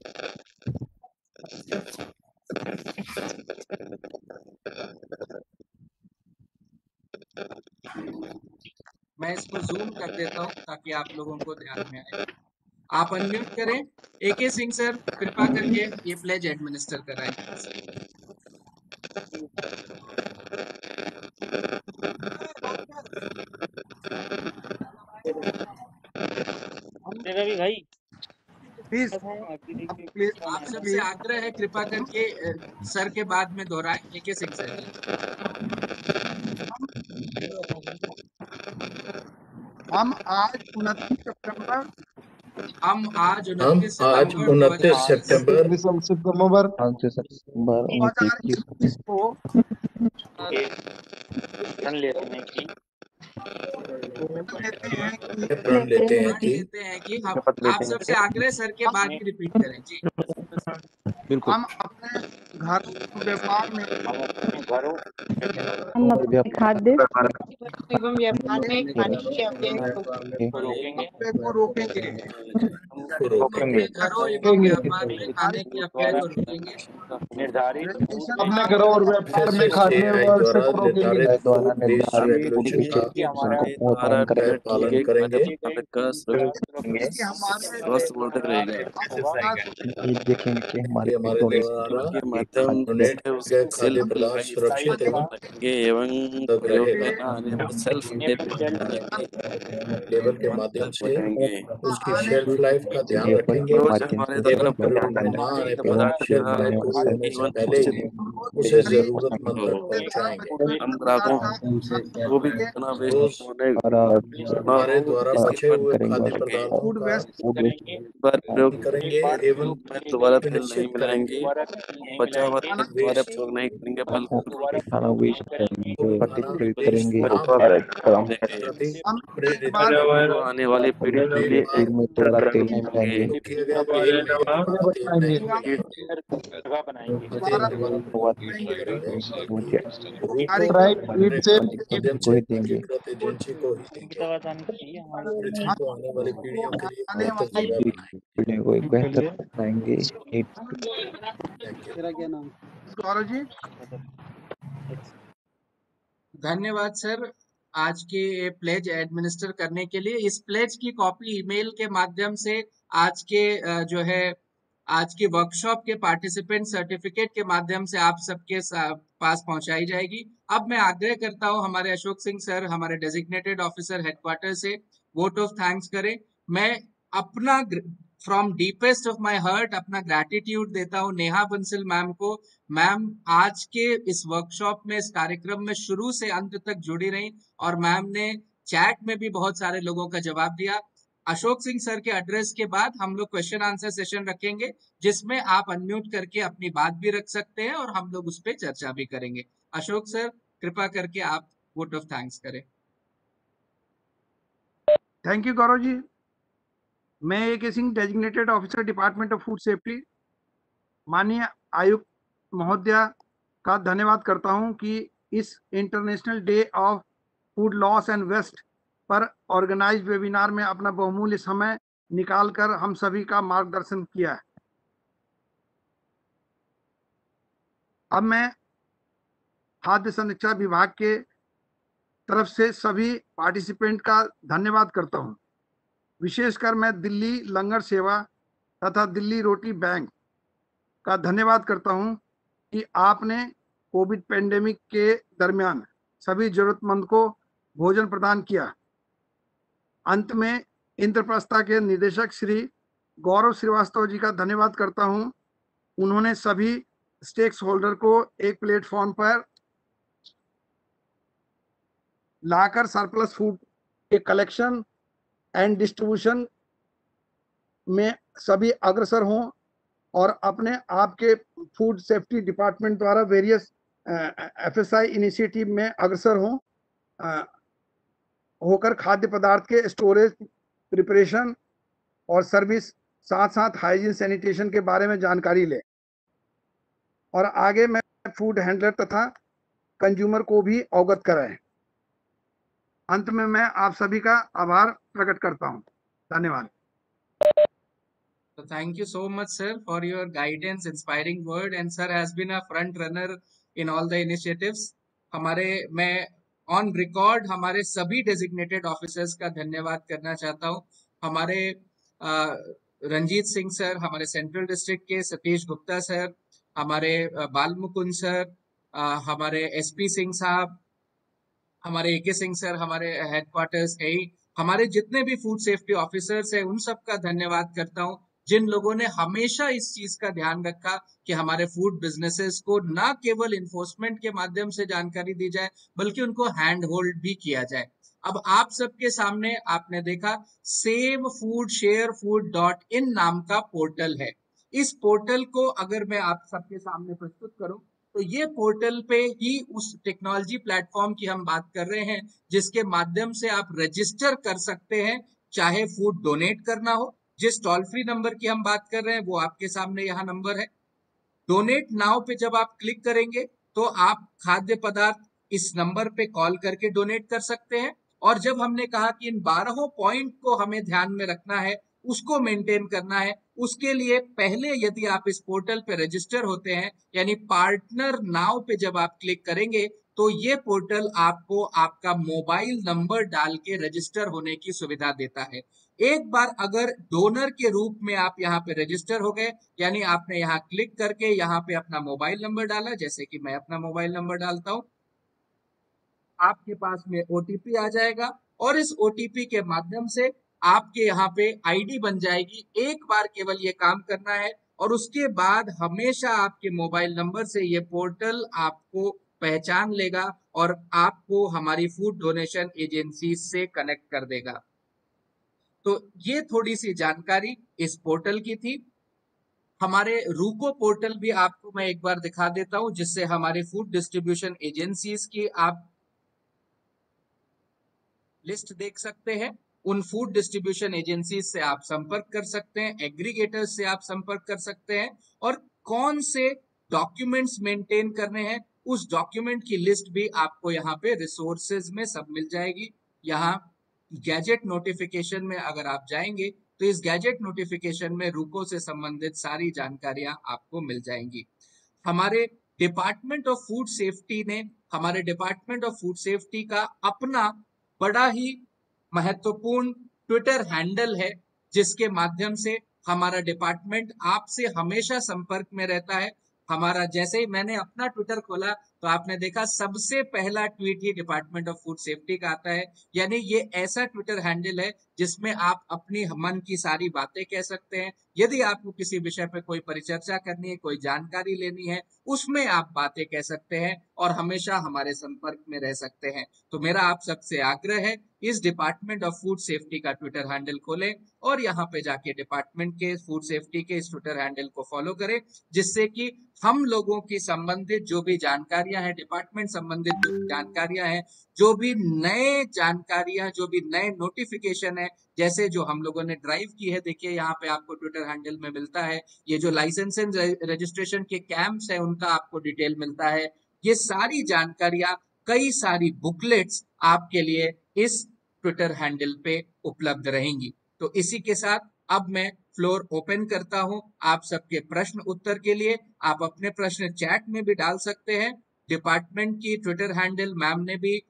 मैं इसको जूम कर देता हूं ताकि आप लोगों को ध्यान में आए। आप अनम्यूट करें। AK सिंह सर कृपा करके ये प्लेज एडमिनिस्टर कराएं। रवि भाई प्लीज आप सबसे आग्रह है कृपा करके सर के बाद में दोहराएं। AK सिंह सर, हम आज 29 सितंबर 2021 को लेते हैं कि हम आप सबसे आग्रह सर के बाद में रिपीट करें। जी बिल्कुल। हम अपने घर व्यापार में खाद्य एवं व्यापार में खाने के अवैध को रोकेंगे। घरों एवं व्यापार में खाने के अवैध को रोकेंगे। अपने घरों और व्यापार में खाने वाले से रोकेंगे। पालन करेंगे। देखेंगे कि हमारे खाद्य पदार्थ सुरक्षित एवं सेल्फ लेबर के माध्यम से उसकी शेल्फ लाइफ का ध्यान रखेंगे। शेल्फ लाइफ को पहले ही उसे जरूरतमंद तक पहुंचाएंगे। हम ग्राहकों को भी जितना वेस्ट होने हमारे द्वारा बचे हुए खाद्य और पदार्थों का बार प्रयोग करेंगे एवं दोबारा तेल नहीं सुनिश्चित मिलाएंगे, बचा हुआ तेल दोबारा प्रयोग नहीं करेंगे, बल्कि खाना वेस्ट करेंगे, प्रतिक्रिया करेंगे तो आने वाली पीढ़ी के लिए तेल में दोबारा तेल नहीं मिलाएंगे, को ही देंगे। एजेंसी को ही देंगे। पृथ्वी को आने वाली पीढ़ियों के लिए बेहतर जगह बनाएंगे। पीढ़ी को एक बेहतर बनाएंगे। तेरा क्या नाम? गौरव जी, धन्यवाद सर आज के प्लेज एडमिनिस्टर करने के लिए। इस प्लेज की कॉपी ईमेल के माध्यम से आज के जो है आज की वर्कशॉप के पार्टिसिपेंट सर्टिफिकेट के माध्यम से आप सबके पास पहुंचाई जाएगी। अब मैं आग्रह करता हूं हमारे अशोक सिंह सर, हमारे डेजिग्नेटेड ऑफिसर हेडक्वार्टर से वोट ऑफ थैंक्स करें। मैं अपना from deepest of my heart अपना ग्रैटिट्यूड देता हूं नेहा बंसल मैम को। मैम आज के इस वर्कशॉप में, इस कार्यक्रम में शुरू से अंत तक जुड़ी रही और मैम ने चैट में भी बहुत सारे लोगों का जवाब दिया। अशोक सिंह सर के एड्रेस के बाद हम लोग क्वेश्चन आंसर सेशन रखेंगे जिसमें आप अनम्यूट करके अपनी बात भी रख सकते हैं और हम लोग उस पर चर्चा भी करेंगे। अशोक सर कृपा करके आप वोट ऑफ थैंक्स करें। Thank you Gaurav ji. मैं AK Singh, designated officer department of food safety, माननीय आयुक्त महोदया का धन्यवाद करता हूं कि इस international day of food loss and waste पर ऑर्गेनाइज्ड वेबिनार में अपना बहुमूल्य समय निकालकर हम सभी का मार्गदर्शन किया है। अब मैं खाद्य संरक्षा विभाग के तरफ से सभी पार्टिसिपेंट का धन्यवाद करता हूं। विशेषकर मैं दिल्ली लंगर सेवा तथा दिल्ली रोटी बैंक का धन्यवाद करता हूं कि आपने कोविड पेंडेमिक के दरमियान सभी जरूरतमंद को भोजन प्रदान किया। अंत में इंद्रप्रस्था के निदेशक श्री गौरव श्रीवास्तव जी का धन्यवाद करता हूं। उन्होंने सभी स्टेक होल्डर को एक प्लेटफॉर्म पर लाकर सरप्लस फूड के कलेक्शन एंड डिस्ट्रीब्यूशन में सभी अग्रसर हों और अपने आपके फूड सेफ्टी डिपार्टमेंट द्वारा वेरियस FSI इनिशिएटिव में अग्रसर हों होकर खाद्य पदार्थ के स्टोरेज, प्रिपरेशन और सर्विस, साथ साथ हाइजीन सैनिटेशन के बारे में जानकारी लें और आगे में फूड हैंडलर तथा कंज्यूमर को भी अवगत कराएं। अंत में मैं आप सभी का आभार प्रकट करता हूं। धन्यवाद। So thank you so much sir for your guidance, inspiring word, and sir has been a front runner in all the initiatives. मैं ऑन रिकॉर्ड हमारे सभी डेजिग्नेटेड ऑफिसर्स का धन्यवाद करना चाहता हूं। हमारे रंजीत सिंह सर, हमारे सेंट्रल डिस्ट्रिक्ट के सतीश गुप्ता सर, हमारे बाल मुकुंद सर, हमारे SP सिंह साहब, हमारे AK सिंह सर, हमारे हेडक्वार्टर्स है, हमारे जितने भी फूड सेफ्टी ऑफिसर्स हैं उन सब का धन्यवाद करता हूं जिन लोगों ने हमेशा इस चीज का ध्यान रखा कि हमारे फूड बिजनेसेस को ना केवल इन्फोर्समेंट के माध्यम से जानकारी दी जाए बल्कि उनको हैंड होल्ड भी किया जाए। अब आप सबके सामने आपने देखा savefood.sharefood.in नाम का पोर्टल है। इस पोर्टल को अगर मैं आप सबके सामने प्रस्तुत करूं तो ये पोर्टल पे ही उस टेक्नोलॉजी प्लेटफॉर्म की हम बात कर रहे हैं जिसके माध्यम से आप रजिस्टर कर सकते हैं, चाहे फूड डोनेट करना हो। जिस टोल फ्री नंबर की हम बात कर रहे हैं वो आपके सामने यहाँ नंबर है। डोनेट नाउ पे जब आप क्लिक करेंगे तो आप खाद्य पदार्थ इस नंबर पे कॉल करके डोनेट कर सकते हैं। और जब हमने कहा कि इन 12 पॉइंट को हमें ध्यान में रखना है, उसको मेंटेन करना है, उसके लिए पहले यदि आप इस पोर्टल पे रजिस्टर होते हैं यानी पार्टनर नाउ पे जब आप क्लिक करेंगे तो ये पोर्टल आपको आपका मोबाइल नंबर डाल के रजिस्टर होने की सुविधा देता है। एक बार अगर डोनर के रूप में आप यहाँ पे रजिस्टर हो गए यानी आपने यहाँ क्लिक करके यहाँ पे अपना मोबाइल नंबर डाला, जैसे कि मैं अपना मोबाइल नंबर डालता हूँ, आपके पास में OTP आ जाएगा और इस OTP के माध्यम से आपके यहाँ पे ID बन जाएगी। एक बार केवल ये काम करना है और उसके बाद हमेशा आपके मोबाइल नंबर से ये पोर्टल आपको पहचान लेगा और आपको हमारी फूड डोनेशन एजेंसी से कनेक्ट कर देगा। तो ये थोड़ी सी जानकारी इस पोर्टल की थी। हमारे रूको पोर्टल भी आपको मैं एक बार दिखा देता हूं, जिससे हमारे फूड डिस्ट्रीब्यूशन एजेंसीज की आप लिस्ट देख सकते हैं। उन फूड डिस्ट्रीब्यूशन एजेंसीज से आप संपर्क कर सकते हैं, एग्रीगेटर्स से आप संपर्क कर सकते हैं, और कौन से डॉक्यूमेंट्स मेंटेन करने हैं उस डॉक्यूमेंट की लिस्ट भी आपको यहाँ पे रिसोर्सेज में सब मिल जाएगी। यहाँ गैजेट नोटिफिकेशन में अगर आप जाएंगे तो इस गैजेट नोटिफिकेशन में रूको से संबंधित सारी जानकारियां आपको मिल जाएंगी। हमारे डिपार्टमेंट ऑफ फूड सेफ्टी ने, हमारे डिपार्टमेंट ऑफ फूड सेफ्टी का अपना बड़ा ही महत्वपूर्ण ट्विटर हैंडल है, जिसके माध्यम से हमारा डिपार्टमेंट आपसे हमेशा संपर्क में रहता है। हमारा जैसे ही मैंने अपना ट्विटर खोला तो आपने देखा सबसे पहला tweet he department of food safety का आता है। यानी ये ऐसा ट्विटर हैंडल है जिसमें आप अपनी मन की सारी बातें कह सकते हैं। यदि आपको किसी विषय पे कोई परिचर्चा करनी है, कोई जानकारी लेनी है, उसमें आप बातें कह सकते हैं और हमेशा हमारे संपर्क में रह सकते हैं। तो मेरा आप सबसे आग्रह है, इस डिपार्टमेंट ऑफ फूड सेफ्टी का ट्विटर हैंडल खोलें और यहाँ पे जाके डिपार्टमेंट के फूड सेफ्टी के इस ट्विटर हैंडल को फॉलो करें, जिससे कि हम लोगों की संबंधित जो भी जानकारियां हैं, डिपार्टमेंट संबंधित जो जानकारियां हैं, जो भी नए जानकारियां, जो भी नए नोटिफिकेशन है, जैसे जो हम लोगों ने ड्राइव की है, देखिए यहाँ पे आपको ट्विटर हैंडल में मिलता है। ये जो लाइसेंस एंड रजिस्ट्रेशन के कैंप्स है उनका आपको डिटेल मिलता है। ये सारी जानकारियां, कई सारी बुकलेट्स आपके लिए इस ट्विटर हैंडल पे उपलब्ध रहेंगी। तो इसी के साथ अब मैं फ्लोर ओपन करता हूं आप सबके प्रश्न उत्तर के लिए। आप अपने प्रश्न चैट में भी डाल सकते हैं। डिपार्टमेंट की ट्विटर हैंडल मैम ने भी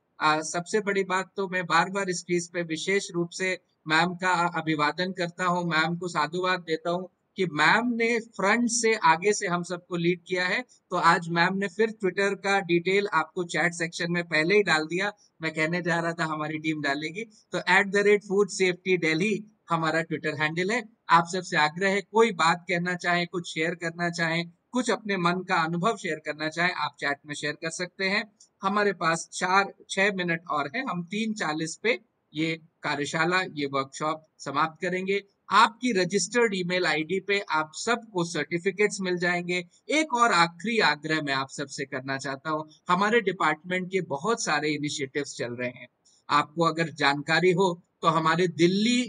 सबसे बड़ी बात तो मैं बार बार इस चीज पे विशेष रूप से मैम का अभिवादन करता हूं, मैम को साधुवाद देता हूं कि मैम ने फ्रंट से आगे से हम सबको लीड किया है। तो आज मैम ने फिर ट्विटर का डिटेल आपको चैट सेक्शन में पहले ही डाल दिया। मैं कहने जा रहा था हमारी टीम डालेगी, तो @foodSafetyDelhi हमारा ट्विटर हैंडल है। आप सबसे आग्रह है, कोई बात कहना चाहे, कुछ शेयर करना चाहे, कुछ अपने मन का अनुभव शेयर करना चाहे, आप चैट में शेयर कर सकते हैं। हमारे पास 4-6 मिनट और है, हम 3:40 पे ये कार्यशाला, ये वर्कशॉप समाप्त करेंगे। आपकी रजिस्टर्ड ईमेल आईडी पे आप सबको सर्टिफिकेट्स मिल जाएंगे। एक और आखिरी आग्रह मैं आप सबसे करना चाहता हूँ, हमारे डिपार्टमेंट के बहुत सारे इनिशिएटिव्स चल रहे हैं। आपको अगर जानकारी हो तो हमारे दिल्ली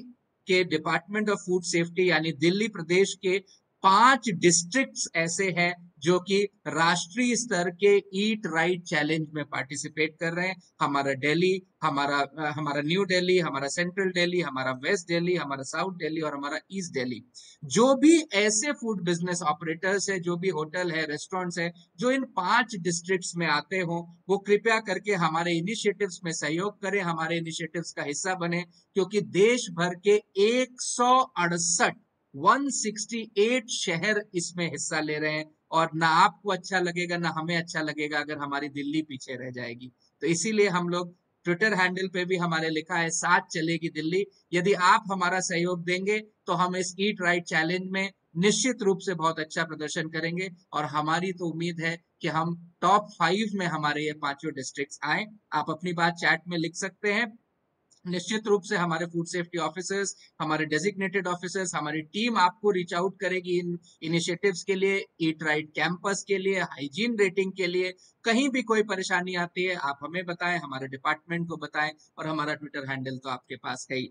के डिपार्टमेंट ऑफ फूड सेफ्टी यानी दिल्ली प्रदेश के 5 डिस्ट्रिक्ट्स ऐसे हैं जो कि राष्ट्रीय स्तर के ईट राइट चैलेंज में पार्टिसिपेट कर रहे हैं। हमारा दिल्ली, हमारा न्यू दिल्ली, हमारा सेंट्रल दिल्ली, हमारा वेस्ट दिल्ली, हमारा साउथ दिल्ली और हमारा ईस्ट दिल्ली। जो भी ऐसे फूड बिजनेस ऑपरेटर्स है, जो भी होटल है, रेस्टोरेंट्स है, जो इन 5 डिस्ट्रिक्ट्स में आते हो, वो कृपया करके हमारे इनिशिएटिव्स में सहयोग करें, हमारे इनिशिएटिव्स का हिस्सा बने, क्योंकि देश भर के 168 शहर इसमें हिस्सा ले रहे हैं और ना आपको अच्छा लगेगा ना हमें अच्छा लगेगा अगर हमारी दिल्ली पीछे रह जाएगी। तो इसीलिए हम लोग ट्विटर हैंडल पे भी हमारे लिखा है, साथ चलेगी दिल्ली। यदि आप हमारा सहयोग देंगे तो हम इस ईट राइट चैलेंज में निश्चित रूप से बहुत अच्छा प्रदर्शन करेंगे और हमारी तो उम्मीद है कि हम टॉप 5 में हमारे ये 5 डिस्ट्रिक्ट्स आए। आप अपनी बात चैट में लिख सकते हैं। निश्चित रूप से हमारे फूड सेफ्टी ऑफिसर्स, हमारे डेजिग्नेटेड ऑफिसर्स, हमारी टीम आपको रीच आउट करेगी इन इनिशिएटिव्स के लिए, ईट राइट कैंपस के लिए, हाइजीन रेटिंग के लिए। कहीं भी कोई परेशानी आती है आप हमें बताएं, हमारे डिपार्टमेंट को बताएं और हमारा ट्विटर हैंडल तो आपके पास है ही।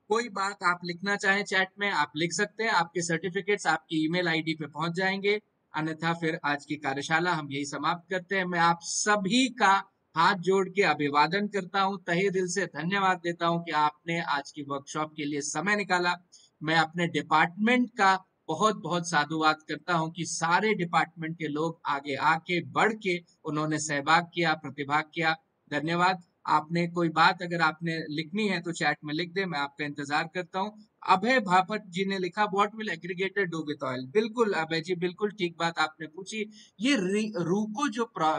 कोई बात आप लिखना चाहें चैट में आप लिख सकते हैं, आपके सर्टिफिकेट्स आपकी ईमेल आईडी पे पहुंच जाएंगे। अन्यथा फिर आज की कार्यशाला हम यही समाप्त करते हैं। मैं आप सभी का हाथ जोड़ के अभिवादन करता हूं, तहे दिल से धन्यवाद देता हूं कि आपने आज की वर्कशॉप के लिए समय निकाला। मैं अपने डिपार्टमेंट का बहुत बहुत साधुवाद करता हूं कि सारे डिपार्टमेंट के लोग आगे आके बढ़ के उन्होंने सहभाग किया, प्रतिभाग किया। धन्यवाद। आपने कोई बात अगर आपने लिखनी है तो चैट में लिख दे, मैं आपका इंतजार करता हूं। अभय भापट जी ने लिखा, what will aggregator do with oil. बिल्कुल अभय जी, बिल्कुल ठीक बात आपने पूछी। ये रूको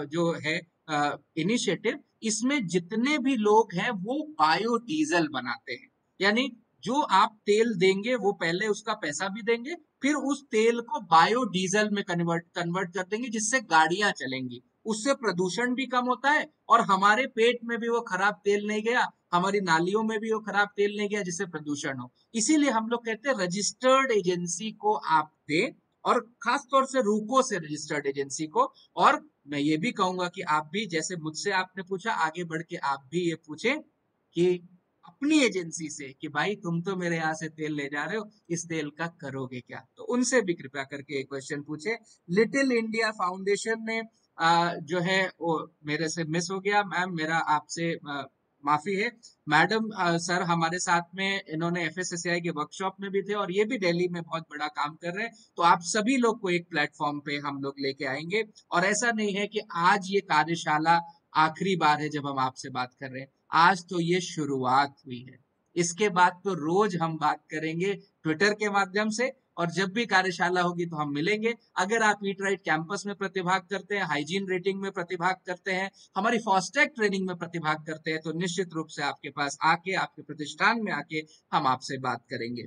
जो है इनिशिएटिव, इसमें जितने भी लोग हैं वो बायोडीजल बनाते हैं। यानी जो आप तेल देंगे वो पहले उसका पैसा भी देंगे फिर उस तेल को बायोडीजल में कन्वर्ट कर देंगे, जिससे गाड़ियां चलेंगी। उससे प्रदूषण भी कम होता है और हमारे पेट में भी वो खराब तेल नहीं गया, हमारी नालियों में भी वो खराब तेल नहीं गया जिससे प्रदूषण हो। इसीलिए हम लोग कहते हैं रजिस्टर्ड एजेंसी को आप दें, और खास तौर से रूको से रजिस्टर्ड एजेंसी को। और मैं ये भी कहूंगा कि आप भी, जैसे मुझसे आपने पूछा, आगे बढ़ के आप भी ये पूछें कि अपनी एजेंसी से कि भाई तुम तो मेरे यहाँ से तेल ले जा रहे हो, इस तेल का करोगे क्या। तो उनसे भी कृपया करके एक क्वेश्चन पूछे। लिटिल इंडिया फाउंडेशन ने जो है वो मेरे से मिस हो गया। मैम मेरा आपसे माफी है। मैडम सर हमारे साथ में, इन्होंने FSSAI के वर्कशॉप में भी थे और ये भी दिल्ली में बहुत बड़ा काम कर रहे हैं। तो आप सभी लोग को एक प्लेटफॉर्म पे हम लोग लेके आएंगे। और ऐसा नहीं है कि आज ये कार्यशाला आखिरी बार है जब हम आपसे बात कर रहे हैं, आज तो ये शुरुआत हुई है। इसके बाद तो रोज हम बात करेंगे ट्विटर के माध्यम से, और जब भी कार्यशाला होगी तो हम मिलेंगे। अगर आप ईट राइट कैंपस में प्रतिभाग करते हैं, हाइजीन रेटिंग में प्रतिभाग करते हैं, हमारी फास्टैग ट्रेनिंग में प्रतिभाग करते हैं, तो निश्चित रूप से आपके पास आके, आपके प्रतिष्ठान में आके हम आपसे बात करेंगे।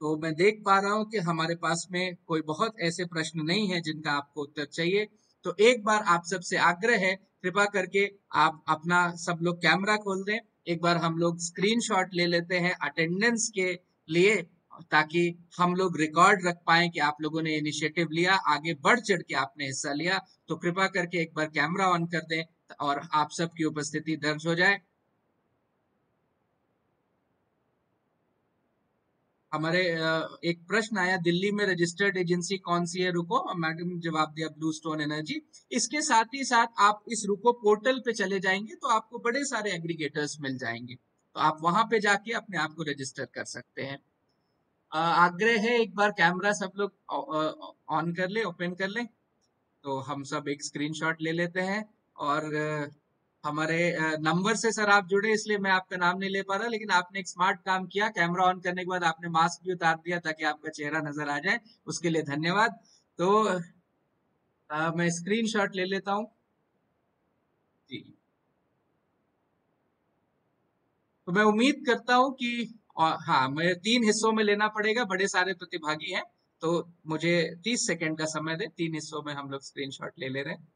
तो मैं देख पा रहा हूं कि हमारे पास में कोई बहुत ऐसे प्रश्न नहीं है जिनका आपको उत्तर चाहिए। तो एक बार आप सबसे आग्रह है, कृपा करके आप अपना सब लोग कैमरा खोल दें। एक बार हम लोग स्क्रीनशॉट ले लेते हैं अटेंडेंस के लिए, ताकि हम लोग रिकॉर्ड रख पाए कि आप लोगों ने इनिशिएटिव लिया, आगे बढ़ चढ़ के आपने हिस्सा लिया। तो कृपा करके एक बार कैमरा ऑन कर दें और आप सबकी उपस्थिति दर्ज हो जाए। हमारे एक प्रश्न आया, दिल्ली में रजिस्टर्ड एजेंसी कौन सी है रुको। मैडम ने जवाब दिया ब्लू स्टोन एनर्जी। इसके साथ ही साथ आप इस रुको पोर्टल पे चले जाएंगे तो आपको बड़े सारे एग्रीगेटर्स मिल जाएंगे, तो आप वहां पे जाके अपने आप को रजिस्टर कर सकते हैं। आग्रह है एक बार कैमरा सब लोग ऑन कर ले, ओपन कर ले। तो हम सब एक स्क्रीनशॉट ले लेते हैं। और हमारे नंबर से सर आप जुड़े, इसलिए मैं आपका नाम नहीं ले पा रहा, लेकिन आपने एक स्मार्ट काम किया, कैमरा ऑन करने के बाद आपने मास्क भी उतार दिया ताकि आपका चेहरा नजर आ जाए, उसके लिए धन्यवाद। तो मैं स्क्रीनशॉट ले लेता हूं जी। तो मैं उम्मीद करता हूं कि हाँ, मैं 3 हिस्सों में लेना पड़ेगा, बड़े सारे प्रतिभागी हैं, तो मुझे 30 सेकंड का समय दे। 3 हिस्सों में हम लोग स्क्रीनशॉट ले ले रहे हैं।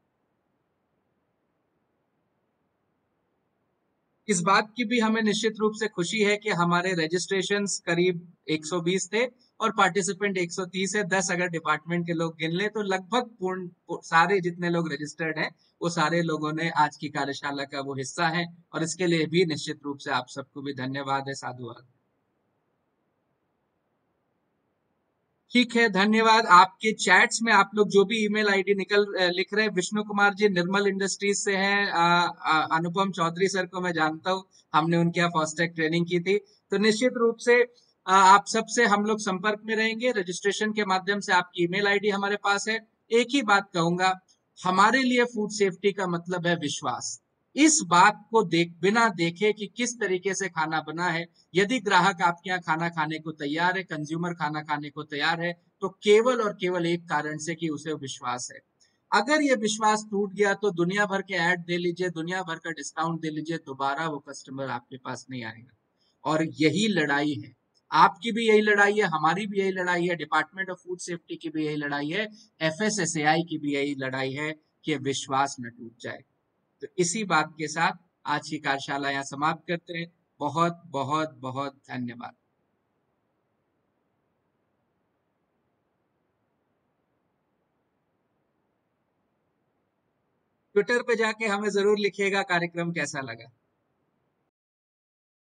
इस बात की भी हमें निश्चित रूप से खुशी है कि हमारे रजिस्ट्रेशंस करीब 120 थे और पार्टिसिपेंट 130 है। 10 अगर डिपार्टमेंट के लोग गिन ले तो लगभग पूर्ण सारे जितने लोग रजिस्टर्ड हैं वो सारे लोगों ने आज की कार्यशाला का वो हिस्सा है, और इसके लिए भी निश्चित रूप से आप सबको भी धन्यवाद है, साधुवाद। ठीक है, धन्यवाद। आपके चैट्स में आप लोग जो भी ईमेल आईडी लिख रहे हैं, विष्णु कुमार जी निर्मल इंडस्ट्रीज से हैं, अनुपम चौधरी सर को मैं जानता हूँ, हमने उनके यहाँ फास्टैग ट्रेनिंग की थी। तो निश्चित रूप से आप सबसे हम लोग संपर्क में रहेंगे, रजिस्ट्रेशन के माध्यम से आपकी ईमेल आईडी हमारे पास है। एक ही बात कहूंगा, हमारे लिए फूड सेफ्टी का मतलब है विश्वास। इस बात को बिना देखे कि किस तरीके से खाना बना है, यदि ग्राहक आपके यहाँ खाना खाने को तैयार है, कंज्यूमर खाना खाने को तैयार है, तो केवल और केवल एक कारण से कि उसे विश्वास है। अगर ये विश्वास टूट गया तो दुनिया भर के ऐड दे लीजिए, दुनिया भर का डिस्काउंट दे लीजिए, दोबारा वो कस्टमर आपके पास नहीं आएगा। और यही लड़ाई है, आपकी भी यही लड़ाई है, हमारी भी यही लड़ाई है, डिपार्टमेंट ऑफ फूड सेफ्टी की भी यही लड़ाई है, FSSAI की भी यही लड़ाई है कि विश्वास न टूट जाए। तो इसी बात के साथ आज की कार्यशाला यहाँ समाप्त करते हैं। बहुत बहुत बहुत धन्यवाद। ट्विटर पे जाके हमें जरूर लिखिएगा कार्यक्रम कैसा लगा।